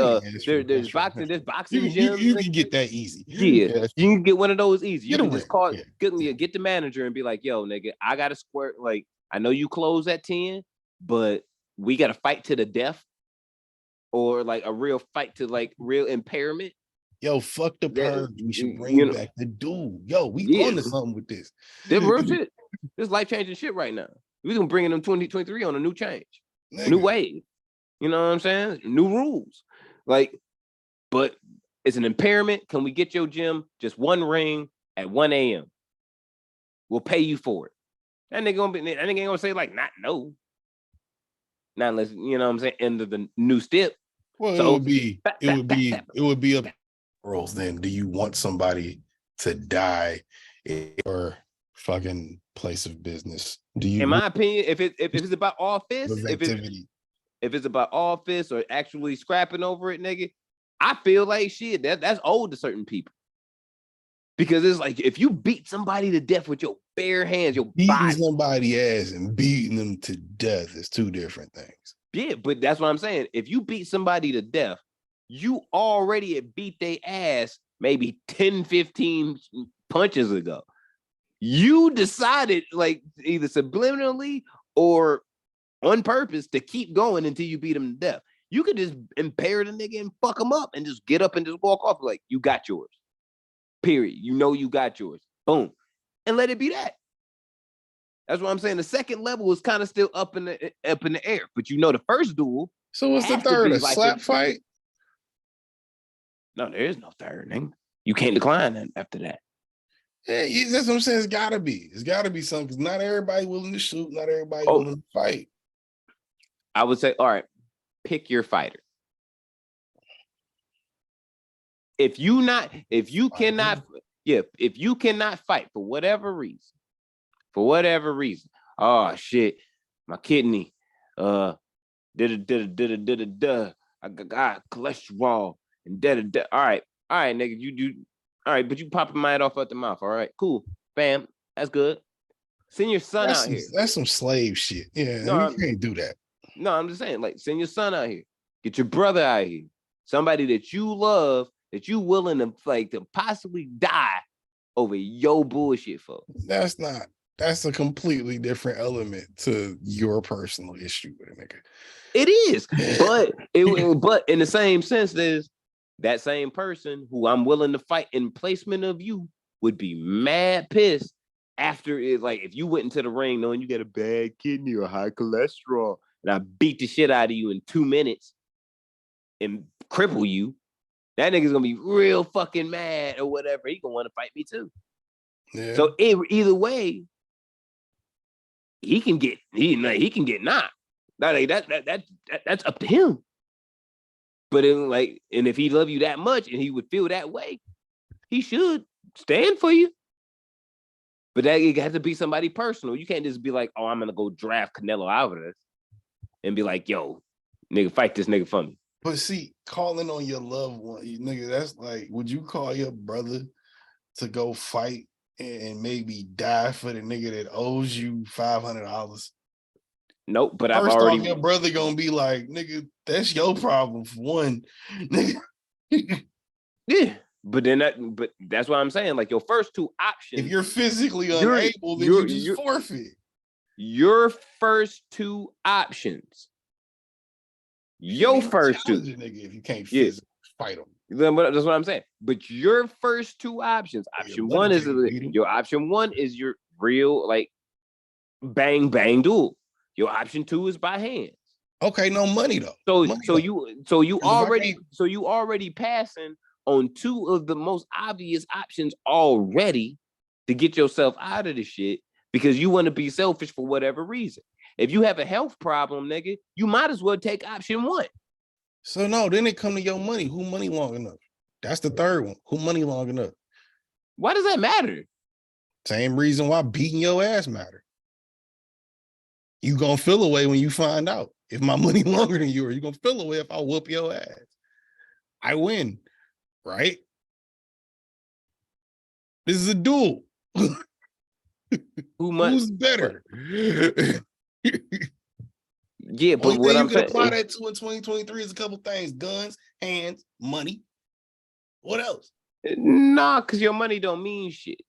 boxing. There's boxing gyms. You can get that easy. Yeah, you can get one of those easy. You can just call get the manager and be like, "Yo, nigga, I got to square. Like, I know you close at 10, but we got to fight to the death, or like a real fight to like real impairment." Yo, fuck the purge. We should bring back the dude. Yo, we on to something with this. This real shit. This life-changing shit right now. We gonna bring in them 2023 on a new change, new wave. You know what I'm saying? New rules. Like, but it's an impairment. Can we get your gym just one ring at 1 a.m.? We'll pay you for it. That nigga ain't gonna say like not no. Not unless, you know what I'm saying, end of the new step. Well, so, it would be up rules then. Do you want somebody to die or fucking place of business. Do you? In my opinion, if it's about all fists, activity? If it's about all fists or actually scrapping over it, nigga, I feel like shit. That's old to certain people. Because it's like if you beat somebody to death with your bare hands, your beating body. somebody ass and beating them to death is two different things. Yeah, but that's what I'm saying. If you beat somebody to death, you already had beat their ass maybe 10, 15 punches ago. You decided, like, either subliminally or on purpose to keep going until you beat him to death. You could just impair the nigga and fuck him up and just get up and just walk off like, you got yours. Period. You know you got yours. Boom. And let it be that. That's what I'm saying. The second level is kind of still up in the air. But you know the first duel. So what's the third? A slap fight? No, there is no third, nigga. You can't decline after that. Yeah, that's what I'm saying. It's gotta be. It's gotta be something because not everybody willing to shoot, not everybody willing to fight. I would say, all right, pick your fighter. If you cannot fight for whatever reason, oh shit, my kidney, I got cholesterol and da. All right, nigga, you all right, but you popping my head off at the mouth. All right, cool, bam, that's good. Send your son out here. That's some slave shit. Yeah, no, you can't do that. No, I'm just saying, like, send your son out here. Get your brother out here. Somebody that you love, that you willing to like to possibly die over your bullshit for. That's a completely different element to your personal issue with a nigga. It is, but but in the same sense, there's that same person who I'm willing to fight in placement of you would be mad pissed after it. Like if you went into the ring knowing you got a bad kidney or high cholesterol, and I beat the shit out of you in 2 minutes and cripple you, that nigga's gonna be real fucking mad or whatever. He gonna want to fight me too. Yeah. So either way, he can get knocked. That's up to him. But and if he love you that much and he would feel that way, he should stand for you. But that it has to be somebody personal. You can't just be like, oh, I'm gonna go draft Canelo Alvarez and be like, yo, nigga, fight this nigga for me. But see, calling on your loved one, nigga, that's like, would you call your brother to go fight and maybe die for the nigga that owes you $500? Nope, but First off, your brother gonna be like, nigga, that's your problem for one. Yeah, but that's what I'm saying. Like your first two options. If you're physically unable, then you just forfeit. Your first two options. Your first two. Nigga, if you can't physically fight them. That's what I'm saying. But your first two options. Option one is your real like bang bang duel. Your option two is by hands. Okay, no money though. So you already passing on two of the most obvious options already to get yourself out of the shit because you want to be selfish for whatever reason. If you have a health problem, nigga, you might as well take option one. So no, then it come to your money. Who money long enough? That's the third one. Who money long enough? Why does that matter? Same reason why beating your ass matter. You gonna feel away when you find out if my money longer than yours. You gonna feel away if I whoop your ass. I win, right? This is a duel. Who's better? Yeah, but what I'm saying, apply that to in 2023 is a couple things: guns, hands, money. What else? Nah, because your money don't mean shit.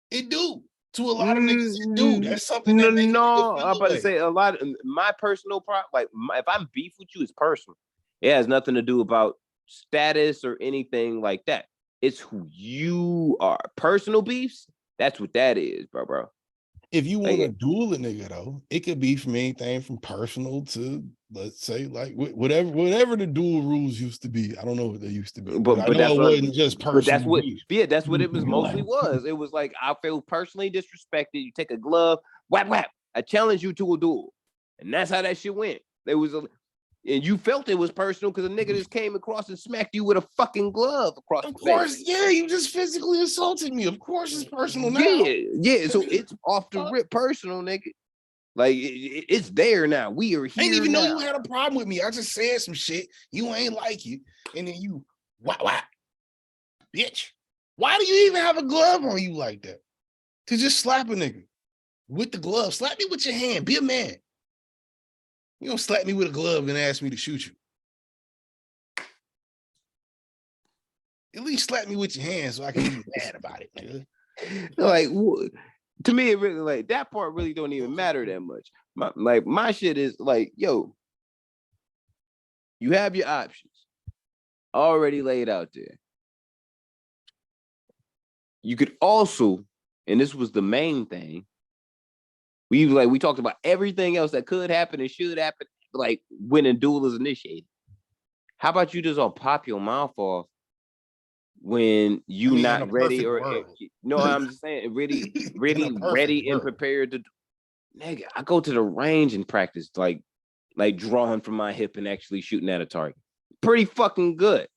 It do. To a lot of niggas, it do. That's something that makes I'm about to say a lot of my personal problem. Like if I'm beef with you, it's personal. It has nothing to do about status or anything like that. It's who you are. Personal beefs, that's what that is, bro. If you want to duel a nigga though, it could be from anything from personal to, let's say, like whatever the duel rules used to be. I don't know what they used to be, but I know it wasn't just personal. That's what it was mostly was. It was like I feel personally disrespected. You take a glove, whap whap. I challenge you to a duel, and that's how that shit went. It was And you felt it was personal because a nigga just came across and smacked you with a fucking glove across the face. Yeah, you just physically assaulted me. Of course it's personal now. Yeah. So it's off the rip personal, nigga. Like it's there now. We are here. I didn't even now. know you had a problem with me. I just said some shit. You ain't like it. And then you, why? Bitch. Why do you even have a glove on you like that? To just slap a nigga with the glove. Slap me with your hand. Be a man. You don't slap me with a glove and ask me to shoot you. At least slap me with your hand so I can be mad about it, nigga. Like, to me, it really like that part really don't even matter that much. My shit is like, yo, you have your options already laid out there. You could also, and this was the main thing, we talked about everything else that could happen and should happen, like when a duel is initiated. How about you just all pop your mouth off when you not ready or no, I'm just saying really ready and prepared to nigga. I go to the range and practice like drawing from my hip and actually shooting at a target. Pretty fucking good.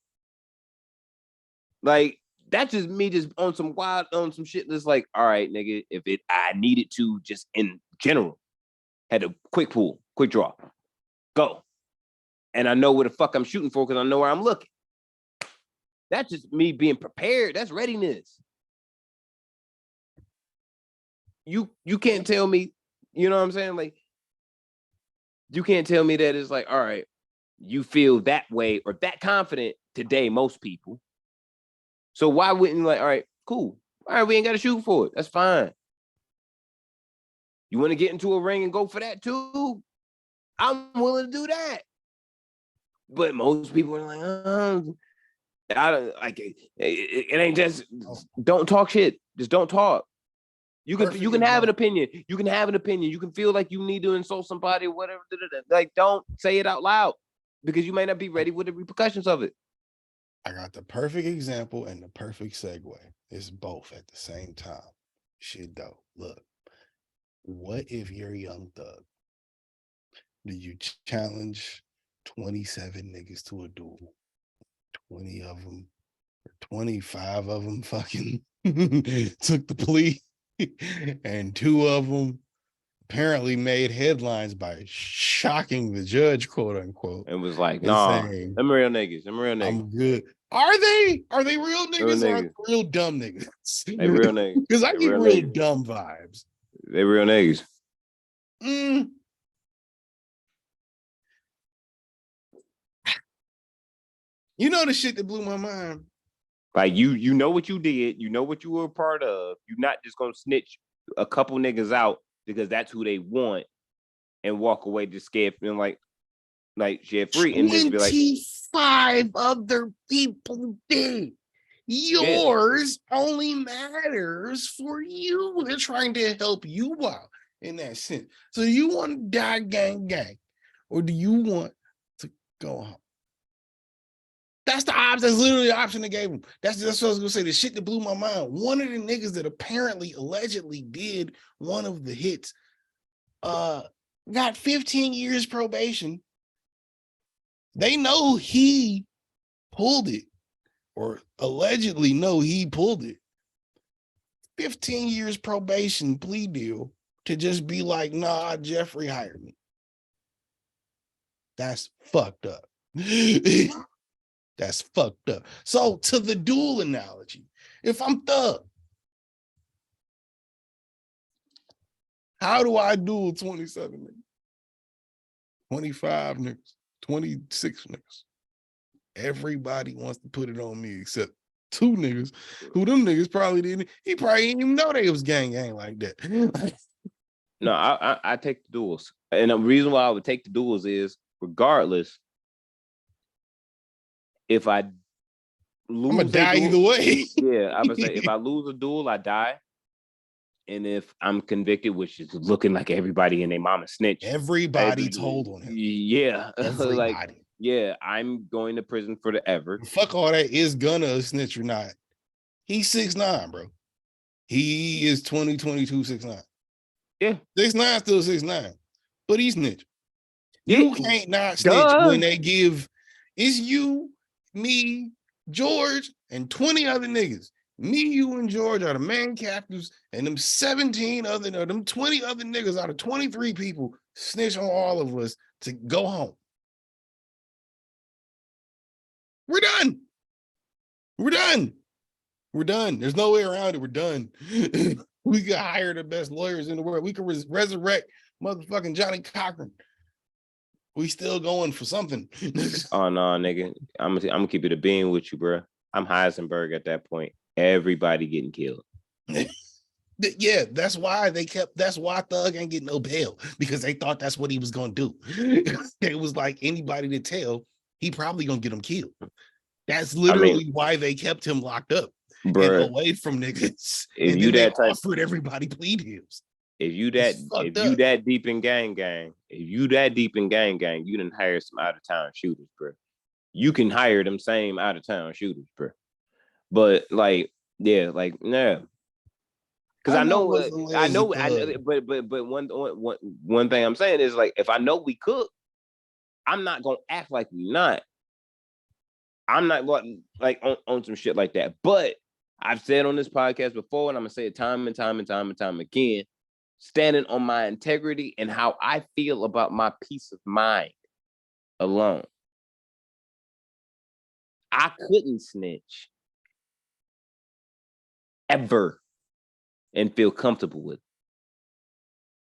Like that's just me just on some shit that's like, all right, nigga, I needed to just in general, had a quick pull, quick draw, go. And I know where the fuck I'm shooting for because I know where I'm looking. That's just me being prepared. That's readiness. You can't tell me, you know what I'm saying? Like, you can't tell me that it's like, all right, you feel that way or that confident today, most people. So why wouldn't like, all right, cool. All right, we ain't got to shoot for it. That's fine. You want to get into a ring and go for that too? I'm willing to do that. But most people are like, I don't like it. It ain't just don't talk shit. Just don't talk. You can have an opinion. You can have an opinion. You can feel like you need to insult somebody or whatever. Like, don't say it out loud because you may not be ready with the repercussions of it. I got the perfect example and the perfect segue. It's both at the same time. Shit, though. Look, what if you're a young thug? Do you challenge 27 niggas to a duel? 20 of them, or 25 of them fucking took the plea, and 2 of them apparently made headlines by shocking the judge, quote unquote. And was like, nah, saying, them real niggas. I'm good. Are they real niggas or are they real dumb niggas? They real niggas. Because I get real dumb vibes. They real niggas. You know the shit that blew my mind. Like you know what you did, you know what you were a part of. You're not just gonna snitch a couple niggas out because that's who they want and walk away just scared and like shit free and just be like 25 other people did. Yours only matters for you. They're trying to help you out in that sense. So you want to die gang, or do you want to go home? That's the option. That's literally the option they gave him. That's what I was gonna say. The shit that blew my mind. One of the niggas that apparently allegedly did one of the hits got 15 years probation. They know he pulled it, or allegedly know he pulled it. 15 years probation plea deal to just be like, nah, Jeffrey hired me. That's fucked up. That's fucked up. So to the duel analogy, if I'm Thug, how do I duel 27 niggas? 25 niggas, 26 niggas. Everybody wants to put it on me except 2 niggas who them niggas probably didn't. He probably didn't even know they was gang like that. No, I take the duels. And the reason why I would take the duels is regardless, if I lose, I'm gonna die either way. Yeah, I would say if I lose a duel, I die. And if I'm convicted, which is looking like everybody and their mama snitch. Everybody told on him. Yeah. Everybody. Like, yeah, I'm going to prison forever. Fuck all that is gonna snitch or not. He's 6'9", bro. He is 2022 6'9". Yeah. 6'9" still 6'9", but he snitch. You can't not snitch when they give. It's you, me, George, and 20 other niggas. Me, you, and George are the main captives, and them 17 other, or them 20 other niggas out of 23 people snitch on all of us to go home. We're done. We're done. We're done. There's no way around it. We're done. We could hire the best lawyers in the world. We could resurrect motherfucking Johnny Cochran. We still going for something. Oh no, nigga. I'm gonna keep it a bean with you, bro. I'm Heisenberg at that point. Everybody getting killed. Yeah, that's why Thug ain't getting no bail, because they thought that's what he was gonna do. It was like anybody to tell, he probably gonna get him killed. That's literally why they kept him locked up and away from niggas. If and you then that they type, offered everybody plea deals. If you that deep in gang, you done hire some out of town shooters, bro. You can hire them same out of town shooters, bro. But like, yeah, like, nah. Because I know, but one thing I'm saying is, like, if I know we cook, I'm not gonna act like we not. I'm not going like on some shit like that. But I've said on this podcast before, and I'm gonna say it time and time again, standing on my integrity and how I feel about my peace of mind alone. I couldn't snitch ever and feel comfortable with it.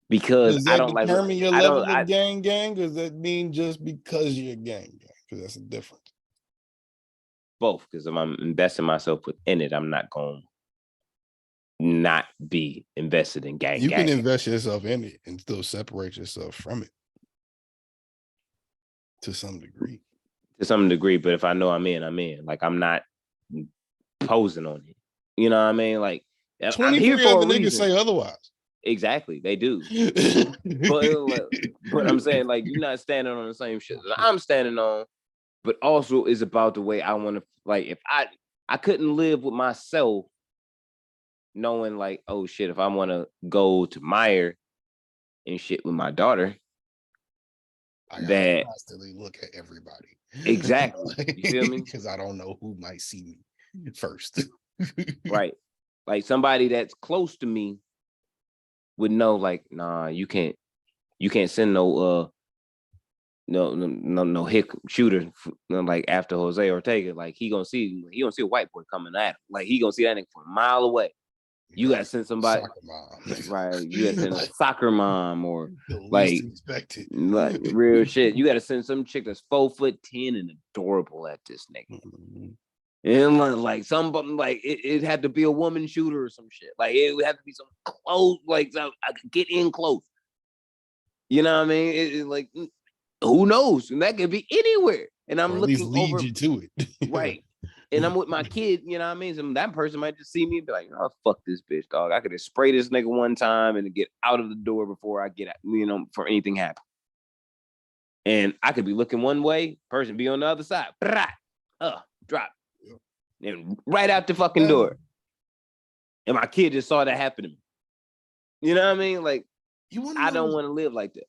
Because does that I don't determine like your level of gang, or does that mean just because you're gang? Because that's a difference. Both, because if I'm investing myself within it, I'm not going to not be invested in gang. You can invest yourself in it and still separate yourself from it to some degree. To some degree, but if I know I'm in. Like, I'm not posing on it. You know what I mean? Like, I'm here for a reason. Niggas say otherwise. Exactly, they do. but I'm saying, like, you're not standing on the same shit that I'm standing on, but also is about the way I want to. Like, if I couldn't live with myself knowing, like, oh shit, if I want to go to Meyer and shit with my daughter, I gotta constantly look at everybody. Exactly. You feel me? Because I don't know who might see me first. Right. Like, somebody that's close to me would know, like, nah, you can't send no hit shooter like after Jose Ortega. Like, he gonna see a white boy coming at him. Like, he gonna see that nigga from a mile away. You gotta send somebody, right? You gotta send a soccer mom, or like real shit. You gotta send some chick that's 4'10" and adorable at this nigga. Mm-hmm. And like somebody, like it had to be a woman shooter or some shit. Like, it would have to be some close, like, so I could get in close. You know what I mean? It like, who knows? And that could be anywhere. And I'm looking at least lead you to it, right? And I'm with my kid. You know what I mean? So that person might just see me and be like, "Oh, fuck this bitch, dog. I could just spray this nigga one time and get out of the door before I get out, for anything happen." And I could be looking one way, person be on the other side. Drop. And right out the fucking door. And my kid just saw that happen to me. You know what I mean? Like, I don't want to live like that.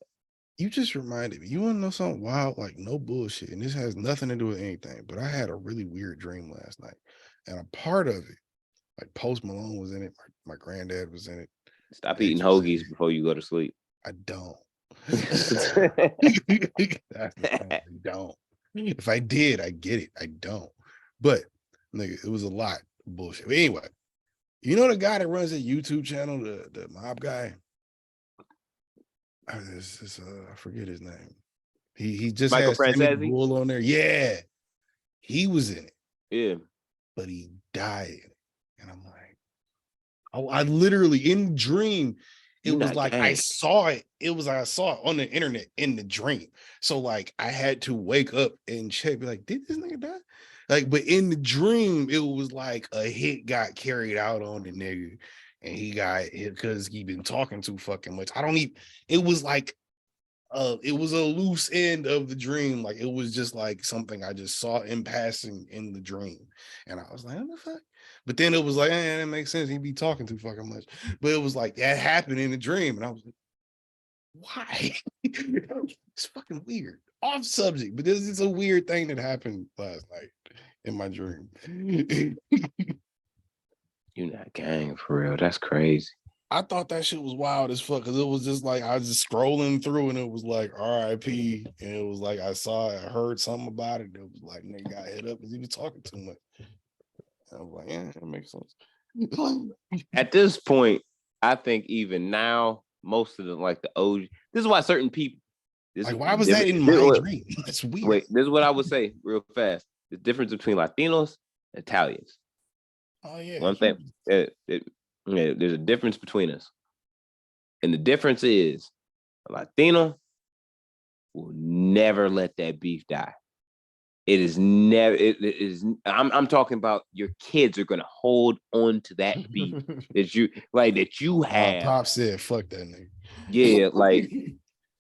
You just reminded me. You want to know something wild? Like, no bullshit. And this has nothing to do with anything. But I had a really weird dream last night. And a part of it, like, Post Malone was in it. My granddad was in it. Stop eating hoagies before you go to sleep. I don't. That's the thing. I don't. If I did, I get it. I don't. But nigga, it was a lot of bullshit. But anyway, you know the guy that runs that YouTube channel, the mob guy? I forget his name. He just Michael had Sammy Bull on there. Yeah, he was in it. Yeah, but he died, and I'm like, oh, I literally in dream. It was like I saw it. It was like I saw it on the internet in the dream. So like I had to wake up and check, be like, did this nigga die? Like, but in the dream, it was like a hit got carried out on the nigga. And he got hit because he been talking too fucking much. It was like it was a loose end of the dream. Like, it was just like something I just saw in passing in the dream. And I was like, what the fuck? But then it was like, that makes sense. He'd be talking too fucking much. But it was like that happened in the dream. And I was like, why? It's fucking weird. Off subject, but this is a weird thing that happened last night in my dream. You not gang for real. That's crazy. I thought that shit was wild as fuck because it was just like I was just scrolling through and it was like R.I.P. and it was like I heard something about it. It was like nigga got hit up because he was talking too much. And I was like, yeah, that makes sense. At this point, I think even now, most of the like the OG. This is why certain people. Like, why was that in my dream? That's weird. Wait, this is what I would say real fast. The difference between Latinos and Italians. Oh yeah. One thing. There's a difference between us. And the difference is a Latino will never let that beef die. It is never, it is, I'm talking about your kids are gonna hold on to that beef that you have. Pop said, fuck that nigga. Yeah, like,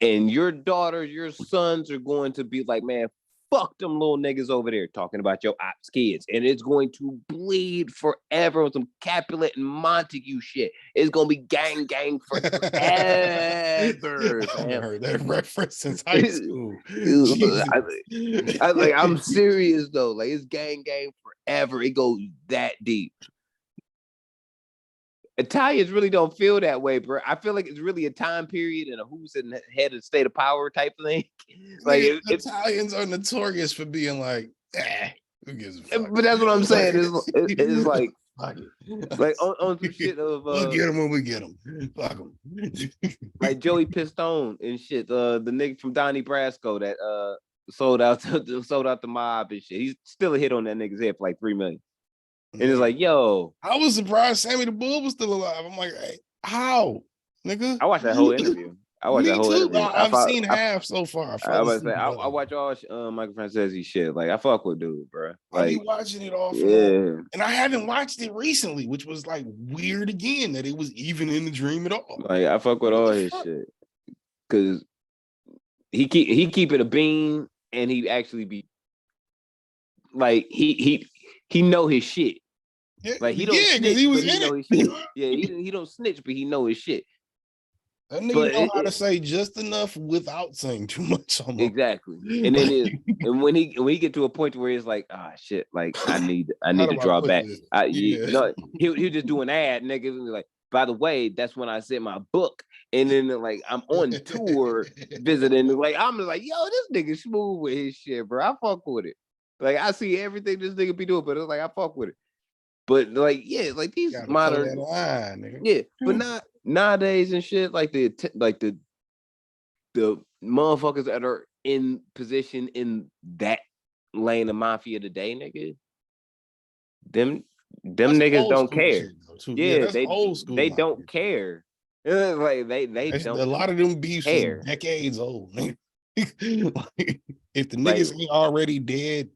and your daughters, your sons are going to be like, man, fuck them little niggas over there talking about your ops kids. And it's going to bleed forever with some Capulet and Montague shit. It's going to be gang forever. I heard that reference since high school. I'm serious though. Like, it's gang forever. It goes that deep. Italians really don't feel that way, bro. I feel like it's really a time period and a who's in the head of the state of power type thing. Like, Italians are notorious for being like, who gives a fuck? But that's what I'm saying. It's like on some shit of we'll get them when we get them. Fuck them. Like Joey Pistone and shit. The nigga from Donnie Brasco that sold out the mob and shit. He's still a hit on that nigga's head for like $3 million. And it's like, yo, I was surprised Sammy the Bull was still alive. I'm like, hey, how, nigga? I watched that whole interview. I've seen half so far. I watch all Michael Francesi shit. Like, I fuck with dude, bro. Like, I be watching it all. And I haven't watched it recently, which was like weird again that it was even in the dream at all. Like, I fuck with all his shit because he keep it a bean, and he actually be like he know his shit. Like, he don't snitch, he was but he know his shit. Yeah, he don't snitch, but he know his shit. That nigga know how to say just enough without saying too much. Almost. Exactly. And then and when he get to a point where it's like, shit, like I need to draw back. He'll just do an ad, nigga, and be like, by the way, that's when I sent my book. And then like I'm on tour visiting. Like, I'm like, yo, this nigga smooth with his shit, bro. I fuck with it. Like, I see everything this nigga be doing, but it's like I fuck with it. But like, yeah, like these modern line, yeah, but not nowadays and shit, like the motherfuckers that are in position in that lane of mafia today, nigga. Them niggas don't care. Yeah, they old school. They don't care. Like they don't. A lot of them beefs are decades old. Like, if the niggas ain't already dead,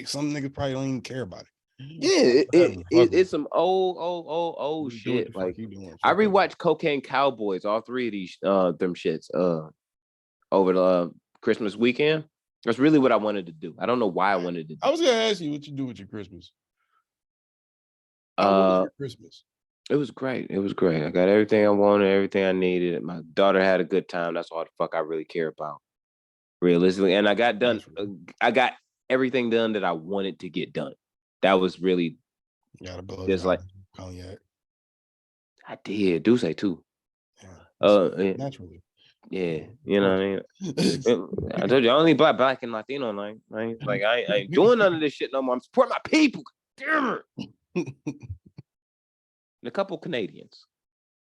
some niggas probably don't even care about it. Yeah, it's some old shit. Like, I rewatched Cocaine Cowboys, all three of these them shits over the Christmas weekend. That's really what I wanted to do. I don't know why I wanted to do. I was gonna ask you what you do with your Christmas. Christmas. It was great. It was great. I got everything I wanted, everything I needed. My daughter had a good time. That's all the fuck I really care about, realistically. And I got done. I got everything done that I wanted to get done. That was really just like cognac. I did. Do say too. Naturally. Yeah, you know what I mean. I told you I only black and Latino. Like I ain't doing none of this shit no more. I'm supporting my people. Damn it. And a couple Canadians.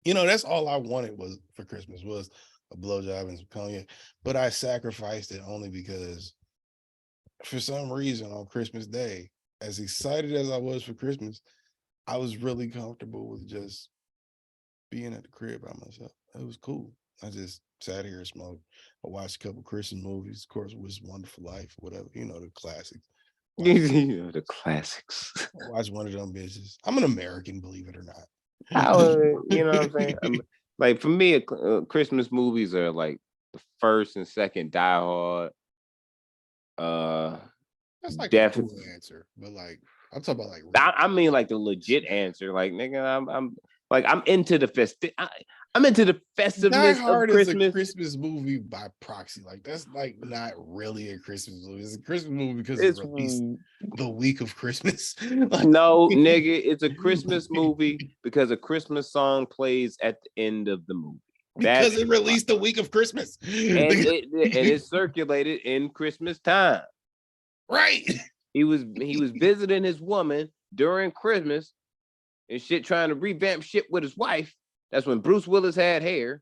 You know, that's all I wanted for Christmas was a blowjob and some cognac. But I sacrificed it only because for some reason on Christmas Day, as excited as I was for Christmas, I was really comfortable with just being at the crib by myself. It was cool. I just sat here and smoked. I watched a couple Christmas movies, of course, was Wonderful Life, whatever, the classics. The classics. I watched one of them bitches. I'm an American, believe it or not. You know what I'm saying? Like, for me, Christmas movies are like the first and second Die Hard. That's like a cool answer, but like I'm talking about like I mean like the legit answer. Like, nigga, I'm into the festive. I'm into the Die festiveness of Hard is a Christmas. Christmas movie by proxy. Like that's like not really a Christmas movie. It's a Christmas movie because It's it's released the week of Christmas. Like, no, nigga, it's a Christmas movie because a Christmas song plays at the end of the movie. because it released the week of Christmas. And it circulated in Christmas time. Right. He was visiting his woman during Christmas and shit, trying to revamp shit with his wife. That's when Bruce Willis had hair.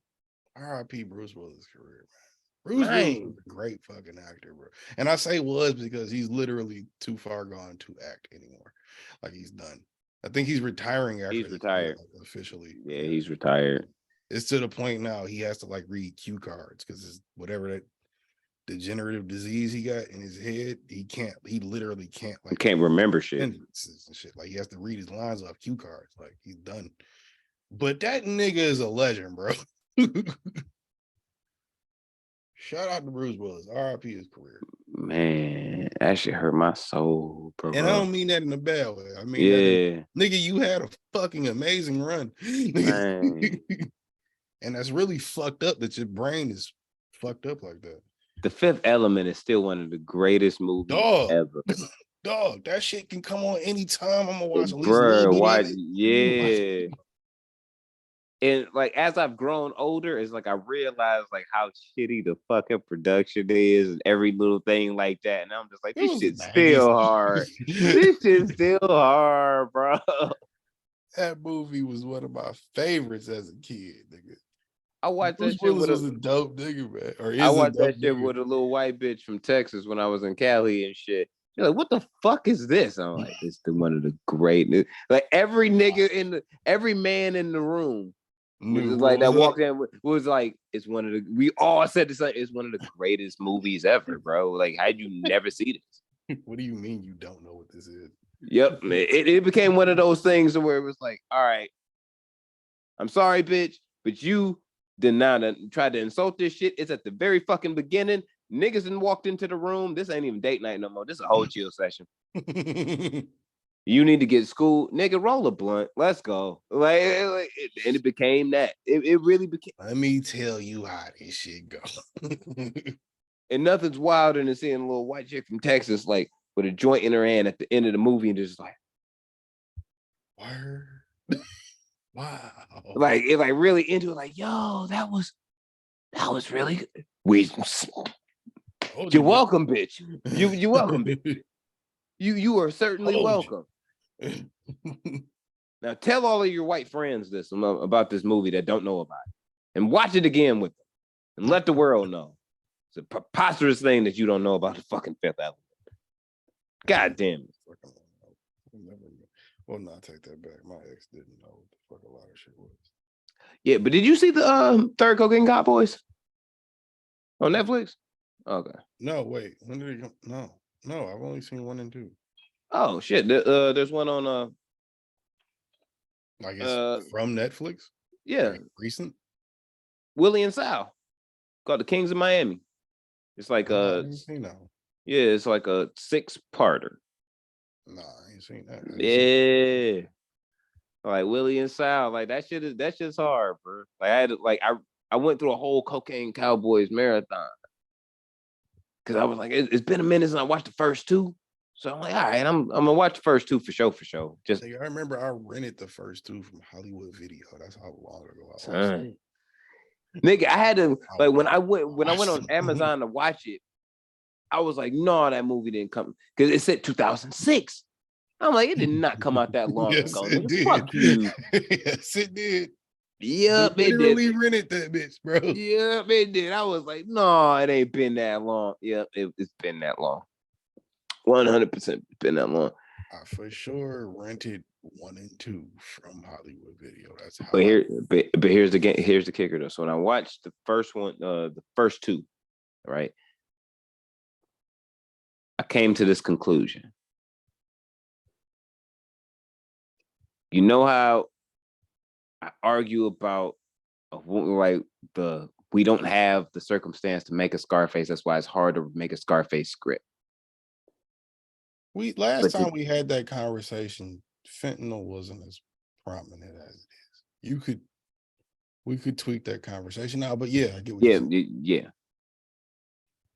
R.I.P. Bruce Willis' career, man. Bruce Willis was a great fucking actor, bro. And I say was because he's literally too far gone to act anymore. Like he's done. I think he's retiring after He's retired. like, officially. Yeah, he's retired. It's to the point now he has to like read cue cards because it's whatever that degenerative disease he got in his head, he literally can't like can't remember shit. And shit. Like he has to read his lines off cue cards. Like he's done. But that nigga is a legend, bro. Shout out to Bruce Willis. R.I.P. his career. Man, that shit hurt my soul, bro. And I don't mean that in a bad way. I mean, nigga, you had a fucking amazing run. And that's really fucked up that your brain is fucked up like that. The Fifth Element is still one of the greatest movies ever. Dog, that shit can come on anytime. I'm gonna watch at least a little bit of it. Yeah. And like as I've grown older, it's like I realized like how shitty the fucking production is and every little thing like that. And I'm just like, this shit's still hard. This shit's still hard, bro. That movie was one of my favorites as a kid, nigga. I watched Bruce that shit Willis was a dope nigga, man. I watched that shit with a little white bitch from Texas when I was in Cali and shit. You're like, what the fuck is this? I'm like, it's one of the great. Like every nigga every man in the room was like that walked in was like, it's one of the. We all said this. Like, it's one of the greatest movies ever, bro. Like, how'd you never see this? What do you mean you don't know what this is? Yep, it became one of those things where it was like, all right, I'm sorry, bitch, but you did not try to insult this shit. It's at the very fucking beginning. Niggas done walked into the room. This ain't even date night no more. This is a whole chill session. You need to get school. Nigga, roll a blunt. Let's go. And it became that. It really became. Let me tell you how this shit go. And nothing's wilder than seeing a little white chick from Texas, like, with a joint in her hand at the end of the movie and just like, word. Wow. Like it like really into it, like, yo, that was really good. You're welcome, bitch. You're welcome, bitch. You are certainly welcome. Now tell all of your white friends this about this movie that don't know about it. And watch it again with them. And let the world know. It's a preposterous thing that you don't know about the fucking Fifth Element. God damn it. Well, no, I take that back. My ex didn't know what the fuck a lot of shit was. Yeah, but did you see the third Cocaine Cowboys on Netflix? Okay. No, wait. When did it come? No, I've only seen 1 and 2. Oh shit. There's one on like it's from Netflix? Yeah. Like recent? Willie and Sal. Called The Kings of Miami. It's like Yeah, it's like a 6-parter. Nah, I ain't seen that. Yeah. Like Willie and Sal, like that shit's hard, bro. Like I went through a whole Cocaine Cowboys marathon. Cause I was like, it's been a minute since I watched the first 2. So I'm like, all right, I'm gonna watch the first 2 for sure. Just I remember I rented the first 2 from Hollywood Video. That's how long ago I watched it. Nigga, I had to like when I went on Amazon to watch it, I was like, no, that movie didn't come because it said 2006. I'm like, it did not come out that long yes, ago. It did. Fuck you. Yes, it did. Yep, it literally rented that bitch, bro. Yep, it did. I was like, no, it ain't been that long. Yep, it's been that long. 100% been that long. I for sure rented 1 and 2 from Hollywood Video. That's how. But here's the kicker though. So when I watched the first one, the first 2, right, I came to this conclusion. You know how I argue about like we don't have the circumstance to make a Scarface. That's why it's hard to make a Scarface script. Last time we had that conversation, fentanyl wasn't as prominent as it is. We could tweak that conversation out, but yeah, I get what Yeah, you're saying. yeah.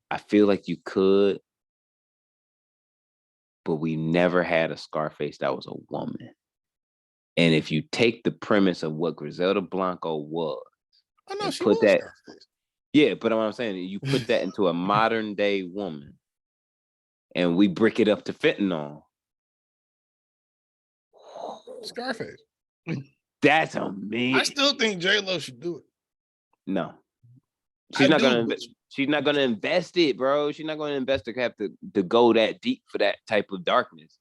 I feel like you could, but we never had a Scarface that was a woman. And if you take the premise of what Griselda Blanco was, I know and she put was that, Scarface. yeah, but what I'm saying, you put that into a modern day woman, and we brick it up to fentanyl. Scarface. That's amazing. I still think J-Lo should do it. No, she's not gonna invest it, bro. She's not gonna invest to have to go that deep for that type of darkness.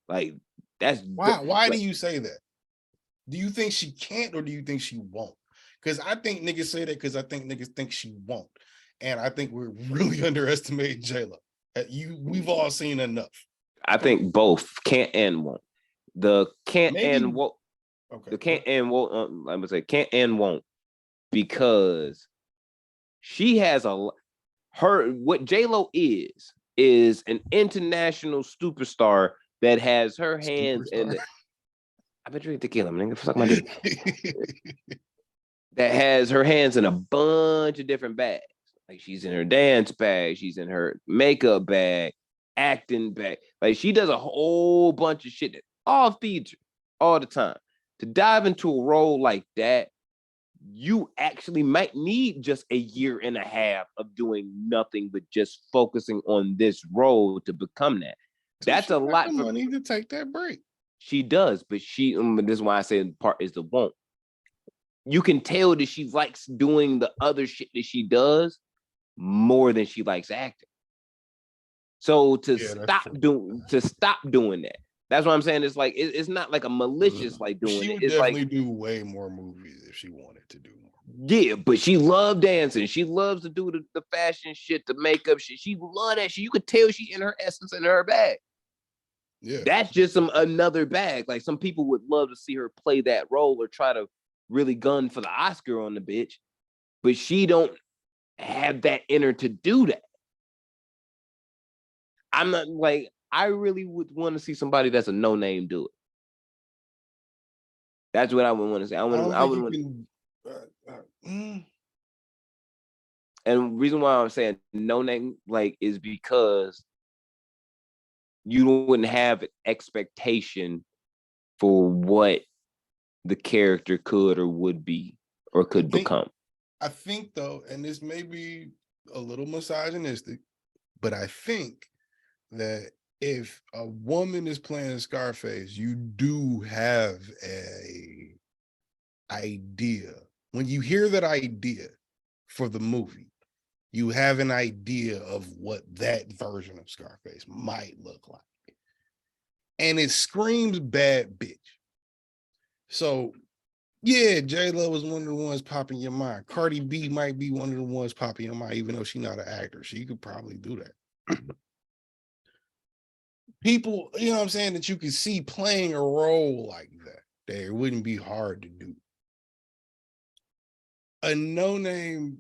Like that's why. Why like, do you say that? Do you think she can't, or do you think she won't? Because I think niggas say that because I think niggas think she won't, and I think we're really underestimating J-Lo. We've all seen enough. I think both can't and won't. The can't Maybe, and won't. okay. The can't and won't. I'm gonna say can't and won't because she has what J-Lo is an international superstar that has her hands in the. I've been drinking tequila, nigga. Fuck my dick. That has her hands in a bunch of different bags. Like she's in her dance bag, she's in her makeup bag, acting bag. Like she does a whole bunch of shit that all feeds her all the time. To dive into a role like that, you actually might need just a year and a half of doing nothing but just focusing on this role to become that. So that's a lot for money to take that break. She does, but this is why I say part is the won't. You can tell that she likes doing the other shit that she does more than she likes acting. So to stop doing that. That's what I'm saying. It's like it's not like a malicious like doing she it. Would it's definitely like do way more movies if she wanted to do more. Yeah, but she loved dancing. She loves to do the fashion shit, the makeup shit. She love that shit. You could tell she in her essence in her bag. Yeah, that's just another bag. Like some people would love to see her play that role or try to really gun for the Oscar on the bitch, but she don't have that inner to do that. I'm not like I really would want to see somebody that's a no name do it. That's what I would want to say. I would want. And reason why I'm saying no name like is because you wouldn't have an expectation for what the character could or would be or could become. I think though, and this may be a little misogynistic, but I think that if a woman is playing Scarface, you do have a idea. When you hear that idea for the movie, you have an idea of what that version of Scarface might look like. And it screams bad bitch. So yeah, J-Lo is one of the ones popping your mind. Cardi B might be one of the ones popping your mind, even though she's not an actor. She could probably do that. People, you know what I'm saying, that you could see playing a role like that it wouldn't be hard to do. A no name,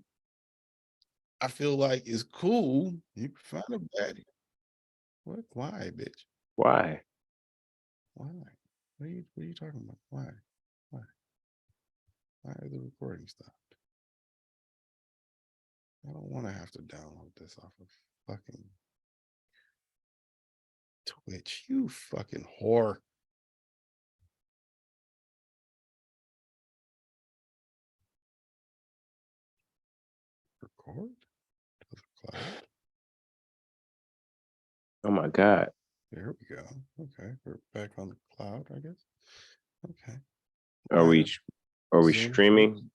I feel like, is cool. You can find a baddie. What? Why, bitch? Why? Why? What are you talking about? Why? Why is the recording stopped? I don't want to have to download this off of fucking Twitch. You fucking whore. Record to the cloud. Oh my God. There we go. Okay, we're back on the cloud, I guess. Okay. Are we streaming?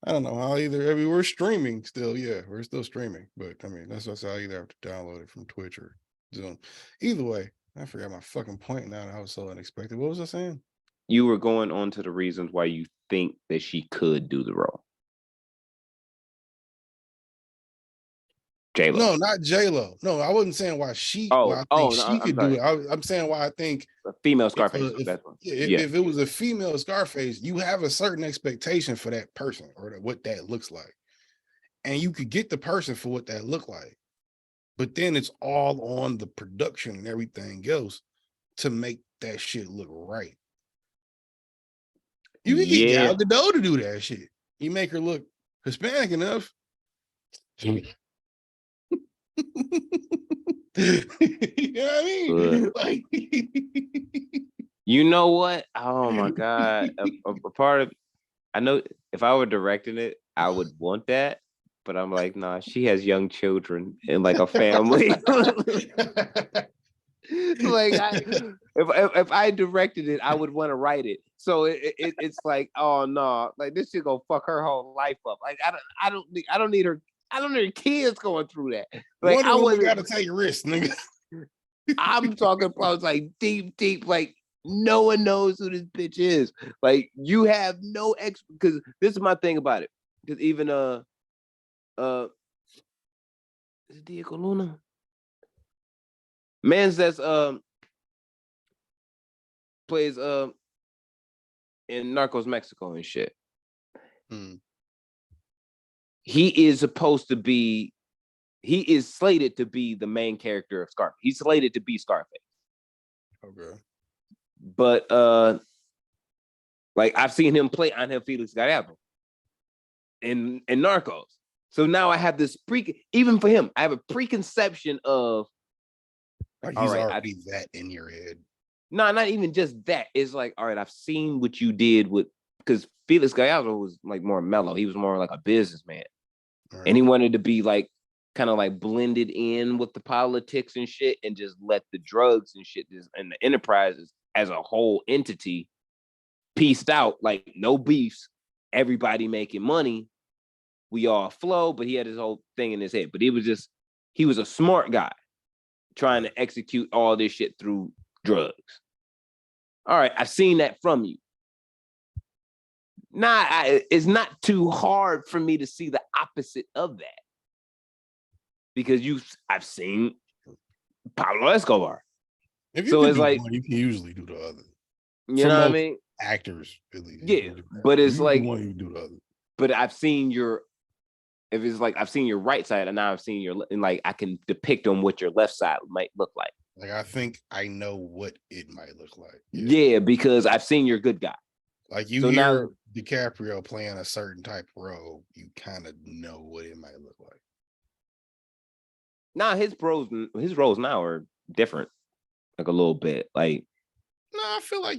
I don't know how either. I mean, we're streaming still. Yeah, we're still streaming. But I mean, that's how I either have to download it from Twitch or Zoom. Either way, I forgot my fucking point now. That was so unexpected. What was I saying? You were going on to the reasons why you think that she could do the role. J-Lo. No, not J-Lo. No, I wasn't saying why she. Why I think she could do it. I'm saying why I think a female Scarface. If it was a female Scarface, you have a certain expectation for that person or what that looks like, and you could get the person for what that looked like. But then it's all on the production and everything else to make that shit look right. You can get Gal Gadot to do that shit. You make her look Hispanic enough. You know what I mean? Like, you know what? Oh my God. A part of, I know if I were directing it, I would want that. But I'm like, nah, she has young children and like a family. Like if I directed it, I would want to write it. So it's like, oh no, like this shit gonna fuck her whole life up. Like I don't need her kids going through that. Like Wonder Woman gotta take risks, nigga. I'm talking about like deep, like no one knows who this bitch is. Like you have no because this is my thing about it. Because even is it Diego Luna? Man's that's plays in Narcos Mexico and shit. He is supposed to be, he is slated to be the main character of Scarface. He's slated to be Scarface. Okay. But like I've seen him play Angel Felix Gallardo in Narcos. So now I have this even for him, I have a preconception of like he's already that in your head. No, not even just that. It's like, all right, I've seen what you did with, because Felix Gallardo was like more mellow. He was more like a businessman. Right. And he wanted to be like kind of like blended in with the politics and shit and just let the drugs and shit and the enterprises as a whole entity pieced out, like no beefs, everybody making money. We all flow, but he had his whole thing in his head. But he was a smart guy trying to execute all this shit through drugs. All right, I've seen that from you. It's not too hard for me to see the opposite of that. Because I've seen Pablo Escobar. If you can do like one, you can usually do the other. You know what I mean? Actors, at least. Yeah, but it's like one, you do the other. But I've seen if it's like I've seen your right side and now I've seen and like I can depict on what your left side might look like. Like I think I know what it might look like. Yeah, because I've seen your good guy. Like you hear DiCaprio playing a certain type of role, you kind of know what it might look like. Now his roles now are different, like a little bit. Like no, I feel like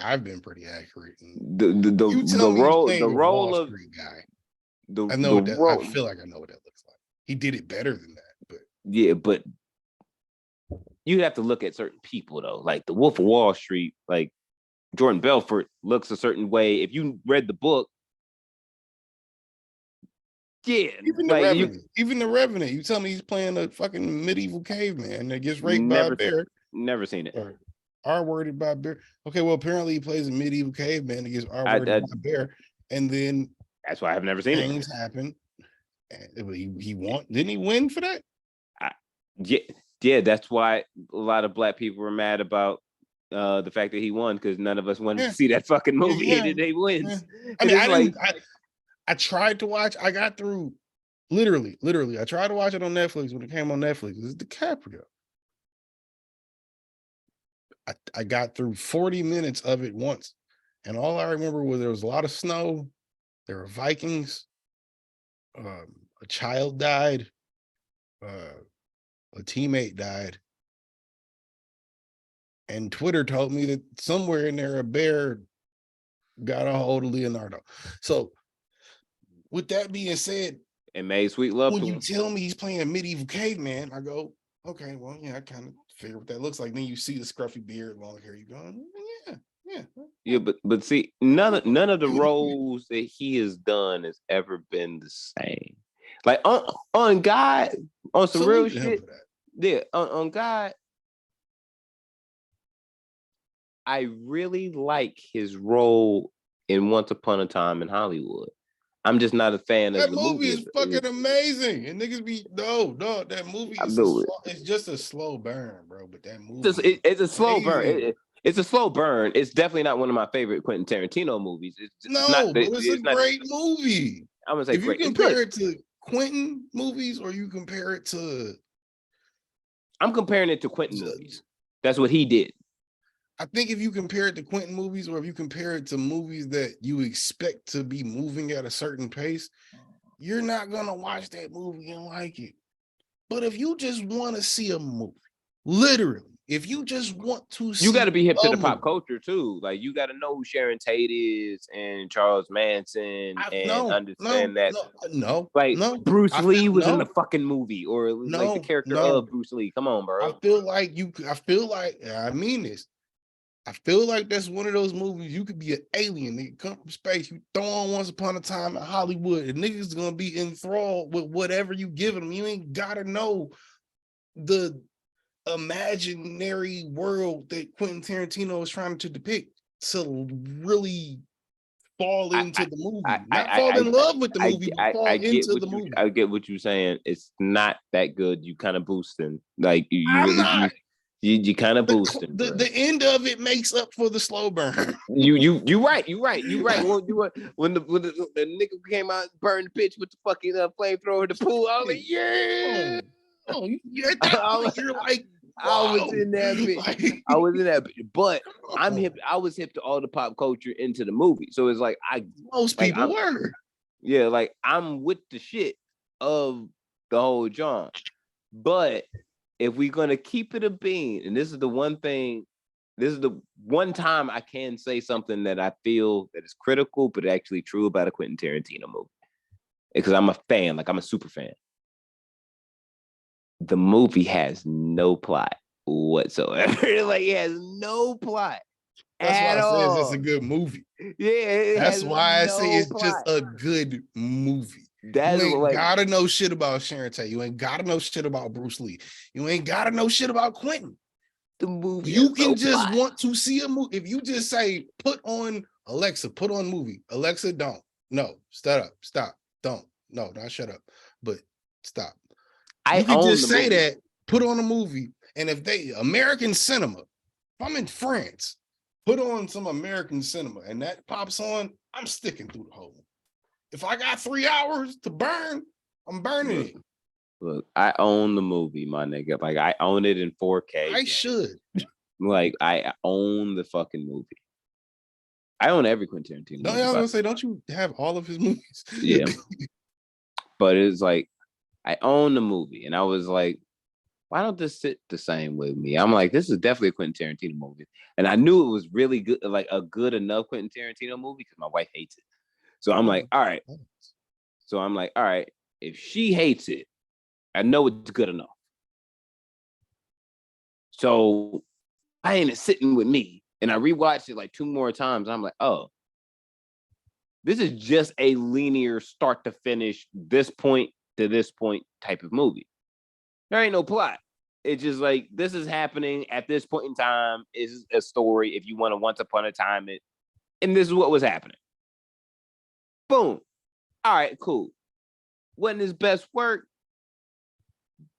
I've been pretty accurate. The role of Street guy. I feel like I know what that looks like. He did it better than that, but yeah, but you have to look at certain people though, like the Wolf of Wall Street, like Jordan Belfort looks a certain way. If you read the book, yeah, even the Revenant. You tell me he's playing a fucking medieval caveman that gets raped by a bear. Never seen it. Or R-worded by a bear. Okay, well apparently he plays a medieval caveman that gets R-worded by a bear, and then that's why I've never seen things happen. He won. Didn't he win for that? Yeah. That's why a lot of black people were mad about the fact that he won because none of us wanted to see that fucking movie and they wins. Yeah. I mean, I tried to watch. I got through literally. I tried to watch it on Netflix when it came on Netflix. It's DiCaprio. I got through 40 minutes of it once, and all I remember was there was a lot of snow. There were Vikings. A child died. A teammate died. And Twitter told me that somewhere in there, a bear got a hold of Leonardo. So with that being said, and made sweet love. When you tell me he's playing a medieval caveman, I go, okay, well, yeah, I kind of figure what that looks like. Then you see the scruffy beard, long hair, you go, yeah. But see, none of the roles that he has done has ever been the same. Like on God, on some real shit. Yeah, on God, I really like his role in Once Upon a Time in Hollywood. I'm just not a fan of the movie. That movie is fucking amazing. And niggas be that movie is it's just a slow burn, bro. But that movie it's a slow burn. It's a slow burn. It's definitely not one of my favorite Quentin Tarantino movies. It's a great movie. I'm gonna say if great. You compare it to Quentin movies, or you compare it to I'm comparing it to Quentin movies. That's what he did. I think if you compare it to Quentin movies, or if you compare it to movies that you expect to be moving at a certain pace, you're not gonna watch that movie and like it. But if you just want to see a movie, literally, if you just want to see, you got to be hip to a the pop movie, culture too. Like you got to know who Sharon Tate is and Charles Manson and understand that. Like Bruce Lee was in the fucking movie, or like the character of Bruce Lee. Come on, bro. I feel like I mean this. I feel like that's one of those movies you could be an alien, nigga, come from space, you throw on Once Upon a Time in Hollywood, and niggas gonna be enthralled with whatever you give them. You ain't gotta know the imaginary world that Quentin Tarantino is trying to depict to really fall into the movie. Not fall in love with the movie, but fall into the movie. I get what you're saying. It's not that good. You kind of boosting. Like you kind of boosting. The end of it makes up for the slow burn. You right. When the nigga came out and burned the bitch with the fucking flamethrower in the pool, I was like, yeah. At that point, you're like, I was in that bitch. I was in that bitch. But I'm hip. I was hip to all the pop culture into the movie. So it's like most people were. Yeah, like I'm with the shit of the whole genre. But if we're gonna keep it a bean, and this is the one thing, this is the one time I can say something that I feel that is critical, but actually true about a Quentin Tarantino movie. Because I'm a fan, like I'm a super fan. The movie has no plot whatsoever. Like it has no plot. That's why I say it's a good movie. Yeah, that's why I say it's just a good movie. You ain't gotta know shit about Sharon Tate. You ain't gotta know shit about Bruce Lee. You ain't gotta know shit about Quentin. The movie. You can just want to see a movie. If you just say, put on Alexa, put on movie. Alexa, don't. No, stop. Don't. No, not shut up. But stop. You can just say that, put on a movie. And if American cinema, if I'm in France, put on some American cinema and that pops on, I'm sticking through the whole. If I got 3 hours to burn, I'm burning it. Look, I own the movie, my nigga. Like I own it in 4K. I should. Like I own the fucking movie. I own every Quentin Tarantino movie. I was gonna say, don't you have all of his movies? Yeah. But it's like I own the movie, and I was like, why don't this sit the same with me? I'm like, this is definitely a Quentin Tarantino movie. And I knew it was really good, like a good enough Quentin Tarantino movie because my wife hates it. So I'm like, all right. So I'm like, all right, if she hates it, I know it's good enough. So I ain't sitting with me. And I rewatched it like 2 more times. I'm like, oh, this is just a linear start to finish, this point to this point type of movie. There ain't no plot. It's just like, this is happening at this point in time. Is a story if you want to once upon a time it. And this is what was happening. Boom. All right, cool. Wasn't his best work,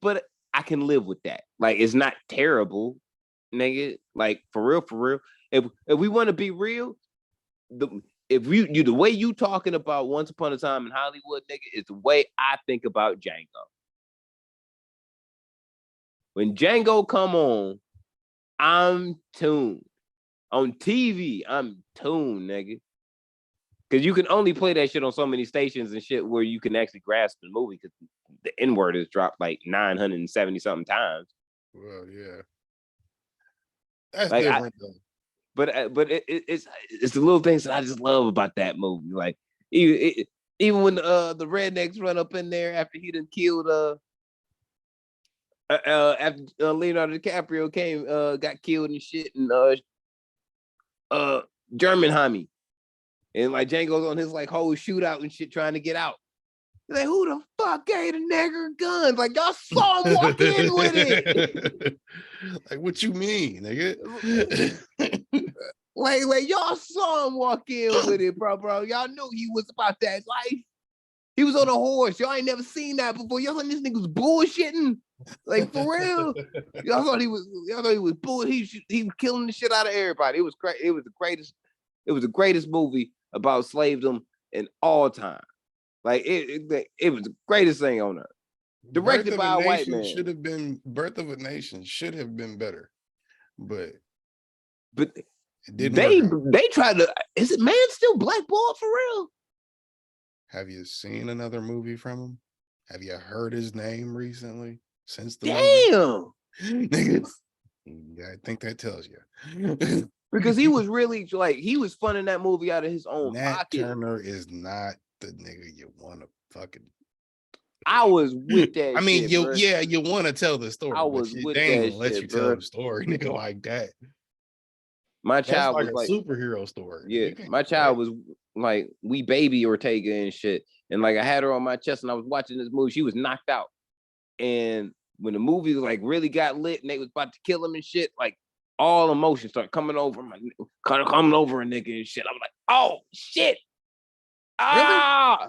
but I can live with that. Like, it's not terrible, nigga. Like, for real. If we want to be real, the way you talking about Once Upon a Time in Hollywood, nigga, is the way I think about Django. When Django come on, I'm tuned. On TV, I'm tuned, nigga. Because you can only play that shit on so many stations and shit where you can actually grasp the movie because the N-word is dropped like 970 something times. Well, yeah. That's like different though. But it's the little things that I just love about that movie. Like even when the rednecks run up in there after he done killed after Leonardo DiCaprio got killed and shit, and German homie, and like Django's on his like whole shootout and shit trying to get out. He's like, who the fuck gave the nigger guns? Like y'all saw him walk in with it. Like what you mean, nigga? like y'all saw him walk in with it, bro. Y'all knew he was about that life. He was on a horse. Y'all ain't never seen that before. Y'all thought this nigga was bullshitting. Like for real. Y'all thought he was bull. He was killing the shit out of everybody. It was great. It was the greatest movie about slavedom in all time. Like it was the greatest thing on earth. Directed by a white man. Birth of a Nation should have been better. But But it didn't work. They tried to. Is it man still blackballed for real? Have you seen another movie from him? Have you heard his name recently since the Damn. movie? Yeah, I think that tells you. Because he was really like he was funding that movie out of his own Nat pocket. Turner is not the nigga you want to fucking. I was with that. I mean, shit, you want to tell the story. I was but with they ain't that gonna let shit, you bro. tell the story, nigga, like that. My That's child like was a like superhero story. Yeah, my child was like we baby Ortega and shit, and like I had her on my chest, and I was watching this movie. She was knocked out, and when the movie like really got lit, and they was about to kill him and shit, like all emotions started coming over a nigga and shit. I was like, oh shit, ah,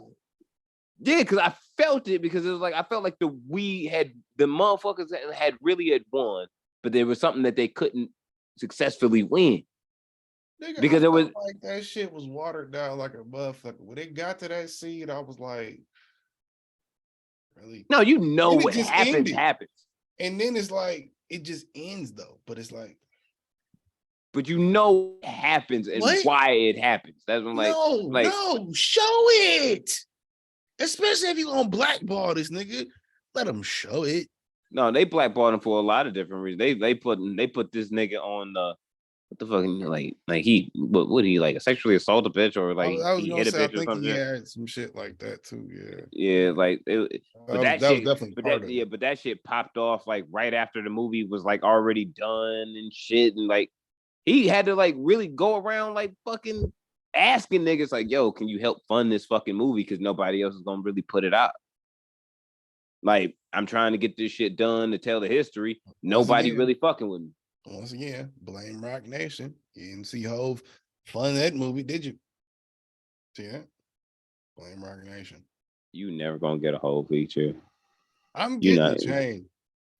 yeah, because I felt it because it was like I felt like the motherfuckers had really won, but there was something that they couldn't successfully win. Nigga, Because I it was felt like that shit was watered down like a motherfucker. When it got to that scene, I was like, really? No, you know And it what just happens. And then it's like, it just ends though. But it's like, but you know what happens and why it happens. That's when no, show it. Especially if you're gonna blackball this nigga, let him show it. No, they blackballed him for a lot of different reasons. They put this nigga on what the fuck, like he what he like sexually assault a bitch or like I was he gonna hit a say I bitch or think he something. had some shit like that too. Yeah, like but that shit was definitely part of it. But that shit popped off like right after the movie was like already done and shit, and like he had to like really go around like fucking asking niggas like, yo, can you help fund this fucking movie because nobody else is gonna really put it out. Like, I'm trying to get this shit done to tell the history. Nobody really fucking with me. Once again, blame Roc Nation. You didn't see Hove fund that movie, did you? See that? Blame Roc Nation. You never gonna get a whole feature. I'm getting a chain.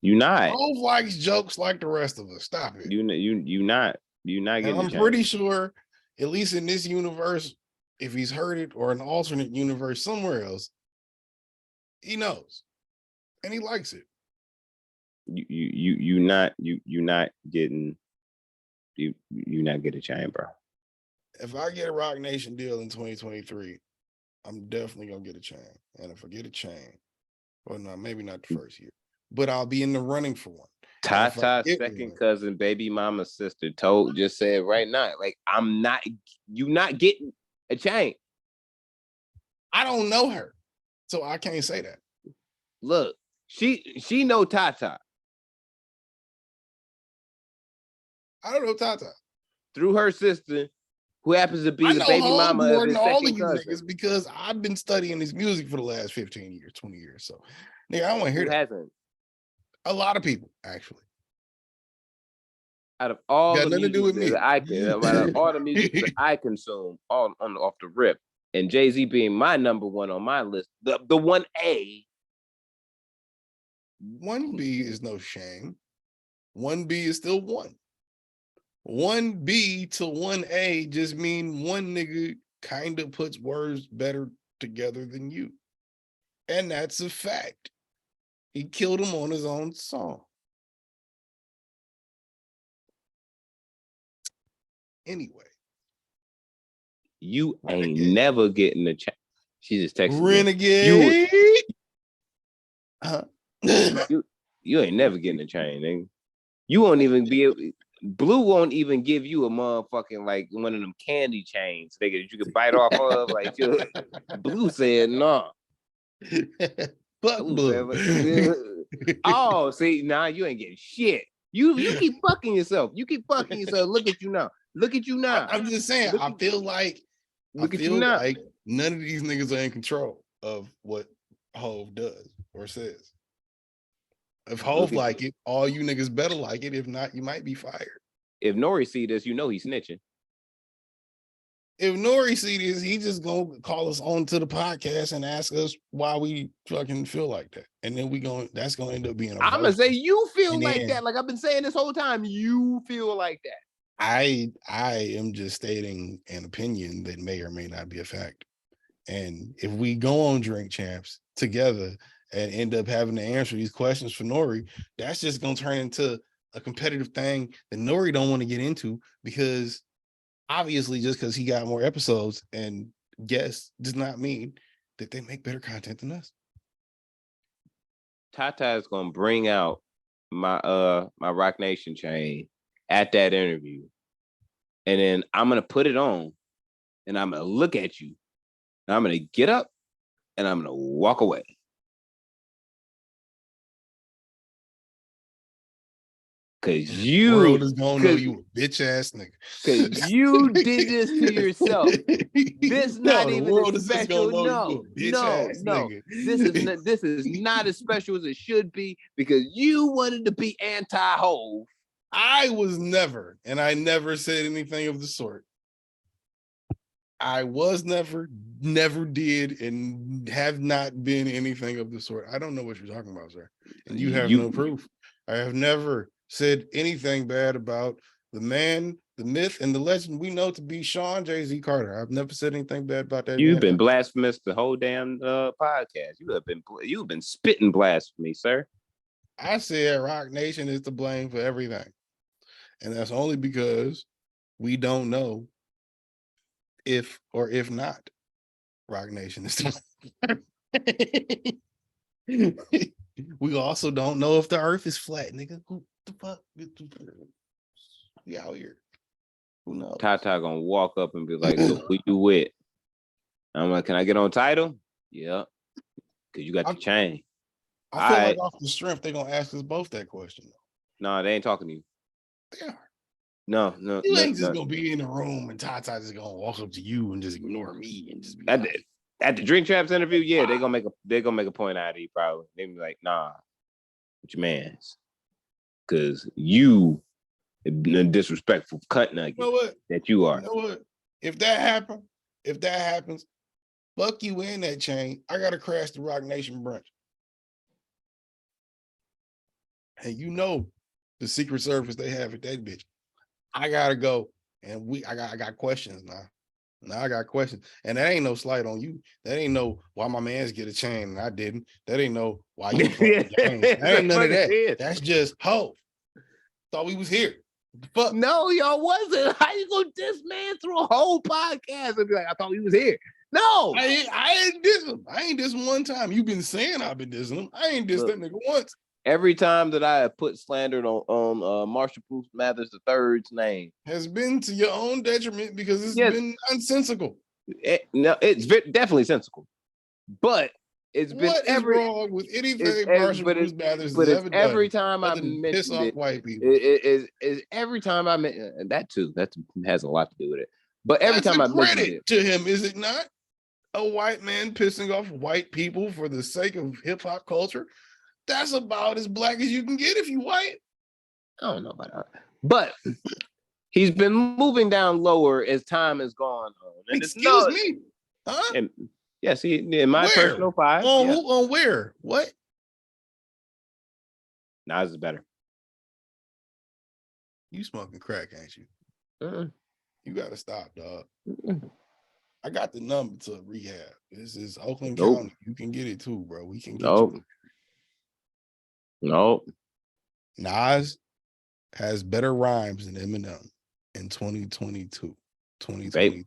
You not. Hove likes jokes like the rest of us. Stop it. You not getting. And I'm pretty sure, at least in this universe, if he's heard it or an alternate universe somewhere else, he knows, and he likes it. You not getting. You not get a chain, bro. If I get a Roc Nation deal in 2023, I'm definitely gonna get a chain. And if I get a chain, well, no, maybe not the first year, but I'll be in the running for one. Tata's second cousin, baby mama's sister, just said right now, like you not getting a chain. I don't know her, so I can't say that. Look, she know Tata. I don't know Tata through her sister, who happens to be the baby mama of his second cousin. Niggas because I've been studying his music for the last 15 years, 20 years. So, nigga, I don't want to hear that. Hasn't? A lot of people, actually. Out of all got the nothing to do with me. Out of all the music that I consume, off the rip, and Jay-Z being my number one on my list, the 1A. 1B is no shame. 1B is still one. 1B to 1A just mean one nigga kind of puts words better together than you. And that's a fact. He killed him on his own song. Anyway. You ain't never getting a chance. She just texted Renegade. You ain't never getting a chain, nigga. You won't even be able. Blue won't even give you a motherfucking like one of them candy chains, nigga, that you could bite off of. Like Blue said, no. Fuck Blue. Oh, see, nah, you ain't getting shit. You keep fucking yourself. You keep fucking yourself. Look at you now. Look at you now. I'm just saying. I feel like none of these niggas are in control of what Hove does or says. If Hove like it, all you niggas better like it. If not, you might be fired. If Nori see this, you know he's snitching. If Nori see this, he just gonna call us on to the podcast and ask us why we fucking feel like that. And then that's gonna end up being a I'm gonna say you feel like that. Like I've been saying this whole time, you feel like that. I am just stating an opinion that may or may not be a fact. And if we go on Drink Champs together and end up having to answer these questions for Nori, that's just gonna turn into a competitive thing that Nori don't want to get into, because obviously just because he got more episodes and guests does not mean that they make better content than us. Tata is gonna bring out my Roc Nation chain at that interview, and then I'm gonna put it on, and I'm gonna look at you, and I'm gonna get up, and I'm gonna walk away. Cause the world is gonna know you a bitch ass nigga. Cause you did this to yourself. This not the even world as is just special. gonna know you a bitch ass nigga. This is not as special as it should be because you wanted to be anti-Hove. I was never, and I never said anything of the sort. I was never did, and have not been anything of the sort. I don't know what you're talking about, sir. And you have no proof. I have never said anything bad about the man, the myth, and the legend we know to be Sean Jay-Z Carter. I've never said anything bad about that. You've been blasphemous the whole damn podcast. You've been spitting blasphemy, sir. I said Roc Nation is to blame for everything. And that's only because we don't know if or if not Roc Nation is to blame. We also don't know if the earth is flat, nigga. Who the fuck? We out here. Who knows? Tata gonna walk up and be like, "So who you with?" I'm like, "Can I get on title?" Yeah, because you got the chain. I feel like off the strength, they're gonna ask us both that question. No, they ain't talking to you. They are. No. You ain't just gonna be in the room and Tata just gonna walk up to you and just ignore me and just be at the Drink Traps interview. Yeah, they're gonna make a point out of you probably. They be like, "Nah, what your man's?" Because you a disrespectful cut nugget. You know what? That you are. You know what? If that happens, fuck you in that chain. I gotta crash the Roc Nation brunch. And you know the Secret Service they have at that bitch. I gotta go. And I got questions now. Now I got questions. And that ain't no slight on you. That ain't no why my man's get a chain and I didn't. That ain't no why you fucking game. That ain't none of that. That's just hope. Thought we was here. What the fuck? No, y'all wasn't. How you gonna diss man through a whole podcast and be like, I thought we was here? No. I ain't diss him. I ain't diss him one time. You've been saying I've been dissing him. I ain't dissed that nigga once. Every time that I have put slander on Marshall Bruce Mathers III's name has been to your own detriment because it's been nonsensical. It's definitely sensical, but it's been wrong with anything Marshall Bruce Mathers has ever done. Every time I mention off white people, is every time I mention that too. That has a lot to do with it. But every time I mention it to him, is it not? A white man pissing off white people for the sake of hip hop culture. That's about as black as you can get if you white. I don't know about that. But he's been moving down lower as time has gone on. And Excuse me. Huh? And, yes, in my personal 5. On where? What? Nas is better. You smoking crack, ain't you? You gotta stop, dog. I got the number to rehab. This is Oakland County. You can get it too, bro. We can get you. Nope. Nas has better rhymes than Eminem in 2022. 2020.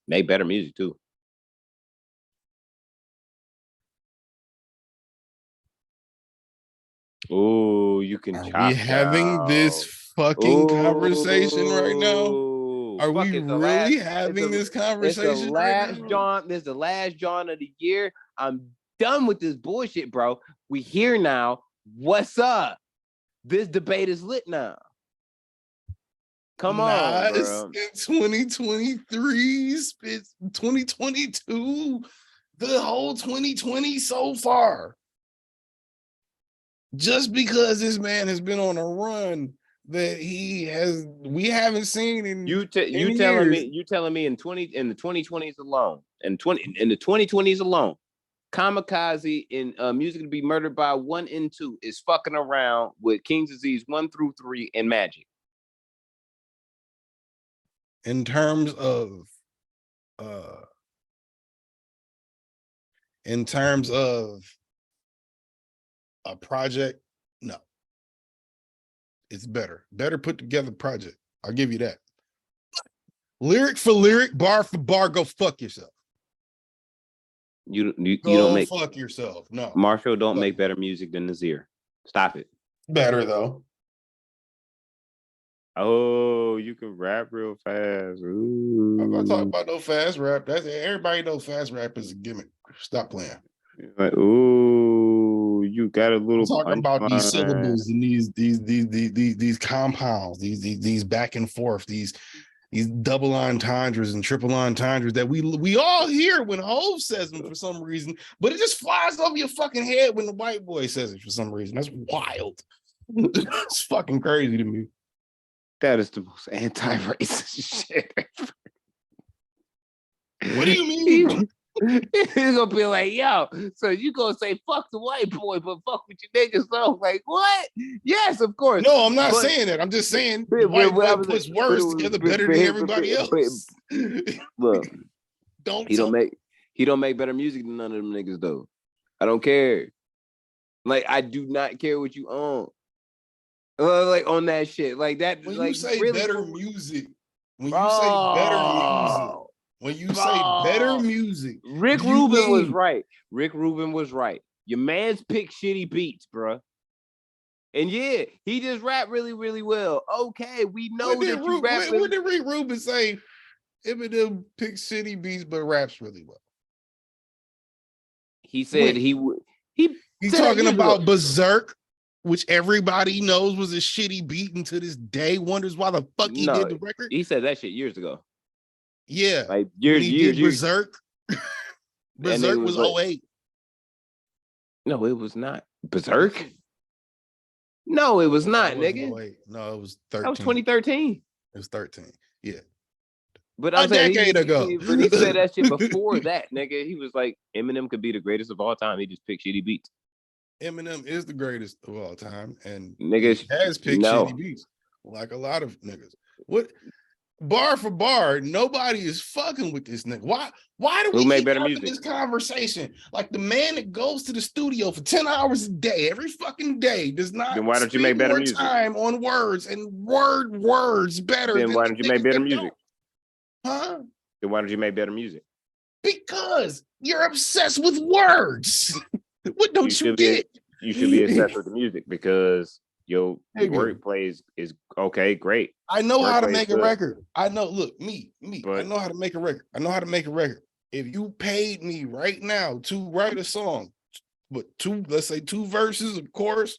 Make better music too. Oh, you can. Are we having this fucking conversation right now? Are we really having this conversation? It's the last John. This is the last John of the year. I'm done with this bullshit, bro. We here now. What's up? This debate is lit now. Come on, bro. In 2023, 2022, the whole 2020 so far. Just because this man has been on a run that we haven't seen in you telling me in the 2020s alone, in the 2020s alone, Kamikaze in Music to Be Murdered by 1 and 2 is fucking around with King's Disease 1 through 3 and Magic. In terms of a project, no. It's better. Better put together project. I'll give you that. Lyric for lyric, bar for bar, go fuck yourself. You don't Go make fuck yourself. No. Marshall don't Fuck. make better music than Nasir. Stop it. Better though. Oh, you can rap real fast. Ooh. I'm not talking about no fast rap. That's everybody knows fast rap is a gimmick. Stop playing. Like, ooh, you got a little. I'm talking about these punchline. syllables and these compounds, these back and forth, these double entendres and triple entendres that we all hear when Hov says them for some reason, but it just flies over your fucking head when the white boy says it for some reason. That's wild. It's fucking crazy to me. That is the most anti-racist shit. What do you mean? He's gonna be like, yo, so you gonna say fuck the white boy, but fuck with your niggas. So I'm like, what? Yes, of course. No, I'm not saying that. I'm just saying the white boy puts words together better than everybody else. Look, don't he don't make better music than none of them niggas though. I don't care. Like, I do not care what you own. Like on that shit. Like that. When like, you say really, better music, when you say better music, when you say better music, Rick Rubin was right. Rick Rubin was right. Your man's pick shitty beats, bruh. And yeah, he just rapped really, really well. Okay, we know what that you rap. What did Rick Rubin say? Eminem picks shitty beats but raps really well. He said he's talking about Berserk, which everybody knows was a shitty beat, and to this day wonders why the fuck he did the record. He said that shit years ago. Yeah, like years. Berserk. Berserk was 08. No, it was not. Berserk? No, it was not, nigga. No, it was 13. That was 2013. It was 13. Yeah. But I'm saying decade ago. But he said that shit before that, nigga. He was like, Eminem could be the greatest of all time. He just picked shitty beats. Eminem is the greatest of all time, and niggas he has picked shitty beats, like a lot of niggas. What bar for bar, nobody is fucking with this nigga. Why do we keep having this conversation? Like the man that goes to the studio for 10 hours a day, every fucking day, does not then why don't you make better more music? Time on words and words better. Then why don't you make better music? Huh? Then why don't you make better music? Because you're obsessed with words. What don't you get? You should be obsessed with the music because your wordplay is okay, great. I know how to make a record. I know, look, me. I know how to make a record. If you paid me right now to write a song, but let's say two verses, of course,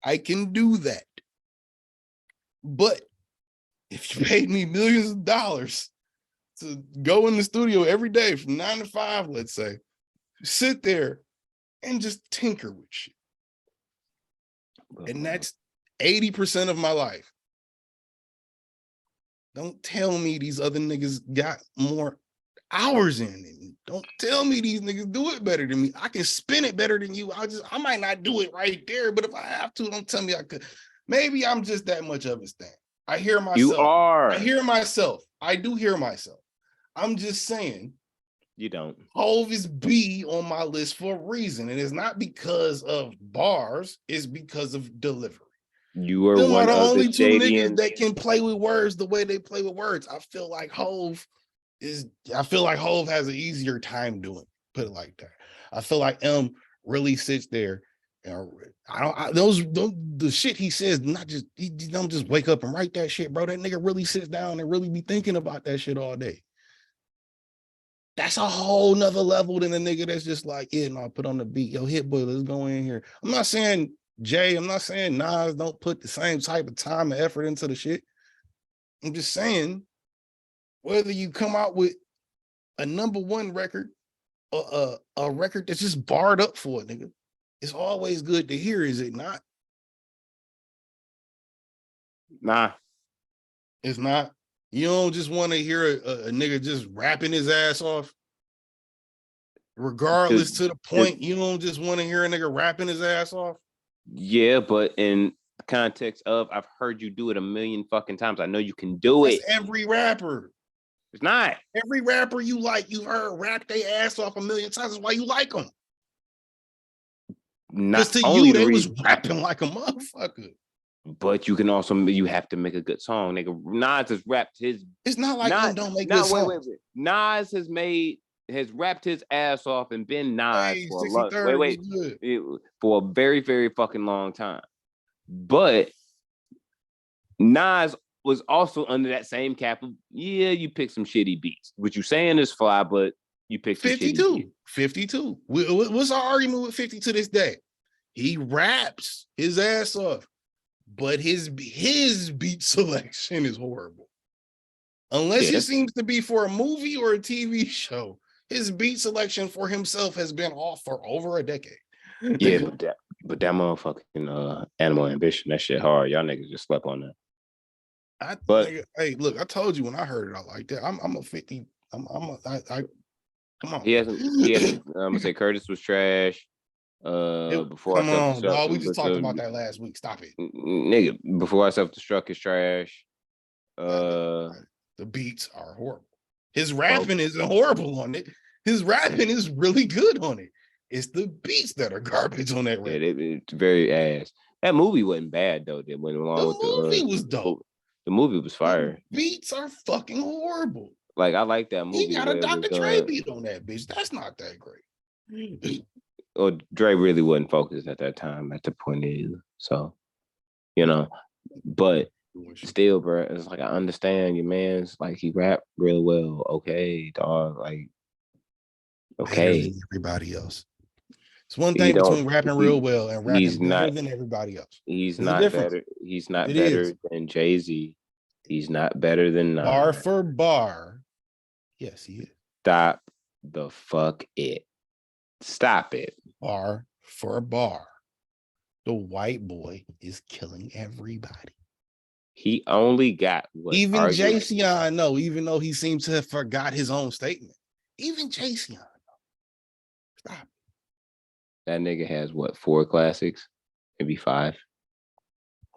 I can do that. But if you paid me millions of dollars to go in the studio every day from 9 to 5, let's say, sit there and just tinker with shit. And that's 80% of my life. Don't tell me these other niggas got more hours in it. Don't tell me these niggas do it better than me. I can spin it better than you. I might not do it right there, but if I have to, don't tell me I could. Maybe I'm just that much of a stan. I hear myself. You are. I hear myself. I do hear myself. I'm just saying. You don't. Hov is B on my list for a reason. And it's not because of bars, it's because of delivery. You are one of the only two niggas that can play with words the way they play with words. I feel like Hov has an easier time doing it. Put it like that. I feel like M really sits there. The shit he says, he don't just wake up and write that shit, bro. That nigga really sits down and really be thinking about that shit all day. That's a whole nother level than a nigga that's just like, yeah, no, put on the beat. Yo, Hit Boy, let's go in here. I'm not saying Jay, I'm not saying Nas don't put the same type of time and effort into the shit. I'm just saying, whether you come out with a #1 record or a record that's just barred up for it, nigga, it's always good to hear, is it not? Nah. It's not. You don't just want to hear a nigga just rapping his ass off, regardless to the point. You don't just want to hear a nigga rapping his ass off. Yeah, but in context of, I've heard you do it a million fucking times. I know you can do it. Every rapper. It's not. Every rapper you like, you've heard rap their ass off a million times. That's why you like them. Because to you, they was rapping like a motherfucker. But you can also you have to make a good song, nigga. Nas has rapped his. It's not like Nas, him don't make good songs. wait. Nas has rapped his ass off and been Nas Hey, for a long. 63rd was good. For a very very fucking long time. But Nas was also under that same cap of you pick some shitty beats. What you saying is fly, but you picked 52. 52. What's our argument with 50 to this day? He raps his ass off, but his beat selection is horrible. Unless it seems to be for a movie or a TV show, his beat selection for himself has been off for over a decade. Yeah, but that motherfucking Animal Ambition, that shit hard. Y'all niggas just slept on that. Hey, look, I told you when I heard it, I like that. I'm a 50. Come on. He hasn't. I'm gonna say Curtis was trash. Before come on, dog. We just talked about that last week. Stop it, nigga. Before I self-destruct is trash. The beats are horrible. His rapping isn't horrible on it. His rapping is really good on it. It's the beats that are garbage on that record. It's very ass. That movie wasn't bad though. That went along with the movie was dope. The movie was fire. The beats are fucking horrible. Like I like that movie. He got a Dr. Dre beat on that bitch. That's not that great. Or Dre really wasn't focused at that time at the point either. So, but still, bro, it's like I understand your man's like he rapped real well. Okay, dog. Like, okay. Everybody else. It's one thing between rapping real well and rapping better than everybody else. He's not better. He's not better than Jay-Z. He's not better than Nas. Bar for bar. Yes, he is. Stop the fuck it. Stop it. Bar for bar. The white boy is killing everybody. He only got what? Even Jayceon, no, even though he seems to have forgot his own statement. Even Jayceon. Stop. That nigga has what, 4 classics? Maybe 5.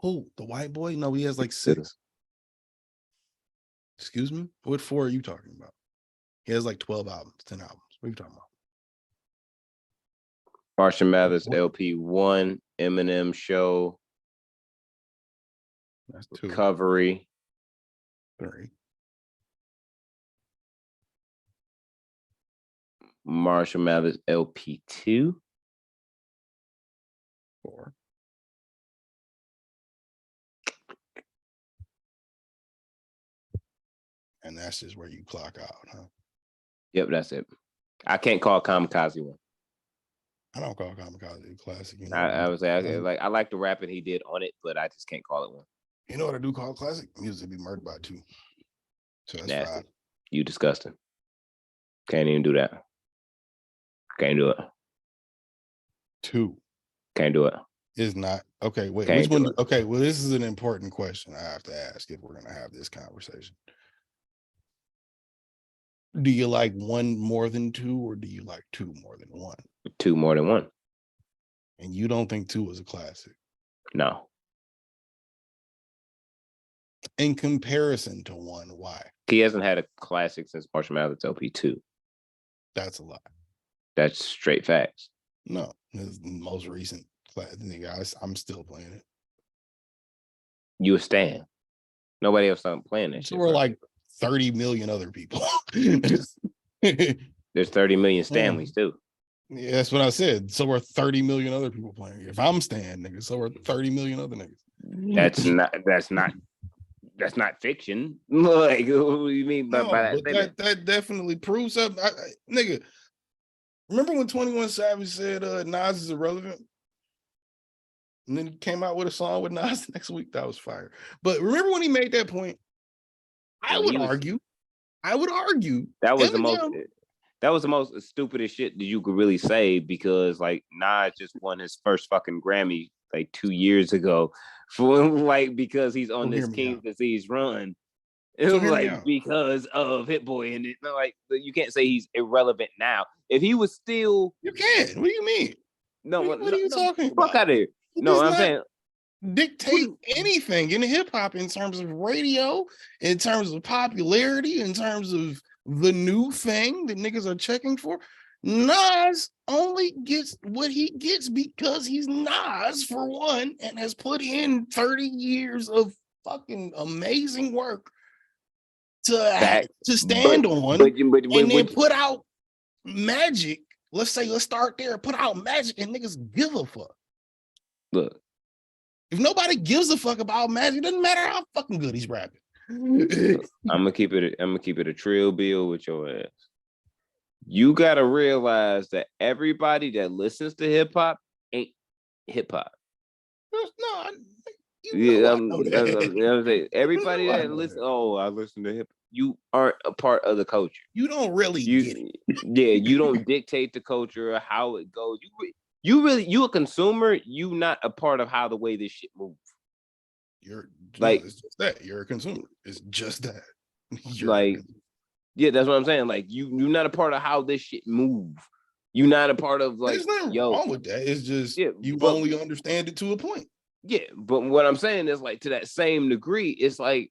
Who? The white boy? No, he has like 6. Excuse me? What 4 are you talking about? He has like 12 albums, 10 albums. What are you talking about? Marshall Mathers LP 1, Eminem Show. That's 2. Recovery. 3. Marshall Mathers LP 2. 4. And that's just where you clock out, huh? Yep, that's it. I can't call Kamikaze one. I don't call Kamikaze a classic. I would say I like the rapping he did on it, but I just can't call it one. You know what I do call classic? Music Be Murdered by 2. So that's nasty. 5. You disgusting. Can't even do that. Can't do it. 2. Can't do it. Is not okay. Wait, which one? Okay, well, this is an important question I have to ask if we're gonna have this conversation. Do you like 1 more than 2, or do you like 2 more than 1? 2 more than 1. And you don't think 2 is a classic? No. In comparison to 1, why? He hasn't had a classic since Marshall Mathers LP 2. That's a lie. That's straight facts. No, this is the most recent classic. I'm still playing it. You a stan. Nobody else not playing that shit. So we're like 30 million other people. There's 30 million Stanleys too. Yeah, that's what I said. So we're 30 million other people playing. If I'm Stan, nigga, so we're 30 million other niggas. That's not fiction. Like, what do you mean by that? That definitely proves up. Nigga, remember when 21 Savage said Nas is irrelevant? And then he came out with a song with Nas the next week. That was fire. But remember when he made that point? I would argue that was the most stupidest shit that you could really say, because like Nas just won his first fucking Grammy like 2 years ago for like because he's on this King's Disease run. It was like because of Hit Boy, and like you can't say he's irrelevant now. If he was still, you can. What do you mean? No, what are you talking about? Fuck out of here. No, I'm saying dictate anything in hip hop in terms of radio, in terms of popularity, in terms of the new thing that niggas are checking for. Nas only gets what he gets because he's Nas, for one, and has put in 30 years of fucking amazing work to stand on, and then put out Magic. Let's start there. Put out Magic, and niggas give a fuck. Look, if nobody gives a fuck about Magic, it doesn't matter how fucking good he's rapping. I'm gonna keep it a trill bill with your ass. You gotta realize that everybody that listens to hip hop ain't hip hop. No, I'm saying everybody that listen. Oh, I listen to hip. You aren't a part of the culture. You don't really get it. Yeah, you don't dictate the culture or how it goes. You a consumer. You not a part of how the way this shit moves. It's just that you're a consumer. It's just that. Yeah, that's what I'm saying. Like you're not a part of how this shit move. You're not a part of there's nothing wrong with that. It's just you only understand it to a point. Yeah, but what I'm saying is like to that same degree, it's like,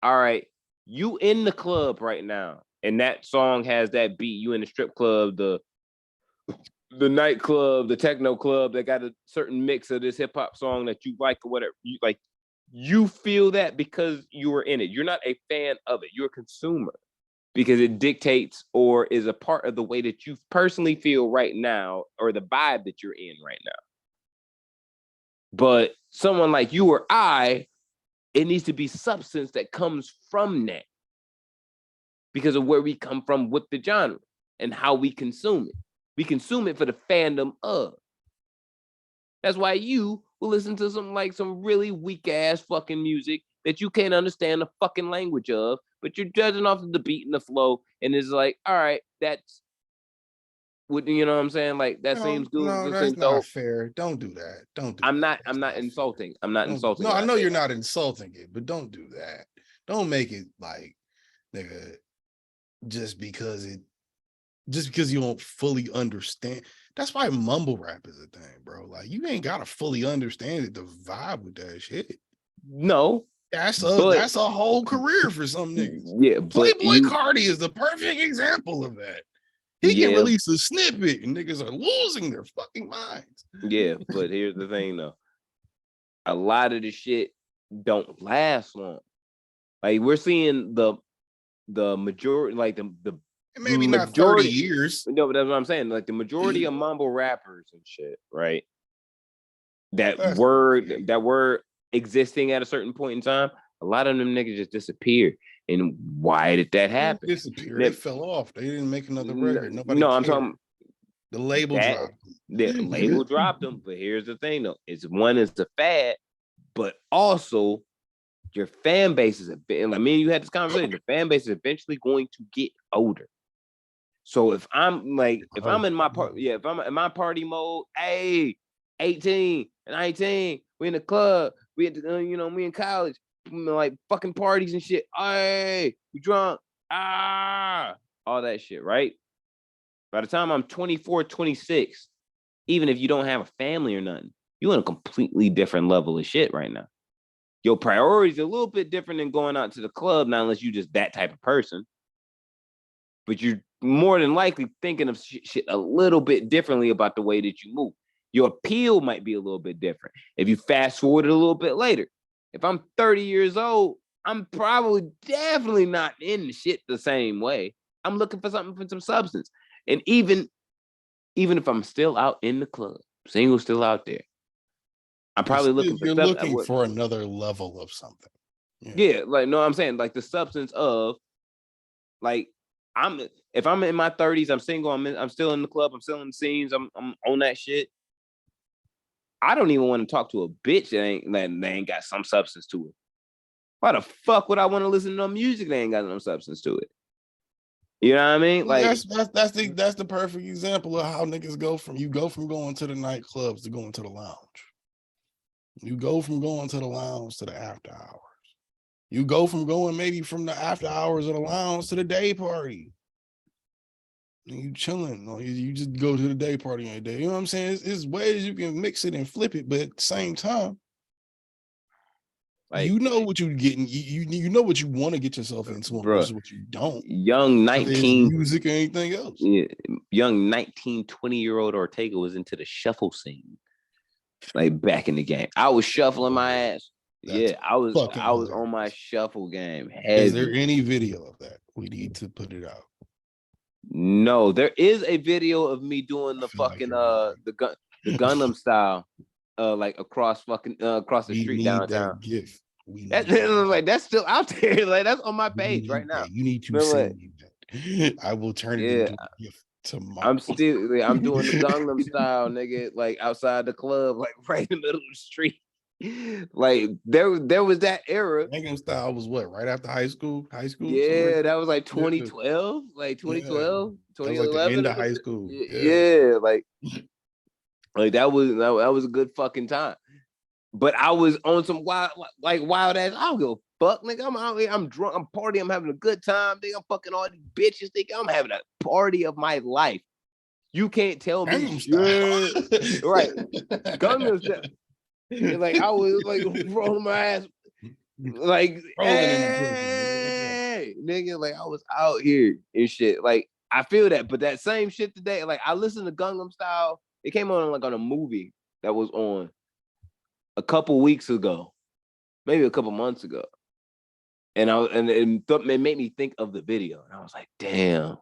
all right, you in the club right now, and that song has that beat. You in the strip club, the nightclub, the techno club that got a certain mix of this hip hop song that you like or whatever. You feel that because you were in it. You're not a fan of it. You're a consumer because it dictates or is a part of the way that you personally feel right now or the vibe that you're in right now. But someone like you or I, it needs to be substance that comes from that because of where we come from with the genre and how we consume it. We consume it for the fandom of. That's why you will listen to some really weak ass fucking music that you can't understand the fucking language of, but you're judging off of the beat and the flow, and it's like, all right, that's what you know what I'm saying? Like that seems good. No, that's not fair. Don't do that. Don't do that. I'm not insulting. Fair. I'm not insulting. No, I know you're not insulting it, but don't do that. Don't make it like, nigga, just because you don't fully understand. That's why mumble rap is a thing, bro. Like you ain't gotta fully understand it to vibe with that shit. No. That's a whole career for some niggas. Yeah, Playboy Cardi is the perfect example of that. He can release a snippet and niggas are losing their fucking minds. Yeah, but here's the thing though. A lot of the shit don't last long. Like we're seeing the majority, like the maybe not 30 years. No, but that's what I'm saying. Like the majority of mumble rappers and shit, right? That word existing at a certain point in time, a lot of them niggas just disappeared. And why did that happen? They fell off. They didn't make another record. Nobody cared. I'm talking the label dropped them. The label dropped them. But here's the thing though. One is the fad, but also your fan base is like me and you had this conversation. The fan base is eventually going to get older. So if I'm in my party mode, hey, 18 and 19, we in the club, we at the, we in college, like fucking parties and shit. Hey, we drunk, all that shit, right? By the time I'm 24, 26, even if you don't have a family or nothing, you're on a completely different level of shit right now. Your priorities are a little bit different than going out to the club, not unless you're just that type of person. But you're more than likely thinking of shit a little bit differently about the way that you move. Your appeal might be a little bit different. If you fast forward it a little bit later, if I'm 30 years old, I'm definitely not in the shit the same way. I'm looking for something for some substance. And even if I'm still out in the club, single still out there, I'm probably looking for another level of something. Yeah, like no, I'm saying like the substance of like if I'm in my 30s, I'm single, I'm still in the club, I'm still in the scenes, I'm on that shit. I don't even want to talk to a bitch that ain't got some substance to it. Why the fuck would I want to listen to no music that ain't got no substance to it? You know what I mean? Like that's the perfect example of how niggas go from going to the nightclubs to going to the lounge. You go from going to the lounge to the after hours. You go from going maybe from the after hours of the lounge to the day party. And you chilling. Or you just go to the day party on a day. You know what I'm saying? It's ways you can mix it and flip it, but at the same time. Like, you know what you're getting. You know what you want to get yourself into versus what you don't. Young 19 music or anything else. Yeah, young 19, 20-year-old Ortega was into the shuffle scene. Like back in the game. I was shuffling my ass. I was on my shuffle game. Heavy. Is there any video of that? We need to put it out. No, there is a video of me doing the fucking the Gundam style, like across the street downtown. GIF. That's still out there. Like that's on my page right now. You need to send me that. I will turn it into a GIF tomorrow. I'm doing the Gangnam style, nigga, like outside the club, like right in the middle of the street. Like there was that era. Gangnam style was what, right after high school? Yeah, that was like 2012, like 2012, 2011. That was like the end of high school. Yeah, like that was a good fucking time. But I was on some wild ass. I don't give a fuck, nigga. I'm out here, I'm drunk, I'm partying, I'm having a good time, nigga. I'm fucking all these bitches, nigga. I'm having a party of my life. You can't tell me shit. Right. Gangnam style. Like I was like rolling my ass, like hey, nigga, like I was out here and shit. Like I feel that, but that same shit today, like I listened to Gangnam Style. It came on like on a movie that was on a couple weeks ago, maybe a couple months ago, and it made me think of the video, and I was like, damn.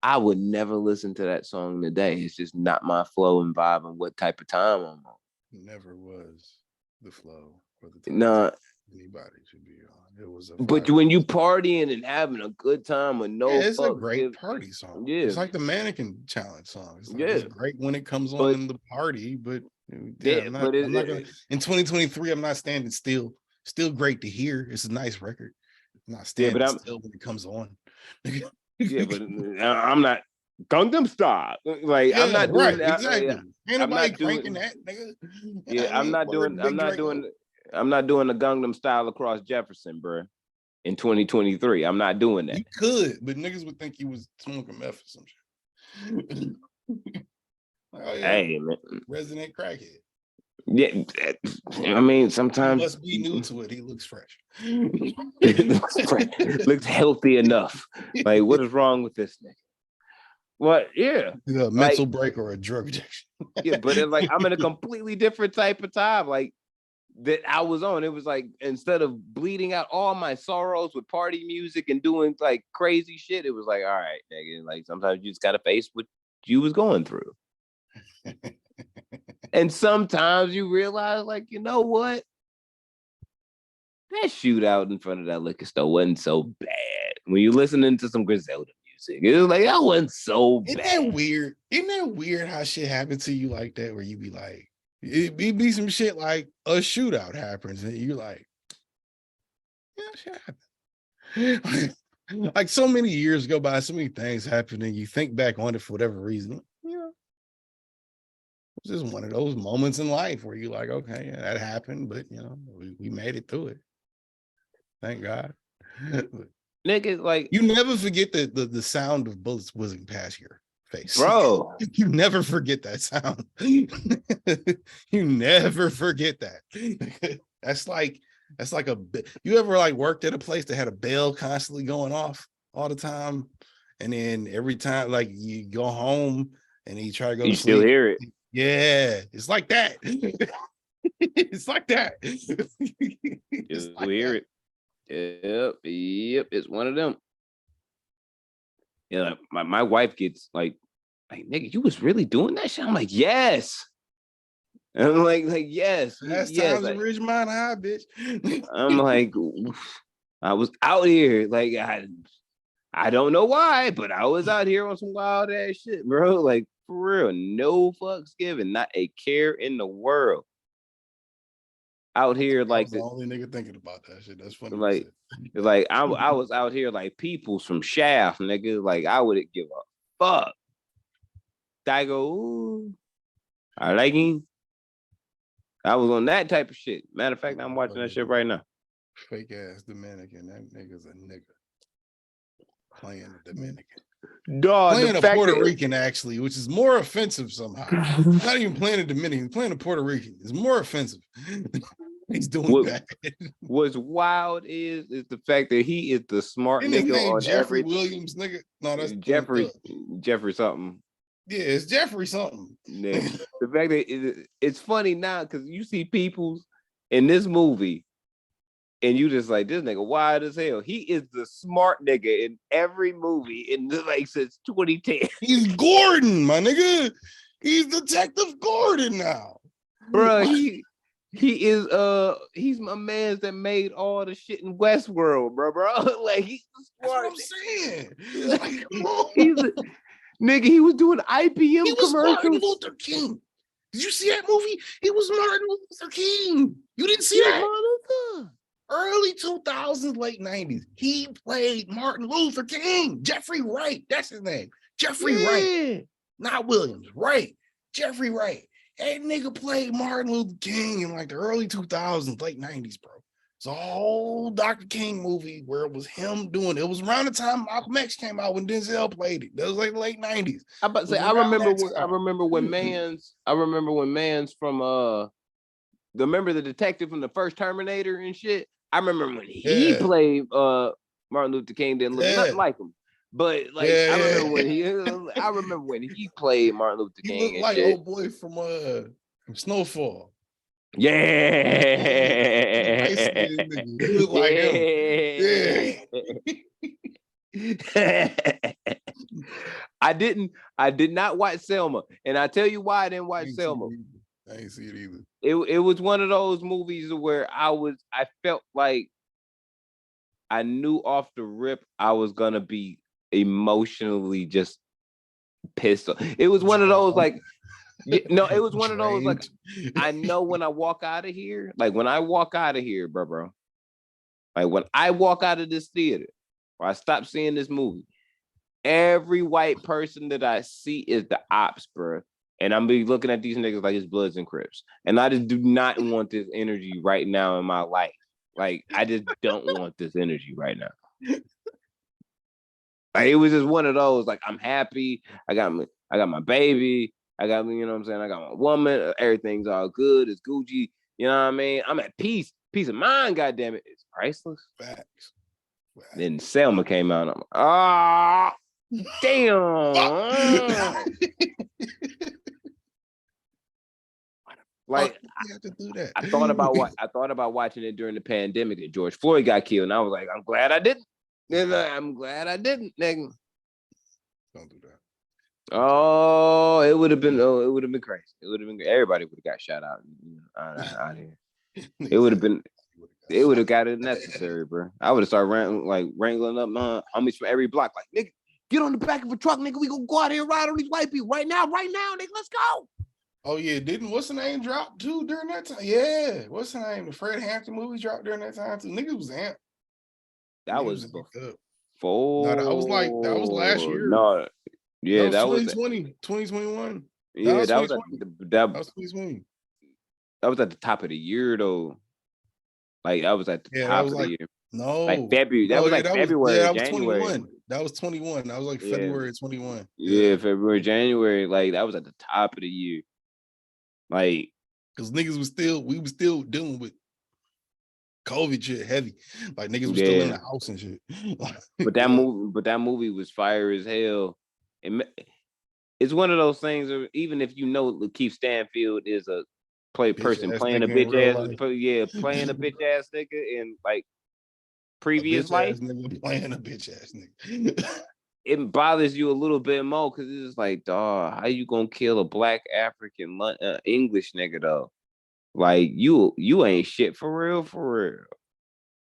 I would never listen to that song today. It's just not my flow and vibe and what type of time I'm on. Never was the flow or the time anybody should be on. It was but when you partying and having a good time with it's a great party song. Yeah, it's like the Mannequin Challenge song. It's like, it's great when it comes on in the party, but I'm not gonna, in 2023. I'm not standing still. Still great to hear. It's a nice record. I'm not standing still when it comes on. Yeah, but I'm not Gangnam Style. Like I'm not doing that. Exactly. Ain't nobody cranking that, nigga. Yeah, I'm not doing the Gangnam Style across Jefferson, bro. In 2023, I'm not doing that. You could, but niggas would think you was smoking meth or some shit. Hey, man. Resident crackhead. Yeah, I mean, sometimes he must be new to it. He looks fresh. Looks healthy enough. Like, what is wrong with this nigga? What? Yeah, a mental break or a drug addiction. Yeah, but it's like I'm in a completely different type of time. Like that I was on. It was like instead of bleeding out all my sorrows with party music and doing like crazy shit, it was like, all right, nigga. Like sometimes you just gotta face what you was going through. And sometimes you realize, like, you know what? That shootout in front of that liquor store wasn't so bad. When you're listening to some Griselda music, it was like, that wasn't so bad. Isn't that weird how shit happens to you like that, where you be like, it be some shit like a shootout happens, and you're like, yeah, shit happened. Like so many years go by, so many things happen, and you think back on it for whatever reason. It's just one of those moments in life where you're like, okay, yeah, that happened, but we made it through it. Thank God. Nigga, like you never forget the sound of bullets whizzing past your face. Bro. You never forget that sound. You never forget that. That's like you ever like worked at a place that had a bell constantly going off all the time, and then every time like you go home and you try to go to sleep, still hear it. Yeah, it's like that. It's like that. It's like weird. Yep, it's one of them. Yeah, like my wife gets like, nigga, you was really doing that shit? I'm like, yes. And I'm like yes. Last yes. time's like, a Ridgemont High, bitch. I'm like, I was out here. Like, I don't know why, but I was out here on some wild ass shit, bro. Like, for real, no fucks given, not a care in the world. Out here, like the only nigga thinking about that shit. That's funny. Like I was out here like Peoples from Shaft, nigga. Like I wouldn't give a fuck. I go, ooh, I like him. I was on that type of shit. Matter of fact, I'm watching that shit right now. Fake ass Dominican. That nigga's a nigga. Playing a Dominican. Dog, playing a Puerto Rican, actually, which is more offensive somehow. Not even playing a Dominican, playing a Puerto Rican is more offensive. He's doing What, bad. what's wild is the fact that he is the smart Isn't his nigga name on Jeffrey every Williams, nigga? No, that's Jeffrey Jeffrey something. yeah, it's Jeffrey something. Yeah. The fact that it's funny now because you see people in this movie and you just like, this nigga wild as hell. He is the smart nigga in every movie in like since 2010. He's Gordon, my nigga. He's Detective Gordon now. Bro, he is he's my man that made all the shit in Westworld, bro. Like he's the smart. That's what I'm saying. Like, He's a, nigga, he was doing IBM he was Martin commercials. Luther King. Did you see that movie? He was Martin Luther King. You didn't see He was that? Martin Luther. Early 2000s, late 90s. He played Martin Luther King. Jeffrey Wright. That's his name. Jeffrey Wright. Not Williams. Wright. Jeffrey Wright. That nigga played Martin Luther King in like the early 2000s, late 90s, bro. It's a whole Dr. King movie where it was him doing it. It was around the time Malcolm X came out when Denzel played it. That was like the late 90s. I'm about to say, I remember when Mans from remember the detective from the first Terminator and shit. I remember when he played Martin Luther King, didn't look nothing like him. But like I remember when he played Martin Luther King. He looked and like shit. old boy from Snowfall. Yeah. He looked like him. Yeah. I did not watch Selma, and I tell you why I didn't watch Selma. I ain't see it either. It was one of those movies where I felt like I knew off the rip I was gonna be emotionally just pissed off. It was one of those like no, it was one of those like I know when I walk out of here, like when I walk out of here, bro. Like when I walk out of this theater or I stop seeing this movie, every white person that I see is the ops, bro. And I'm be looking at these niggas like it's Bloods and Crips. And I just do not want this energy right now in my life. Like, I just don't want this energy right now. Like, it was just one of those, like, I'm happy. I got my baby. I got, you know what I'm saying? I got my woman. Everything's all good. It's Gucci. You know what I mean? I'm at peace. Peace of mind, goddamn it. It's priceless. Facts. Then Selma came out. And I'm damn. Like you have to do that. I thought about watching it during the pandemic that George Floyd got killed, and I was like, I'm glad I didn't. I'm glad I didn't, nigga. Don't do that. Oh, it would have been crazy. It would have been everybody would have got shot out out here. It would have got it necessary, bro. I would have started wrangling up homies from every block, like, nigga, get on the back of a truck, nigga. We gonna go out here and ride on these white people right now, nigga. Let's go. Oh yeah, what's the name drop too during that time? Yeah, what's the name? The Fred Hampton movie dropped during that time too. Niggas was amped. That was before. No, that was last year. No, yeah, that was 2020, 2021. Yeah, that was 2020. That was at the top of the year though. Like that was at the top of the year. No, like February. That was February. That was January. 21. That was 21. That was like February 21. Yeah, February, January. Like that was at the top of the year. Like, because niggas we was still dealing with COVID shit heavy. Like niggas was still in the house and shit. but that movie was fire as hell. It's one of those things where even if you know Lakeith Stanfield is a person playing a bitch ass, playing a bitch ass nigga in like previous life, playing a bitch ass nigga. It bothers you a little bit more because it's like, dog, how you gonna kill a black African English nigga though? Like you ain't shit for real.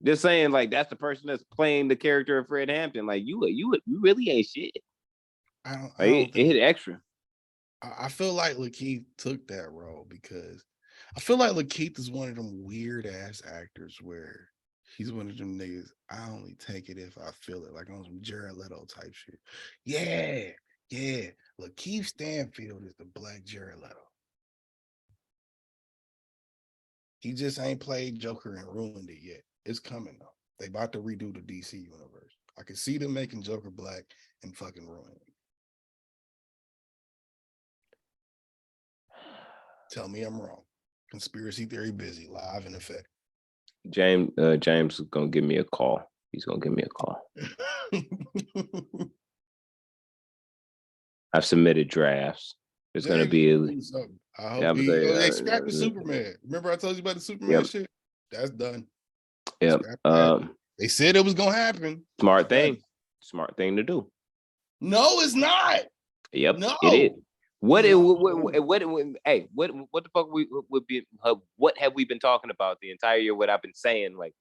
Just saying, like that's the person that's playing the character of Fred Hampton. Like you really ain't shit. It hit extra. I feel like Lakeith took that role because I feel like Lakeith is one of them weird ass actors where he's one of them niggas. I only take it if I feel it, like on some Jared Leto type shit. Yeah. Lakeith Stanfield is the black Jared Leto. He just ain't played Joker and ruined it yet. It's coming though. They about to redo the DC universe. I can see them making Joker black and fucking ruining it. Tell me I'm wrong. Conspiracy theory busy, live in effect. James is gonna give me a call. He's gonna give me a call. I've submitted drafts. There's gonna be. I hope they scrapped the Superman. Remember I told you about the Superman shit? That's done. Yep. They said it was gonna happen. Smart thing to do. No, it's not. Yep, no, it is. What the fuck would be? What have we been talking about the entire year? What I've been saying, like,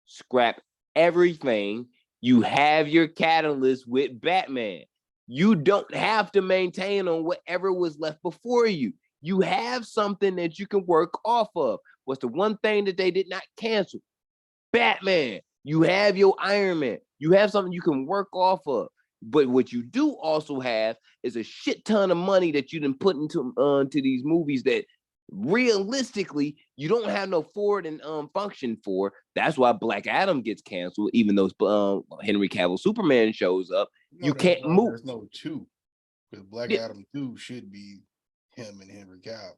scrap everything. You have your catalyst with Batman. You don't have to maintain on whatever was left before you. You have something that you can work off of. What's the one thing that they did not cancel? Batman. You have your Iron Man. You have something you can work off of. But what you do also have is a shit ton of money that you done put into these movies that realistically you don't have no forward and function for. That's why Black Adam gets canceled, even though Henry Cavill Superman shows up. You can't move. There's no two, because Black Adam 2 should be him and Henry Cavill.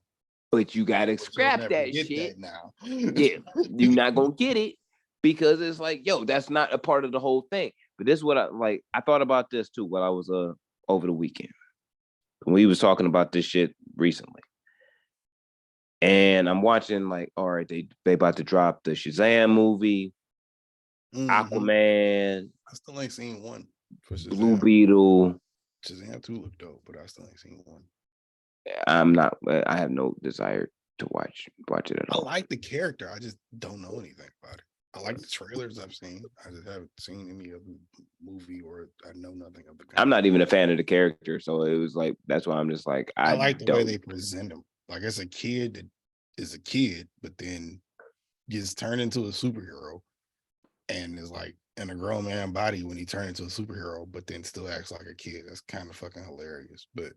But you gotta scrap that shit now. Yeah, you're not gonna get it because it's like, yo, that's not a part of the whole thing. But this is what I thought about this too while I was over the weekend. We was talking about this shit recently. And I'm watching, like, all right, they about to drop the Shazam movie, Aquaman. I still ain't seen one. Blue Beetle. Shazam 2 looked dope, but I still ain't seen one. I have no desire to watch it at all. I like the character. I just don't know anything about it. I like the trailers I've seen. I just haven't seen any of the movie, or I know nothing of the character. I'm not even a fan of the character, so it was like, that's why I'm just like, I like the way they present him. Like, as a kid that is a kid, but then gets turned into a superhero and is like in a grown man body when he turned into a superhero, but then still acts like a kid. That's kind of fucking hilarious. But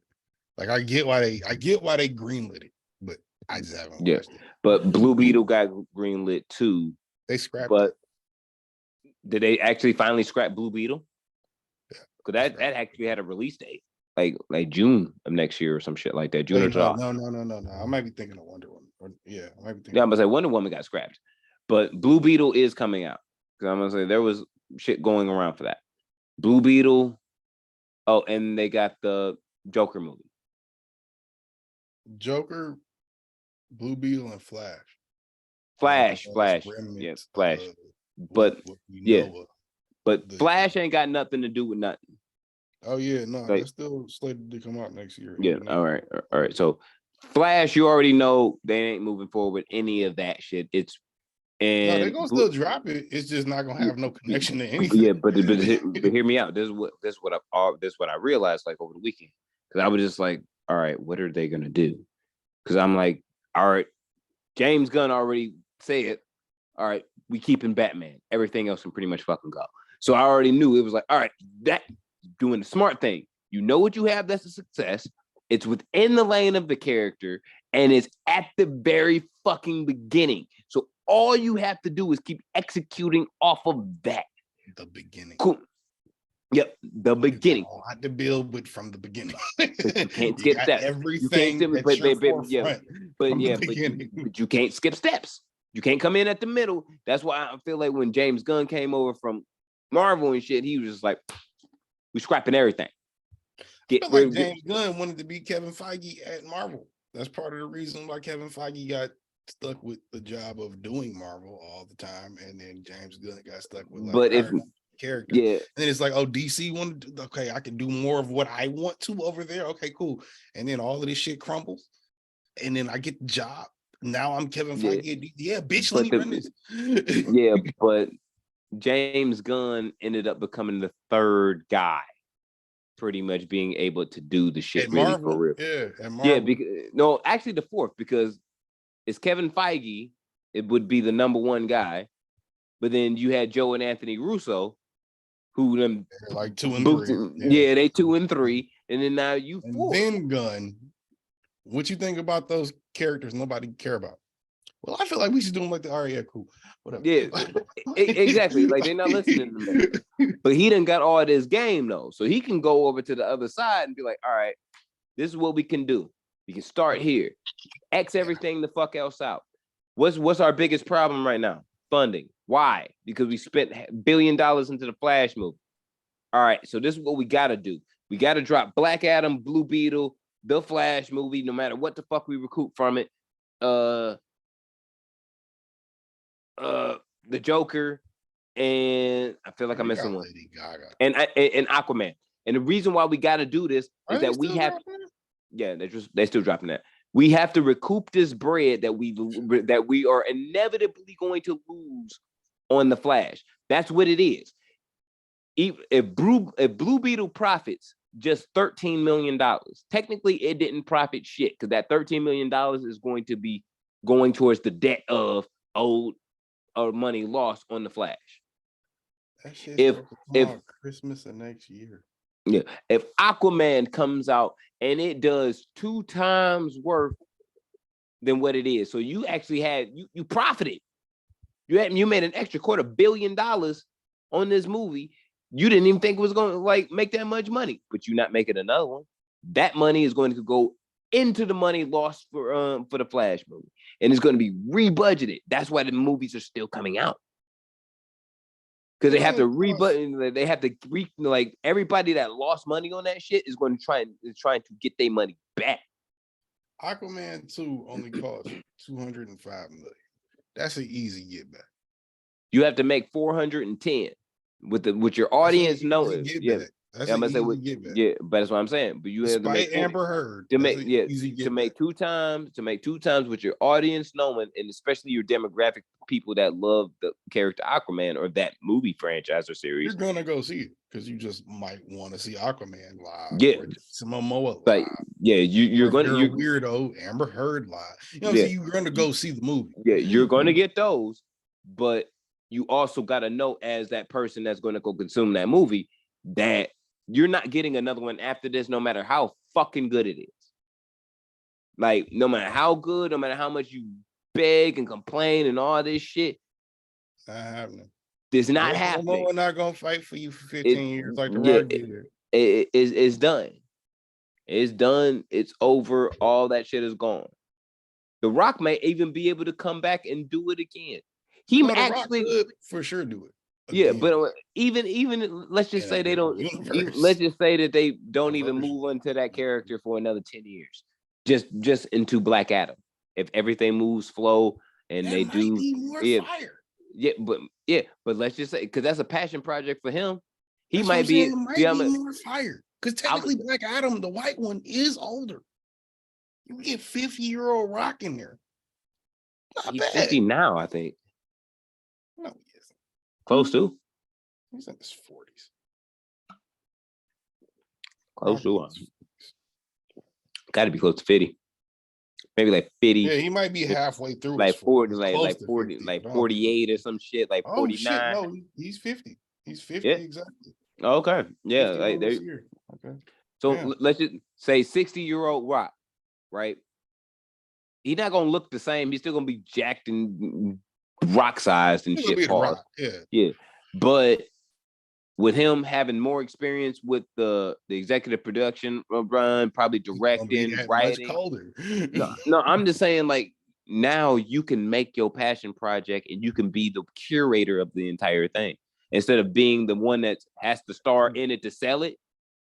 like, I get why they greenlit it, but I just haven't watched it. But Blue Beetle got greenlit too. They scrapped it. Did they actually finally scrap Blue Beetle? Yeah. Because that actually had a release date, like June of next year or some shit like that. June or July. No. I might be thinking of Wonder Woman. I might be thinking. Yeah, I'm gonna say Wonder Woman got scrapped, but Blue Beetle is coming out. Because I'm gonna say there was shit going around for that. Blue Beetle. Oh, and they got the Joker movie. Joker, Blue Beetle, and Flash. Flash. Yeah, Flash. But but Flash ain't got nothing to do with nothing. Oh yeah, no, they're still slated to come out next year. Yeah, all right. So Flash, you already know they ain't moving forward with any of that shit. No, they're gonna still drop it. It's just not gonna have no connection to anything. Yeah, but hear me out. This is what I realized, like, over the weekend, because I was just like, all right, what are they gonna do? Because I'm like, all right, James Gunn already said, all right, we keeping Batman. Everything else can pretty much fucking go. So I already knew it was like, all right, that doing the smart thing. You know what you have that's a success. It's within the lane of the character, and it's at the very fucking beginning. So all you have to do is keep executing off of that. The beginning. Cool. Yep, the beginning. Not the build, but from the beginning. You can't skip steps. Everything. But you can't skip steps. You can't come in at the middle. That's why I feel like when James Gunn came over from Marvel and shit, he was just like, we scrapping everything. James Gunn wanted to be Kevin Feige at Marvel. That's part of the reason why Kevin Feige got stuck with the job of doing Marvel all the time, and then James Gunn got stuck with character. Yeah. And then it's like, oh, DC wanted to, okay, I can do more of what I want to over there. Okay, cool. And then all of this shit crumbles, and then I get the job. Now I'm Kevin Feige. Yeah, bitch, let me run this. Yeah, but James Gunn ended up becoming the third guy, pretty much being able to do the shit at really Marvel, for real. Yeah, yeah, no, actually the fourth, because it's Kevin Feige. It would be the number one guy, but then you had Joe and Anthony Russo, who them like 2 and 3. Yeah, they 2 and 3, and then now you 4. And then Gunn. What you think about those characters nobody care about? Well, I feel like we should do them like cool. Whatever. Yeah, exactly. Like, they're not listening to me. But he done got all this game though, so he can go over to the other side and be like, all right, this is what we can do. We can start here. X everything the fuck else out. What's our biggest problem right now? funding. Why? Because we spent $1 billion into the Flash movie. All right, so this is what we got to do. We got to drop Black Adam, Blue Beetle, the Flash movie, no matter what the fuck we recoup from it. The Joker, and I feel like I'm missing one. And Aquaman. And the reason why we got to do this is that we have, they're still dropping that. We have to recoup this bread that we are inevitably going to lose on the Flash. That's what it is. If Blue Beetle profits just $13 million, technically it didn't profit shit because that $13 million is going to be going towards the debt of old or money lost on the Flash. That shit's if Christmas of next year. Yeah, if Aquaman comes out and it does 2 times worth than what it is, so you actually had you profited. You made an extra $250 million on this movie. You didn't even think it was going to like make that much money, but you're not making another one. That money is going to go into the money lost for the Flash movie, and it's going to be rebudgeted. That's why the movies are still coming out, because they have to rebudget. They have to like everybody that lost money on that shit is going to trying to get their money back. Aquaman 2 only cost $205 million. That's an easy get back. You have to make 410 with your audience knowing. Yeah. That's an easy get back. Yeah, but that's what I'm saying. But you have to make Amber Heard to make two times with your audience knowing, and especially your demographic people that love the character Aquaman or that movie franchise or series. You're gonna go see it because you just might want to see Aquaman live. Yeah, or some Momoa live. Like, yeah, you're a weirdo Amber Heard live. You know what I'm saying? You're gonna go see the movie. Yeah, you're gonna get those, but you also gotta know as that person that's gonna go consume that movie that you're not getting another one after this, no matter how fucking good it is. Like, no matter how good, no matter how much you beg and complain and all this shit, not happening. It's not happening. We're not gonna fight for you for 15 years like the Rock did. It's done. It's done. It's over. All that shit is gone. The Rock may even be able to come back and do it again. He actually could for sure do it. Yeah, but even let's just say they don't. Let's just say that they don't even move on to that character for another 10 years. Just into Black Adam. If everything moves flow and that they do, fire. But let's just say because that's a passion project for him. He might be more fire because technically Black Adam, the white one, is older. You get 50-year-old Rock in there. He's 50 now, I think. No, he isn't. Close to. He's in his 40s. Close to. Got to be close to 50. Maybe like 50. Yeah, he might be halfway through. Like 40, like 40, 50, like 48 or some shit, like 49. Shit, no, he's 50. He's 50 exactly. Okay. Yeah. Like there. Okay. So let's just say 60-year-old Rock, right? He's not gonna look the same. He's still gonna be jacked and rock sized and shit. Yeah. But with him having more experience with the executive production run, probably directing, writing. No, I'm just saying, like, now you can make your passion project and you can be the curator of the entire thing instead of being the one that has to star in it to sell it.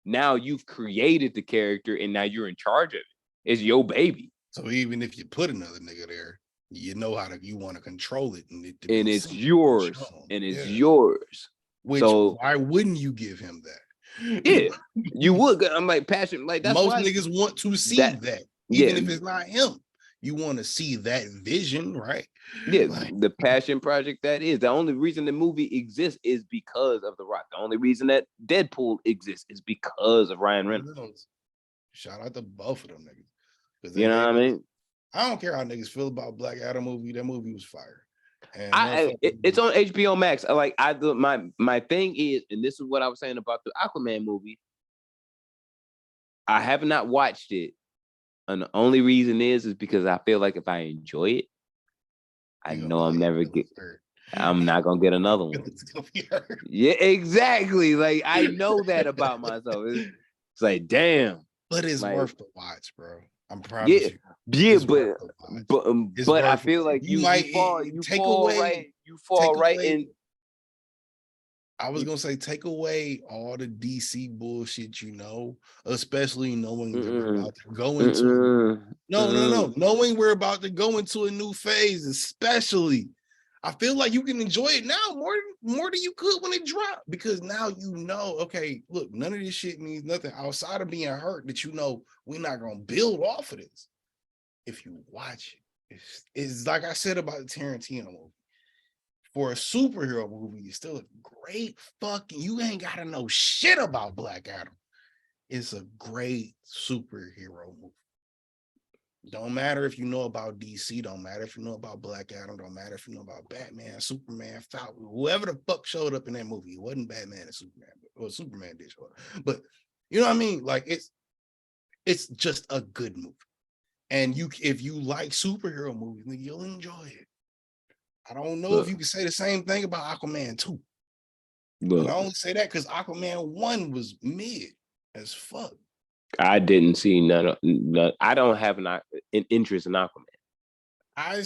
Now you've created the character and now you're in charge of it. It's your baby. So even if you put another nigga there, you know you want to control it, and it's yours, and it's yours. So why wouldn't you give him that? Yeah, you would. I'm like passion. Like that's most niggas want to see that, even if it's not him. You want to see that vision, right? Yeah, the passion project that is. The only reason the movie exists is because of The Rock. The only reason that Deadpool exists is because of Ryan Reynolds. Shout out to both of them niggas. You know what I mean? I don't care how niggas feel about Black Adam movie. That movie was fire. And it's on HBO Max. My thing is, and this is what I was saying about the Aquaman movie. I have not watched it. And the only reason is because I feel like if I enjoy it, I know I'm not gonna get another one. Yeah, exactly. Like I know that about myself. It's like, damn. But it's worth the watch, bro. I'm proud of you. Yeah, It's worth a watch. It's but I worth it. feel like You might take away. you fall right in. I was gonna say, take away all the DC bullshit, especially knowing that we're about to go into knowing we're about to go into a new phase, especially. I feel like you can enjoy it now more than you could when it dropped, because now okay, look, none of this shit means nothing outside of being hurt that we're not gonna build off of this. If you watch it, it's like I said about the Tarantino movie. For a superhero movie, it's still a great you ain't gotta know shit about Black Adam. It's a great superhero movie. Don't matter if you know about DC, don't matter if you know about Black Adam, don't matter if you know about Batman, Superman, Falcon, whoever the fuck showed up in that movie. It wasn't Batman and Superman, or Superman did show up. But you know what I mean? Like it's just a good movie. And if you like superhero movies, then you'll enjoy it. I don't know if you can say the same thing about Aquaman 2. But I only say that because Aquaman 1 was mid as fuck. I didn't see none. I don't have an interest in Aquaman. I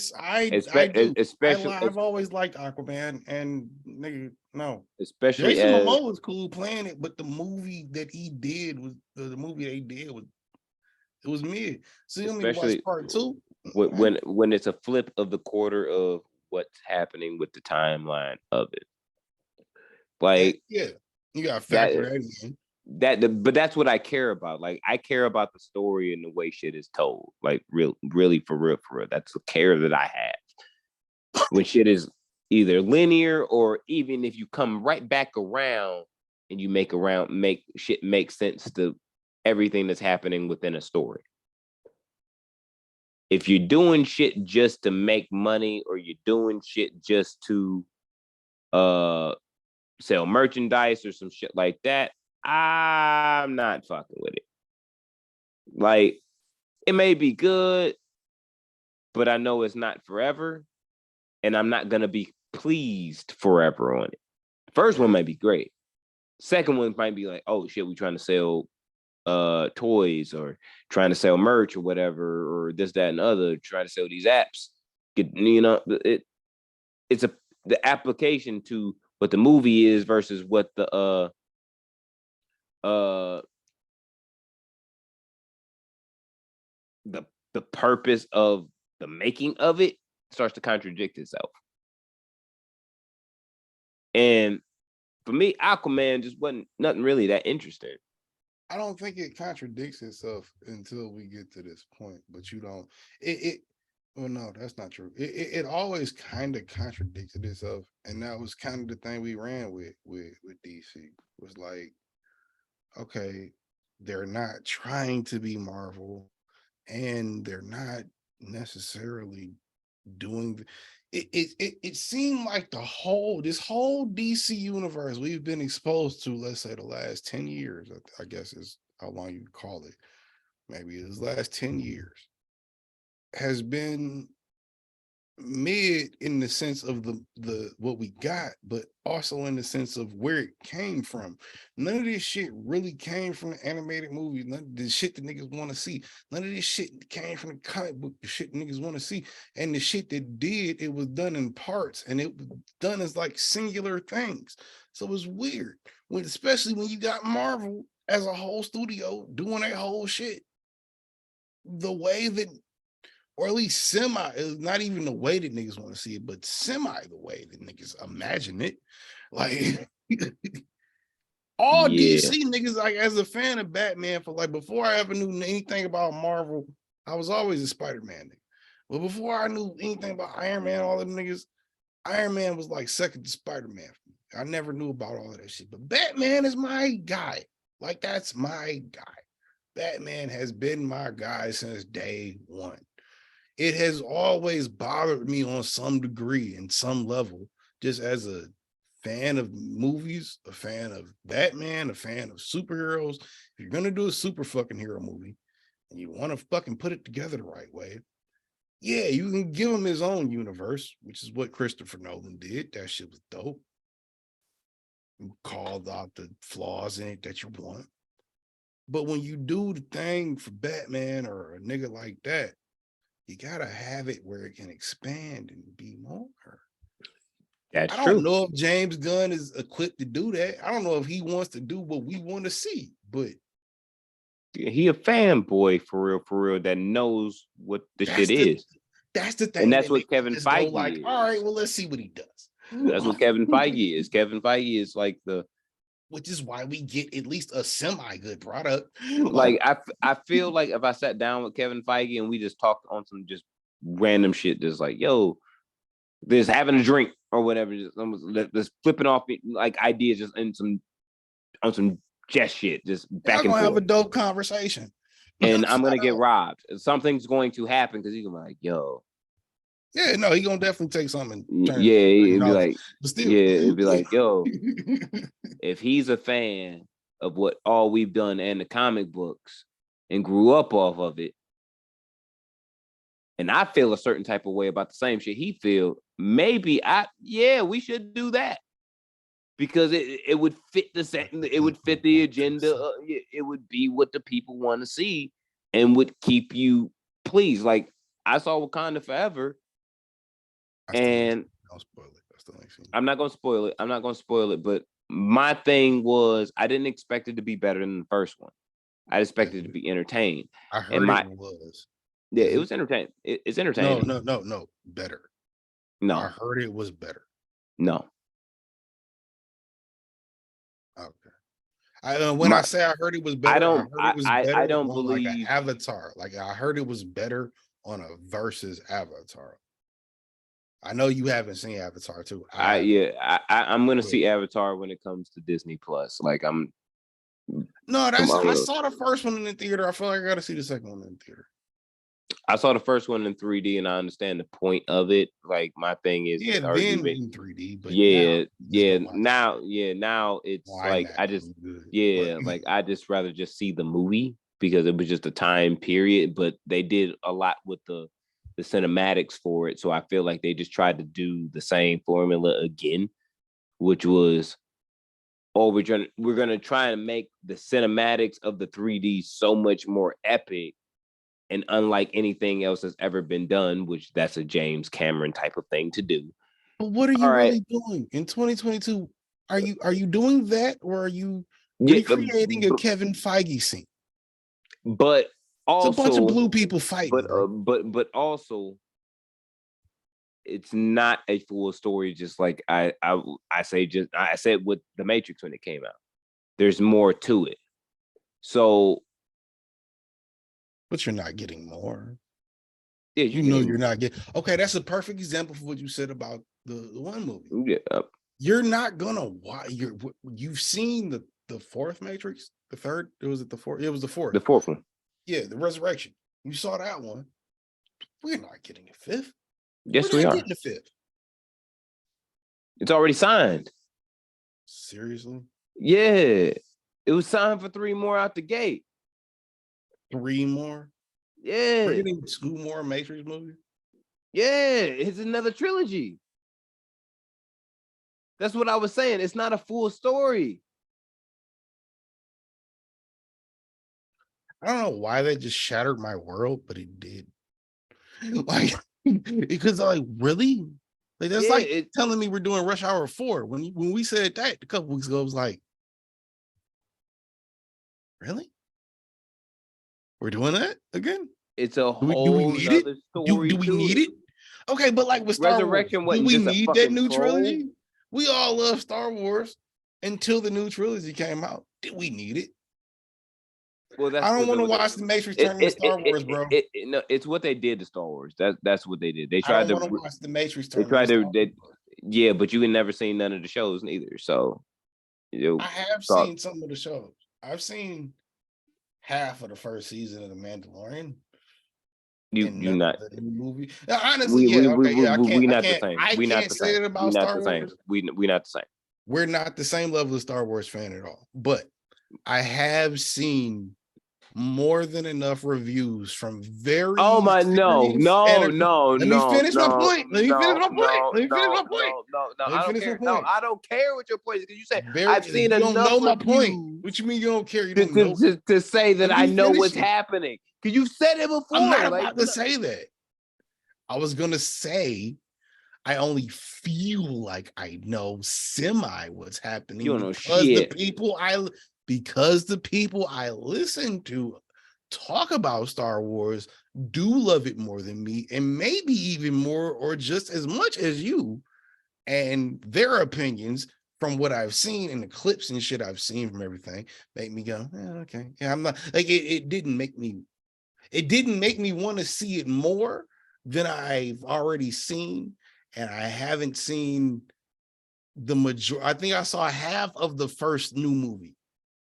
do. Especially, I've always liked Aquaman, and nigga, no. Especially Jason Momoa was cool playing it, but the movie that he did was the movie they did was mid. So you want me to watch part 2? When it's a flip of the quarter of what's happening with the timeline of it. Like, yeah, you gotta factor that in. But that's what I care about. Like, I care about the story and the way shit is told. Like, really for real. That's the care that I have. When shit is either linear, or even if you come right back around and you make shit make sense to everything that's happening within a story. If you're doing shit just to make money, or you're doing shit just to sell merchandise or some shit like that, I'm not fucking with it. Like, it may be good, but I know it's not forever, and I'm not gonna be pleased forever on it. First one might be great. Second one might be like, oh shit, we trying to sell toys, or trying to sell merch, or whatever, or this, that, and other, trying to sell these apps. It's the application to what the movie is versus what the the purpose of the making of it starts to contradict itself. And for me, Aquaman just wasn't nothing really that interesting. I don't think it contradicts itself until we get to this point, but you don't. Well, no, that's not true. It always kind of contradicted itself, and that was kind of the thing we ran with DC. Was like, okay, they're not trying to be Marvel, and they're not necessarily doing. It seemed like this whole DC universe we've been exposed to, let's say the last 10 years, I guess is how long you call it. Maybe this last 10 years has been mid in the sense of the what we got, but also in the sense of where it came from. None of this shit really came from the animated movies. None of the shit that niggas want to see. None of this shit came from the comic book, the shit niggas want to see. And the shit that did, it was done in parts, and it was done as like singular things. So it's weird, especially when you got Marvel as a whole studio doing that whole shit the way that, or at least semi, not even the way that niggas want to see it, but semi the way that niggas imagine it. Like all DC niggas, like, as a fan of Batman, for like, before I ever knew anything about Marvel, I was always a Spider-Man nigga. But before I knew anything about Iron Man, all them niggas, Iron Man was like second to Spider-Man for me. I never knew about all of that shit. But Batman is my guy. Like, that's my guy. Batman has been my guy since day one. It has always bothered me on some degree, in some level, just as a fan of movies, a fan of Batman, a fan of superheroes. If you're gonna do a super fucking hero movie and you want to fucking put it together the right way, yeah, you can give him his own universe, which is what Christopher Nolan did. That shit was dope. You called out the flaws in it that you want. But when you do the thing for Batman or a nigga like that, you gotta have it where it can expand and be more. That's I don't true. know if James Gunn is equipped to do that. I don't know if he wants to do what we want to see, but He a fanboy for real, that knows what the shit is. That's the thing. And that's what Kevin Feige like, is. all right, well, let's see what he does. That's what Kevin Feige is. Kevin Feige is like which is why we get at least a semi-good product. Like I feel like if I sat down with Kevin Feige and we just talked on some just random shit, just like, yo, this having a drink or whatever, just flipping off like ideas just in some just shit, just back and forth. Have a dope conversation. And I'm gonna get robbed. Something's going to happen because he's gonna be like, yo. Yeah, no, he's gonna definitely take something. Yeah, it'd be like, it'd be like, yo, if he's a fan of what all we've done and the comic books and grew up off of it, and I feel a certain type of way about the same shit he feel, maybe we should do that. Because it would fit it would fit the agenda. It would be what the people want to see and would keep you pleased. Like I saw Wakanda Forever, and I'll spoil it. I'm not gonna spoil it. But my thing was I didn't expect it to be better than the first one. I expected it to be entertained. I heard it was. Yeah, it was entertaining. It's entertaining. No, better. No, I heard it was better. No. Okay. When I say I heard it was better, I don't believe like an Avatar. Like I heard it was better on a versus Avatar. I know you haven't seen Avatar too. I'm gonna see Avatar when it comes to Disney Plus. Like I saw the first one in the theater. I feel like I gotta see the second one in the theater. I saw the first one in 3D, and I understand the point of it. Like my thing is, then in 3D, but now it's like I just rather just see the movie because it was just a time period. But they did a lot with the cinematics for it, so I feel like they just tried to do the same formula again, which was, we're gonna try and make the cinematics of the 3D so much more epic and unlike anything else that's ever been done, which that's a James Cameron type of thing to do. But what are you really doing in 2022? Are you doing that, or are you recreating a Kevin Feige scene? But also, it's a bunch of blue people fighting. But also, it's not a full story. Just like I said with The Matrix when it came out, there's more to it. So. But you're not getting more. Yeah, you're not getting. Okay, that's a perfect example for what you said about the one movie. Yeah, you're not gonna watch. You've seen the fourth Matrix, the third. Was it the fourth? It was the fourth. The fourth one. Yeah, the Resurrection. You saw that one. We're not getting a fifth. Yes, we are. Getting a fifth. It's already signed. Seriously? Yeah, it was signed for 3 more out the gate. 3 more? Yeah. We're getting 2 more Matrix movies? Yeah, it's another trilogy. That's what I was saying. It's not a full story. I don't know why that just shattered my world, but it did. Like, because really? Like that's telling me we're doing Rush Hour 4. When we said that a couple weeks ago, I was like, really? We're doing that again? It's a whole do we need it? Story do we need it? Okay, but like with Star Wars, do we need that new trilogy? We all love Star Wars until the new trilogy came out. Did we need it? Well, I don't want to watch the Matrix turn into Star Wars, bro. No, it's what they did to Star Wars. That's what they did. They tried to watch the Matrix turn. They tried to. Yeah, but you had never seen none of the shows neither. So, I have seen some of the shows. I've seen half of the first season of The Mandalorian. You not the movie. Now, honestly, we not the same. We not the same. We not the same. We not the same. We're not the same level of Star Wars fan at all. But I have seen more than enough reviews from very. Oh my no. Let me finish my point. No, I don't care what your point is because you say I've seen enough. You don't know my point. What you mean you don't care? You don't know to say that I know what's happening because you've said it before. I'm not about to say that. I was gonna say I only feel like I know semi what's happening You don't know because shit. the people I listen to talk about Star Wars do love it more than me, and maybe even more or just as much as you. And their opinions from what I've seen in the clips and shit I've seen from everything make me go, okay. Yeah, I'm not like it didn't make me want to see it more than I've already seen. And I haven't seen the majority. I think I saw half of the first new movie,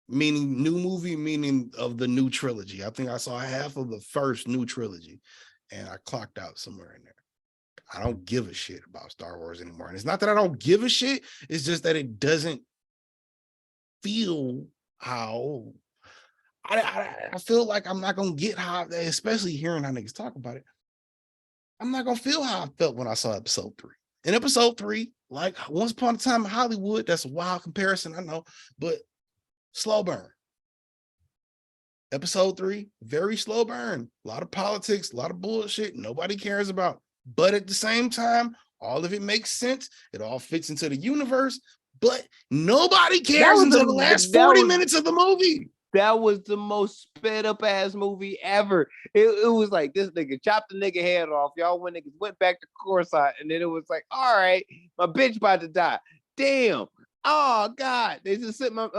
meaning of the new trilogy. I think I saw half of the first new trilogy, and I clocked out somewhere in there. I don't give a shit about Star Wars anymore. And it's not that I don't give a shit, it's just that it doesn't feel how I feel like I'm not gonna get how, especially hearing how niggas talk about it. I'm not gonna feel how I felt when I saw episode 3. In episode 3, like Once Upon a Time in Hollywood, that's a wild comparison, I know, but slow burn. Episode 3, very slow burn. A lot of politics, a lot of bullshit nobody cares about. But at the same time, all of it makes sense. It all fits into the universe, but nobody cares until the last 40 minutes of the movie. That was the most sped up ass movie ever. It was like this nigga chopped the nigga head off. Y'all niggas went back to Coruscant, and then it was like, all right, my bitch about to die. Damn. Oh God. They just sent my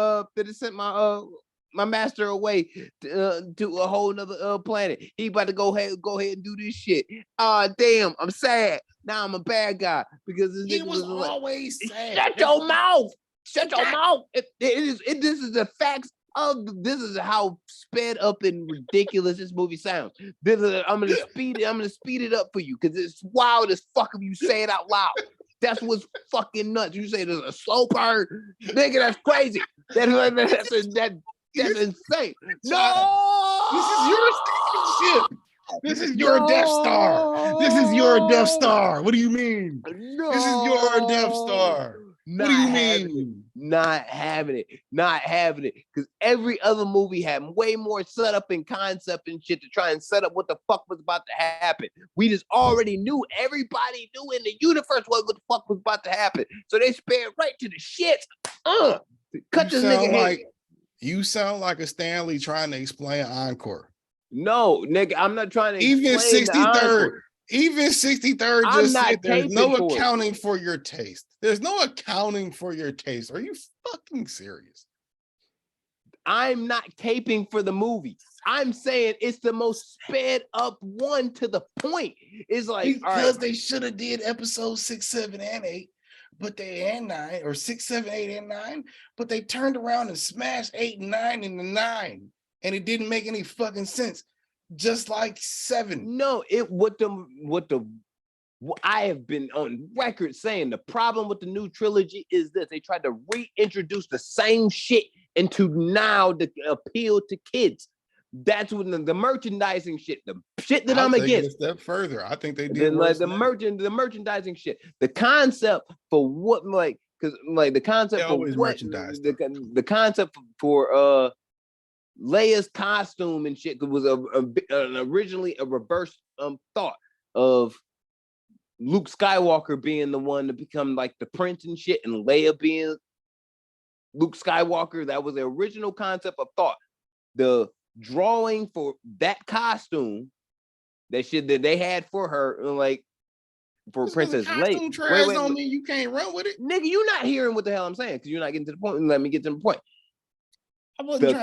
master away to a whole nother planet. He about to go ahead and do this shit. Damn, I'm sad. Now I'm a bad guy because this nigga was always like, sad. Shut your mouth. Shut your mouth. This is the facts. This is how sped up and ridiculous this movie sounds. I'm gonna speed it up for you because it's wild as fuck if you say it out loud. That's what's fucking nuts. You say there's a slow burn, nigga. That's crazy. That's insane. No, this is your ship. This is your Death Star. This is your Death Star. What do you mean? No, this is your Death Star. What do you mean? Not having it. Because every other movie had way more setup and concept and shit to try and set up what the fuck was about to happen. We just already knew. Everybody knew in the universe what the fuck was about to happen. So they sped right to the shit. Cut this nigga head. You sound like a Stanley trying to explain Encore. No, nigga, I'm not trying to even explain 63rd. Even 63rd just said there's no accounting for your taste. There's no accounting for your taste. Are you fucking serious? I'm not caping for the movie. I'm saying it's the most sped up one to the point. It's like because they should have did episode 6, 7, and 8, but they and 9 or 6, 7, 8, and 9, but they turned around and smashed 8 and 9 into 9, and it didn't make any fucking sense. Just like 7. No, I have been on record saying the problem with the new trilogy is this: they tried to reintroduce the same shit into now to appeal to kids. That's what the merchandising shit, the shit that I'm against. A step further, I think they did like the merchandising shit, the concept for what because the concept for what the concept for Leia's costume and shit was originally a reverse thought of Luke Skywalker being the one to become like the prince and shit, and Leia being Luke Skywalker. That was the original concept of thought. The drawing for that costume, that shit that they had for her, like for Princess Leia. Wait, don't mean you can't run with it, nigga. You're not hearing what the hell I'm saying because you're not getting to the point. Let me get to the point. The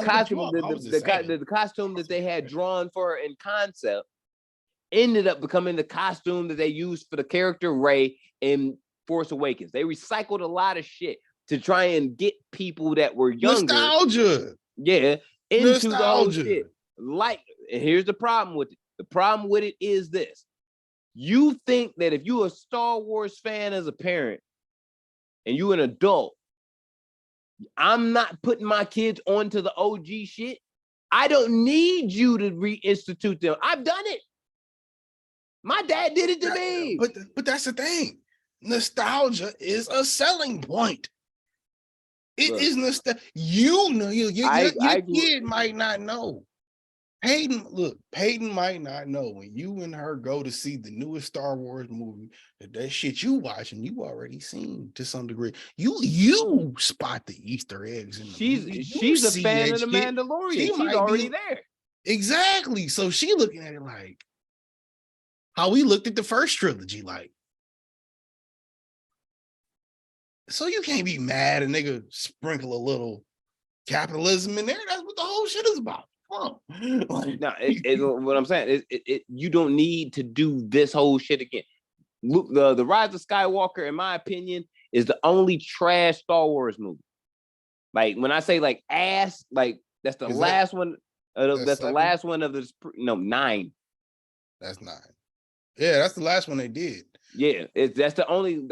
costume that they had drawn for her in concept ended up becoming the costume that they used for the character Rey in Force Awakens. They recycled a lot of shit to try and get people that were younger, nostalgia, into the whole shit. Like, and here's the problem with it. The problem with it is this: you think that if you're a Star Wars fan as a parent and you're an adult, I'm not putting my kids onto the OG shit. I don't need you to reinstitute them. I've done it. My dad did it to me. But that's the thing. Nostalgia is a selling point. It is nostalgia. You know, your kid might not know. Peyton might not know when you and her go to see the newest Star Wars movie that shit you watching, you already seen to some degree. You spot the Easter eggs in the movie. She's a fan that of the shit. Mandalorian. She's already there. Exactly. So she looking at it like how we looked at the first trilogy, like. So you can't be mad and nigga sprinkle a little capitalism in there. That's what the whole shit is about. Like, no, what I'm saying is, you don't need to do this whole shit again. Luke, the Rise of Skywalker, in my opinion, is the only trash Star Wars movie. Like when I say like ass, like that's the last one. That's the last one of the 9. That's 9. Yeah, that's the last one they did. Yeah, that's the only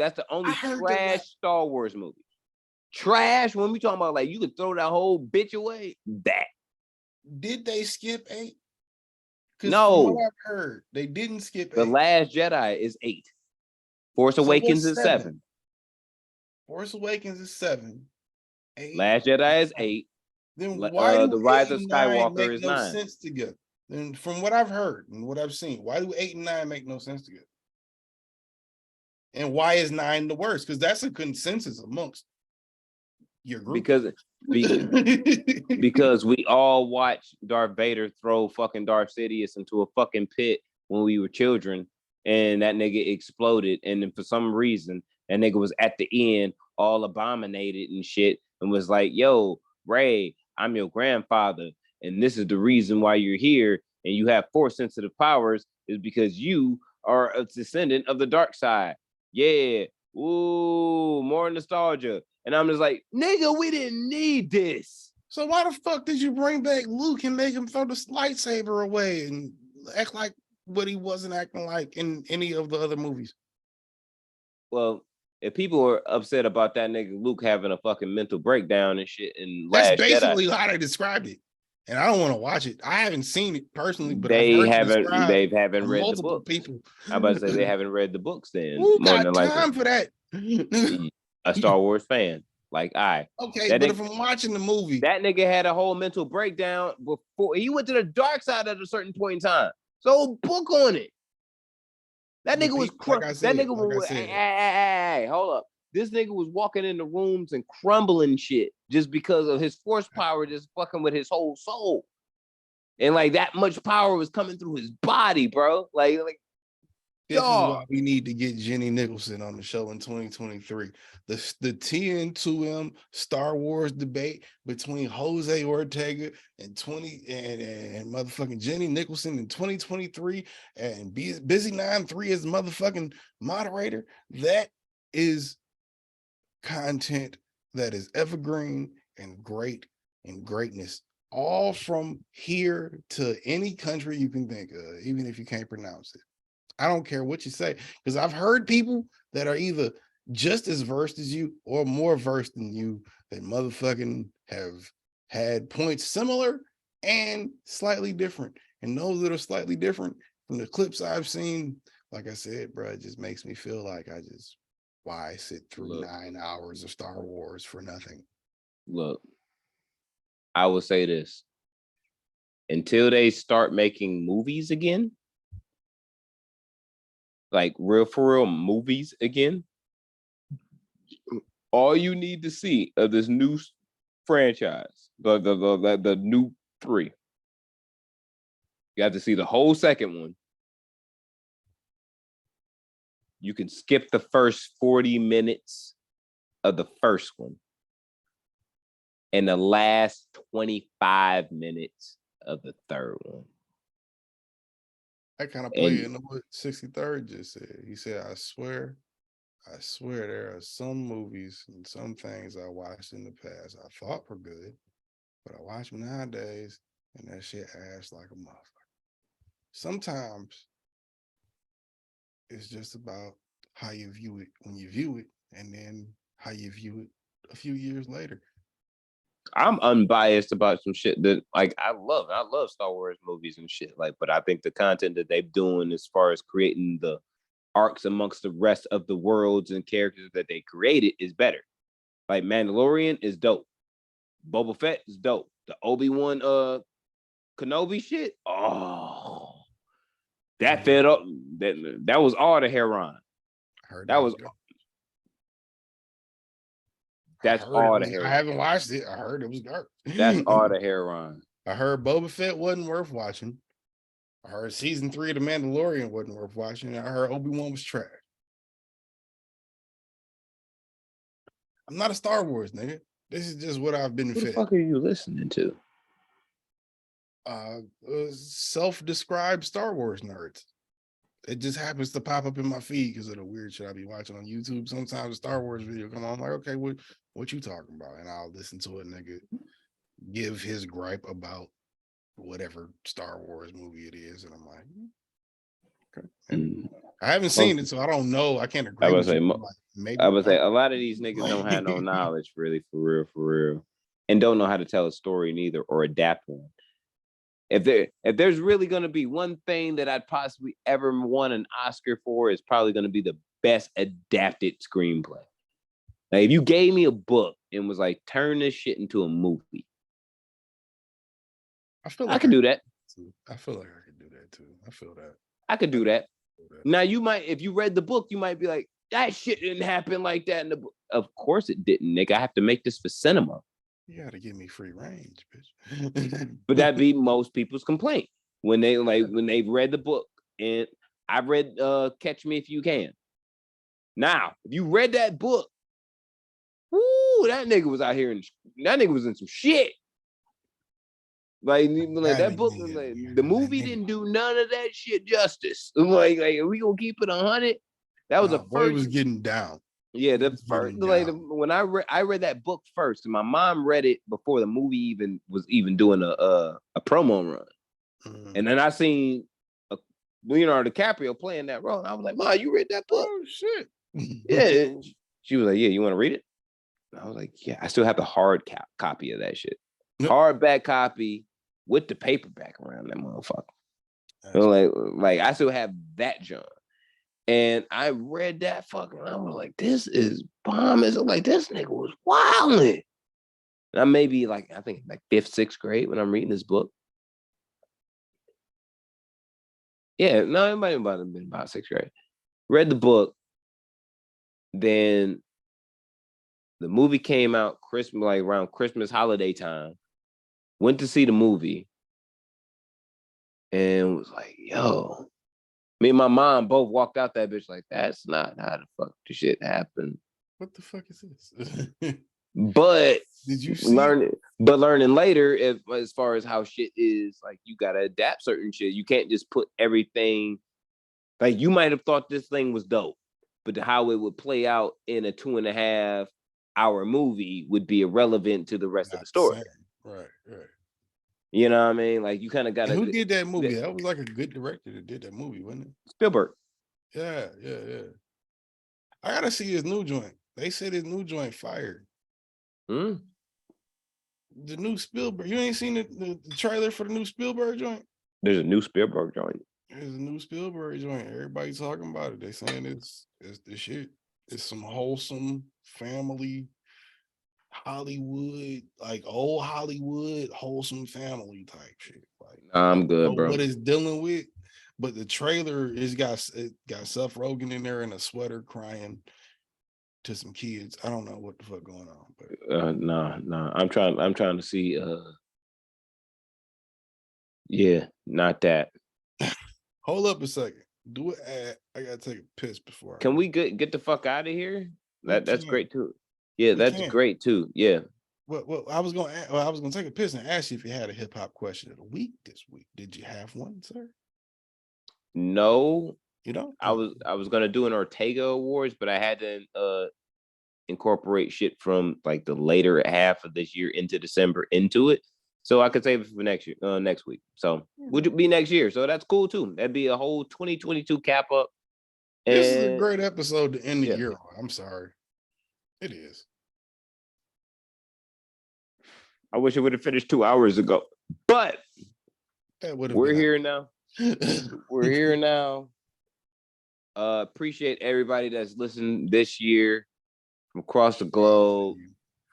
trash Star Wars movie. Trash when we talking about like you could throw that whole bitch away. That. Did they skip 8? No. From what I've heard, they didn't skip 8. The Last Jedi is 8. Force Awakens is 7. Force Awakens is 7. 8. Last Jedi is 8. Then why do the Rise of 9 Skywalker make is no 9? Sense together? And from what I've heard and what I've seen, why do 8 and 9 make no sense together? And why is 9 the worst? Because that's a consensus amongst your group. Because we all watched Darth Vader throw fucking Darth Sidious into a fucking pit when we were children, and that nigga exploded. And then for some reason, that nigga was at the end all abominated and shit, and was like, "Yo, Ray, I'm your grandfather, and this is the reason why you're here, and you have 4 sensitive powers, is because you are a descendant of the dark side." Yeah, ooh, more nostalgia. And I'm just like, nigga, we didn't need this. So why the fuck did you bring back Luke and make him throw the lightsaber away and act like what he wasn't acting like in any of the other movies? Well, if people are upset about that nigga Luke having a fucking mental breakdown and shit in That's Last basically Jedi, how they described it. And I don't want to watch it. I haven't seen it personally, but they I've heard haven't read the multiple book. people. I'm about to say they haven't read the books then. Who more got than time for that? A Star Wars fan. Like okay, but if I'm watching the movie, that nigga had a whole mental breakdown before he went to the dark side at a certain point in time. So book on it. That nigga was hey, hold up. This nigga was walking in the rooms and crumbling shit just because of his force power, just fucking with his whole soul. And like that much power was coming through his body, bro. Like this is why we need to get Jenny Nicholson on the show in 2023. The TN2M Star Wars debate between Jose Ortega and motherfucking Jenny Nicholson in 2023 and Busy 9-3 as motherfucking moderator. That is content that is evergreen and great and greatness. All from here to any country you can think of, even if you can't pronounce it. I don't care what you say, because I've heard people that are either just as versed as you or more versed than you that motherfucking have had points similar and slightly different. And those that are slightly different from the clips I've seen, like I said, bro, it just makes me feel like why sit through 9 hours of Star Wars for nothing? Look, I will say this. Until they start making movies again, like real for real movies again, all you need to see of this new franchise, the new 3, you have to see the whole second one. You can skip the first 40 minutes of the first one and the last 25 minutes of the third one. I kind of play into what 63rd just said. He said, I swear there are some movies and some things I watched in the past I thought were good, but I watch them nowadays and that shit ass like a motherfucker. Sometimes it's just about how you view it when you view it and then how you view it a few years later. I'm unbiased about some shit that like I love Star Wars movies and shit, like, but I think the content that they're doing as far as creating the arcs amongst the rest of the worlds and characters that they created is better. Like Mandalorian is dope. Boba Fett is dope. The Obi-Wan Kenobi shit. Oh, that fed up. That was all the Heron. I heard That was. That's all the Heron. I haven't watched it. I heard it was garbage. That's all the Heron. I heard Boba Fett wasn't worth watching. I heard season 3 of The Mandalorian wasn't worth watching. I heard Obi-Wan was trash. I'm not a Star Wars nigga. This is just what I've been What the fed. fuck are you listening to? Self-described Star Wars nerds. It just happens to pop up in my feed because of the weird shit I be watching on YouTube. Sometimes a Star Wars video come on, I'm like, okay, what you talking about? And I'll listen to a nigga give his gripe about whatever Star Wars movie it is, and I'm like, okay. I haven't seen it, so I don't know. I can't agree with you. I would say a lot of these niggas don't have no knowledge, really, for real, and don't know how to tell a story neither or adapt one. If there's really gonna be one thing that I'd possibly ever won an Oscar for, it's probably gonna be the best adapted screenplay. Like if you gave me a book and was like, turn this shit into a movie, I feel like I could do that. I feel like I could do that too. I feel that. I could do that. Now you might, if you read the book, you might be like, that shit didn't happen like that in the book. Of course it didn't, Nick. I have to make this for cinema. You gotta give me free range, bitch. But that'd be most people's complaint when they've read the book. And I read Catch Me If You Can. Now, if you read that book, woo, that nigga was out here and that nigga was in some shit. Like that book, like, the movie didn't do none of that shit justice. Like are we gonna keep it 100? That was the first. Boy was getting down. Yeah, the first, like when I read that book first, and my mom read it before the movie even was doing a promo run, and then I seen Leonardo DiCaprio playing that role, and I was like, "Ma, you read that book?" Oh shit! Yeah, she was like, "Yeah, you want to read it?" And I was like, "Yeah." I still have the hard copy of that shit, hardback copy with the paperback around that motherfucker. So like I still have that junk. And I read that fucking, I was like, this is bomb. It's like, this nigga was wilding. And I may be like, I think like 5th, 6th grade when I'm reading this book. Yeah, no, it might have been about 6th grade. Read the book. Then the movie came out Christmas, like around Christmas holiday time. Went to see the movie. And was like, yo. Me and my mom both walked out that bitch like, that's not how the fuck the shit happened. What the fuck is this? But did you see learning later, as far as how shit is, like you gotta adapt certain shit. You can't just put everything. Like you might have thought this thing was dope, but how it would play out in a 2.5-hour movie would be irrelevant to the rest of the story. Right. You know what I mean? Like you kind of got to. Who did that movie? That was like a good director that did that movie, wasn't it? Spielberg. Yeah. I gotta see his new joint. They said his new joint fired. The new Spielberg. You ain't seen the trailer for the new Spielberg joint? There's a new Spielberg joint. There's a new Spielberg joint. Everybody's talking about it. They saying it's the shit. It's some wholesome family. Hollywood, like old Hollywood, wholesome family type shit. Like I'm good, bro. What it's dealing with, but the trailer it got Seth Rogen in there in a sweater crying to some kids. I don't know what the fuck going on, but no. I'm trying to see. Yeah, not that. Hold up a second. Do it. I gotta take a piss before. Can we get the fuck out of here? That's great too. Yeah, that's great too. Yeah. Well, I was gonna take a piss and ask you if you had a hip hop question of the week this week. Did you have one, sir? No. You don't? I was gonna do an Ortega Awards, but I had to incorporate shit from like the later half of this year into December into it, so I could save it for next week. So would it be next year? So that's cool too. That'd be a whole 2022 cap up. This is a great episode to end the year on. I'm sorry. It is. I wish it would have finished 2 hours ago, but we're here now. We're here now. Appreciate everybody that's listened this year from across the globe.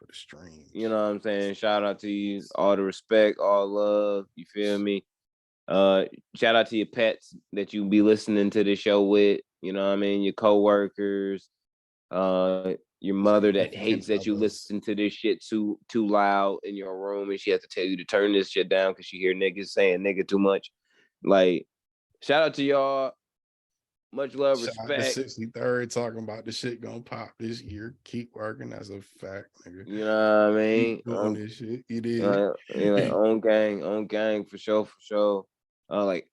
the streams. You know what I'm saying? Shout out to you. All the respect, all love. You feel me? Shout out to your pets that you be listening to the show with. You know what I mean? Your coworkers, your mother that hates that you listen to this shit too loud in your room, and she has to tell you to turn this shit down because she hear niggas saying nigga too much. Like, shout out to y'all. Much love, Shout out to respect. 63rd talking about the shit gonna pop this year. Keep working. That's a fact, nigga. You know what I mean? Keep doing this shit. It is. Like, on gang, for sure. Like,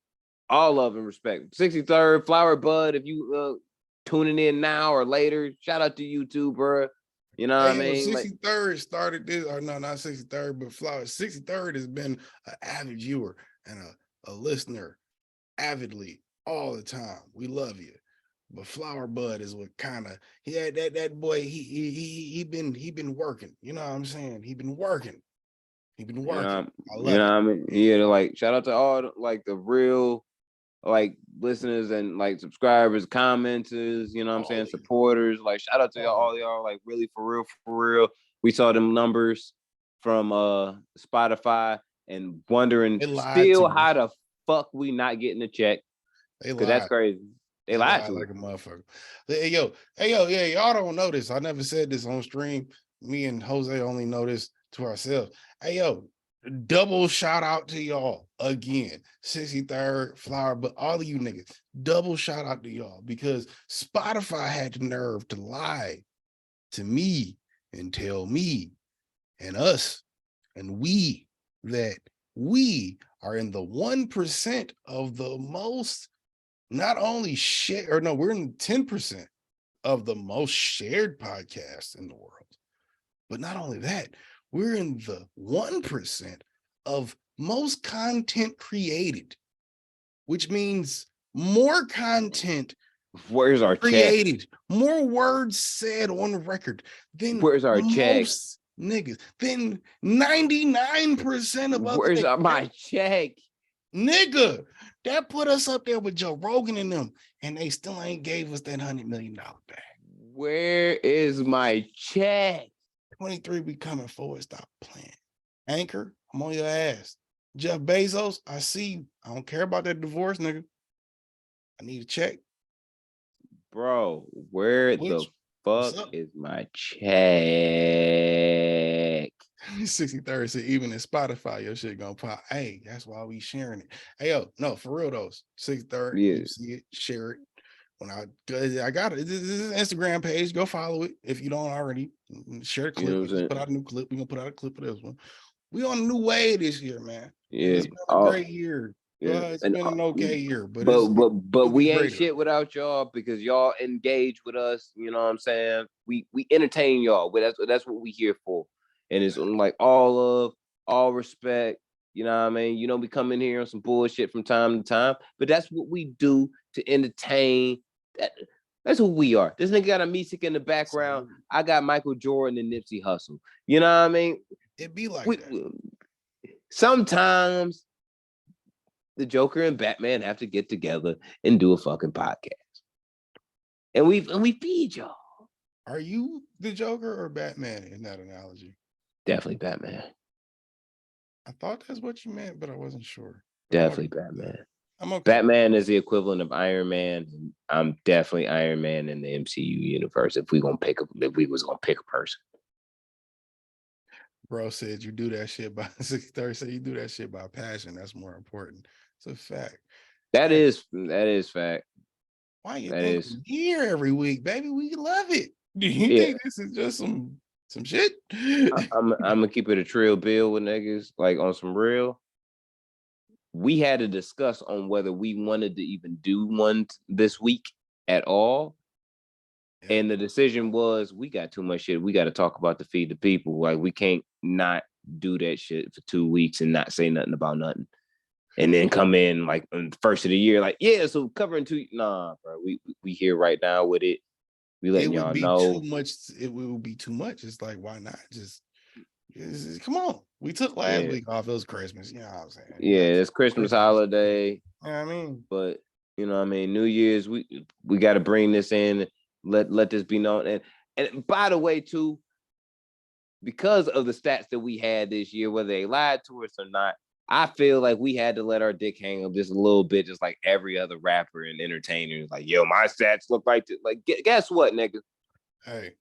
all love and respect. 63rd, Flower Bud, if you tuning in now or later, shout out to you too, bro. You know what I mean? 63rd started this, or no, not 63rd, but Flower. 63rd has been an avid viewer and a listener avidly all the time. We love you. But Flower Bud is what kind of that boy, he been working. You know what I'm saying? He been working. I love it. I mean? Yeah, like shout out to all like the real like listeners and like subscribers, commenters, you know what I'm saying, supporters. Like shout out to all y'all, like really for real. We saw them numbers from Spotify and wondering still how the fuck we not getting a check. Because that's crazy. They lied to like a motherfucker. Hey yo, yeah, y'all don't know this. I never said this on stream. Me and Jose only know this to ourselves. Hey yo, double shout out to y'all again. 63rd, Flower, but all of you niggas, double shout out to y'all because Spotify had the nerve to lie to me and tell me and us and we that we are in the 1% of the most not only share, or no, we're in 10% of the most shared podcasts in the world. But not only that, we're in the 1% of most content created, which means more content Where's our created, check? more words said on record than where's our check? Niggas, then 99% of where's my check? Nigga, that put us up there with Joe Rogan and them, and they still ain't gave us that $100 million back. Where is my check? 23, we coming forward. Stop playing. Anchor, I'm on your ass. Jeff Bezos, I see you. I don't care about that divorce, nigga. I need a check. Bro, where the fuck is my check? 63rd said, even in Spotify, your shit gonna pop. Hey, that's why we sharing it. Hey, yo, no, for real though. 63rd, you see it, share it. When I got it. This is an Instagram page. Go follow it if you don't already. Share the clip. You know we put out a new clip. We're gonna put out a clip of this one. We on a new way this year, man. Yeah, it's been a great year. Yeah. It's been an okay year, but we ain't shit without y'all because y'all engage with us. You know what I'm saying? We entertain y'all. But that's what we here for. And it's like all respect. You know what I mean? You know, we come in here on some bullshit from time to time, but that's what we do to entertain. That's who we are. This nigga got a music in the background. I got Michael Jordan and Nipsey Hussle. You know what I mean? It be like that. Sometimes the Joker and Batman have to get together and do a fucking podcast. And we feed y'all. Are you the Joker or Batman in that analogy? Definitely Batman. I thought that's what you meant, but I wasn't sure. Definitely Batman. I'm okay. Batman is the equivalent of Iron Man. And I'm definitely Iron Man in the MCU universe. If we was gonna pick a person. Bro said you do that shit by 6:30. So you do that shit by passion. That's more important. It's a fact. That is fact. Why you think we're here every week, baby? We love it. Do you think this is just some shit? I'm gonna keep it a trill bill with niggas, like on some real. We had to discuss on whether we wanted to even do one this week at all. Yeah. And the decision was we got too much shit. We got to talk about to feed the people. Like we can't not do that shit for 2 weeks and not say nothing about nothing. And then come in like on the first of the year, like, yeah, so covering two. Nah, bro. We here right now with it. We letting y'all know. Too much. It would be too much. It's like, why not? Just come on. We took last week off. It was Christmas. You know what I'm saying? Yeah, it's Christmas holiday. You know what I mean? But you know what I mean, New Year's, we got to bring this in. Let this be known. And by the way, too, because of the stats that we had this year, whether they lied to us or not, I feel like we had to let our dick hang up just a little bit, just like every other rapper and entertainer. Like, yo, my stats look like this. Like, guess what, nigga? Hey,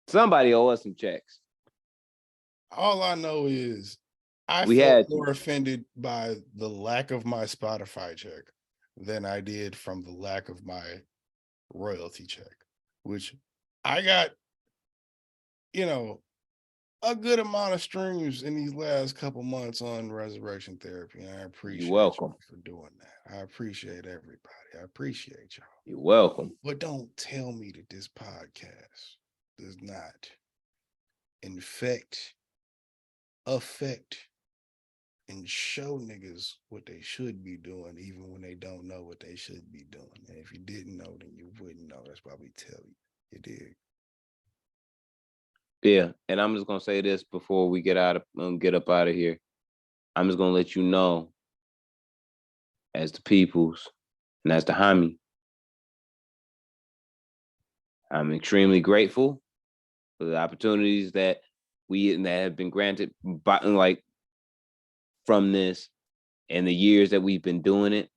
somebody owe us some checks. All I know is I We felt had more offended by the lack of my Spotify check than I did from the lack of my royalty check, which I got, a good amount of streams in these last couple months on Resurrection Therapy. And I appreciate welcome. you for doing that. I appreciate everybody. I appreciate y'all. You're welcome. But don't tell me that this podcast does not affect, and show niggas what they should be doing, even when they don't know what they should be doing. And if you didn't know, then you wouldn't know. That's why we tell you. You did. Yeah, and I'm just gonna say this before we get up out of here. I'm just gonna let you know, as the peoples and as the homie, I'm extremely grateful for the opportunities that have been granted by, from this and the years that we've been doing it.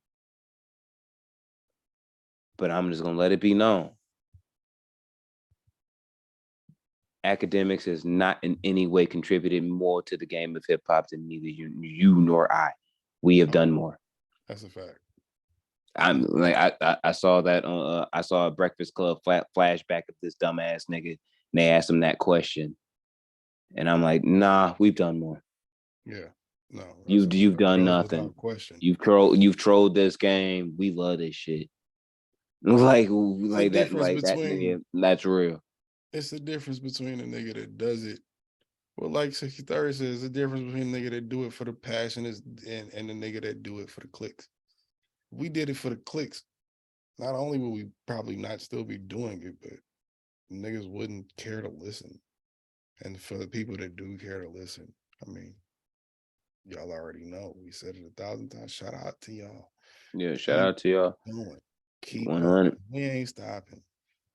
But I'm just gonna let it be known. Academics has not in any way contributed more to the game of hip hop than neither you nor I. We have done more. That's a fact. I'm like I saw that I saw a Breakfast Club flashback of this dumbass nigga, and they asked him that question, and I'm like, nah, we've done more. Yeah, no, you've done nothing. You've trolled this game. We love this shit. like that. That's real. It's the difference between a nigga that does it. Well, like 6030 says, the difference between a nigga that do it for the passion and the nigga that do it for the clicks. If we did it for the clicks, not only would we probably not still be doing it, but niggas wouldn't care to listen. And for the people that do care to listen, I mean, y'all already know. We said it 1,000 times. Shout out to y'all. Yeah, shout out to y'all. Keep 100. We ain't stopping.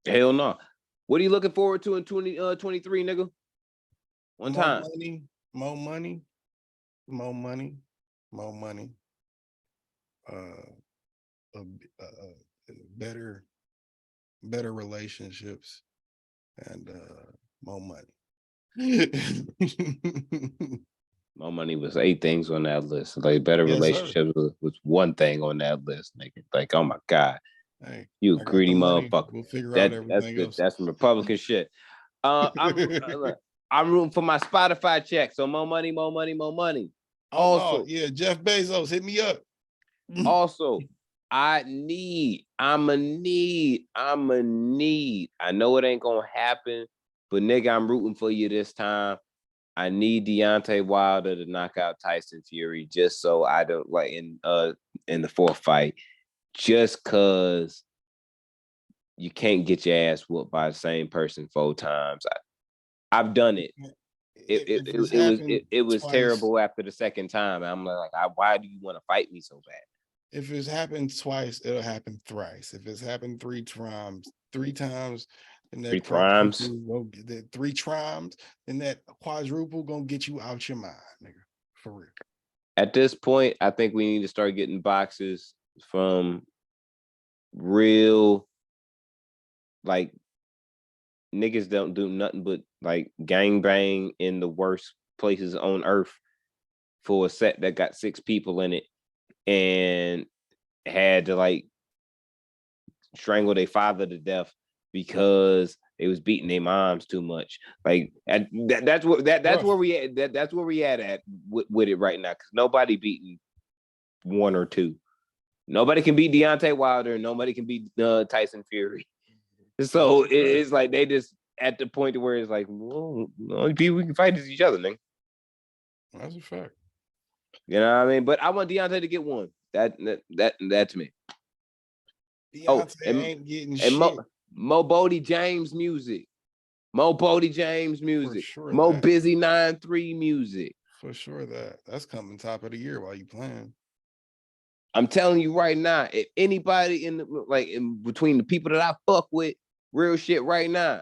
Hell no. What are you looking forward to in 2023, nigga? More money. Better relationships and more money. More money was 8 things on that list. Like better relationships was one thing on that list, nigga. Like, oh my God. Hey, you greedy motherfucker. We'll figure out everything else. That's some Republican shit. I'm rooting for my Spotify check. So more money. Also, no. Yeah, Jeff Bezos, hit me up. Also, I'ma need. I know it ain't gonna happen, but nigga, I'm rooting for you this time. I need Deontay Wilder to knock out Tyson Fury just so I don't in the fourth fight. Just cause you can't get your ass whooped by the same person 4 times. I've done it. It was terrible after the second time. I'm like, why do you want to fight me so bad? If it's happened twice, it'll happen thrice. If it's happened 3 times, and that 3 times, 3 times, then that quadruple gonna get you out your mind, nigga. For real. At this point, I think we need to start getting boxes from real, niggas don't do nothing but gang bang in the worst places on earth for a set that got 6 people in it and had to strangle their father to death because they was beating their moms too much. That's where we at. That's where we at with it right now. Because nobody beating 1 or 2. Nobody can beat Deontay Wilder. Nobody can beat Tyson Fury. So it's like they just at the point where it's like, well, the only people we can fight is each other, nigga. That's a fact. You know what I mean? But I want Deontay to get one. That's me. Deontay ain't getting shit. Mo Bodie James music. Mo Bodie James music. Sure Mo Busy 9-3 music. For sure that's coming top of the year while you playing. I'm telling you right now, if anybody in between the people that I fuck with, real shit right now,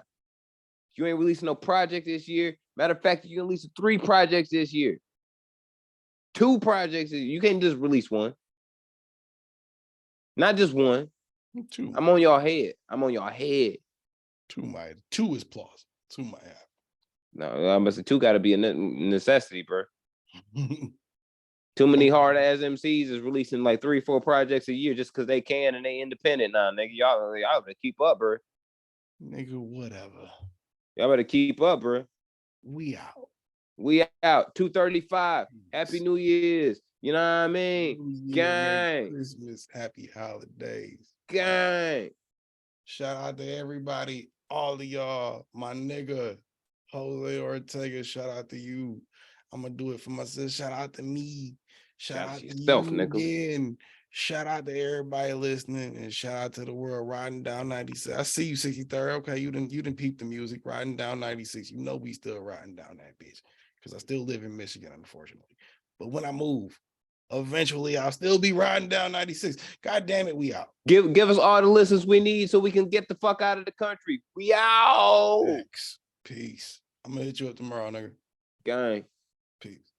you ain't releasing no project this year. Matter of fact, you can release 3 projects this year. 2 projects. You can't just release one. Not just one. 2. I'm on your head. I'm on your head. 2 is plausible. 2 might happen. No, I'm gonna say 2 got to be a necessity, bro. Too many hard ass MCs is releasing like 3, 4 projects a year just because they can and they independent now, nigga. Y'all better keep up, bro. Nigga, whatever. Y'all better keep up, bro. We out. We out. 2:35. Happy New Year's. You know what I mean? Gang. Christmas. Happy holidays. Gang. Shout out to everybody, all of y'all. My nigga, Jose Ortega, shout out to you. I'm going to do it for myself. Shout out to me. Shout out to yourself, you nigga. again. Shout out to everybody listening, and shout out to the world riding down 96. I see you, 63rd. Okay, you didn't peep the music. Riding down 96. You know we still riding down that bitch because I still live in Michigan, unfortunately. But when I move, eventually I'll still be riding down 96. God damn it, we out. Give us all the listens we need so we can get the fuck out of the country. We out. Thanks. Peace. I'm gonna hit you up tomorrow, nigga. Gang. Peace.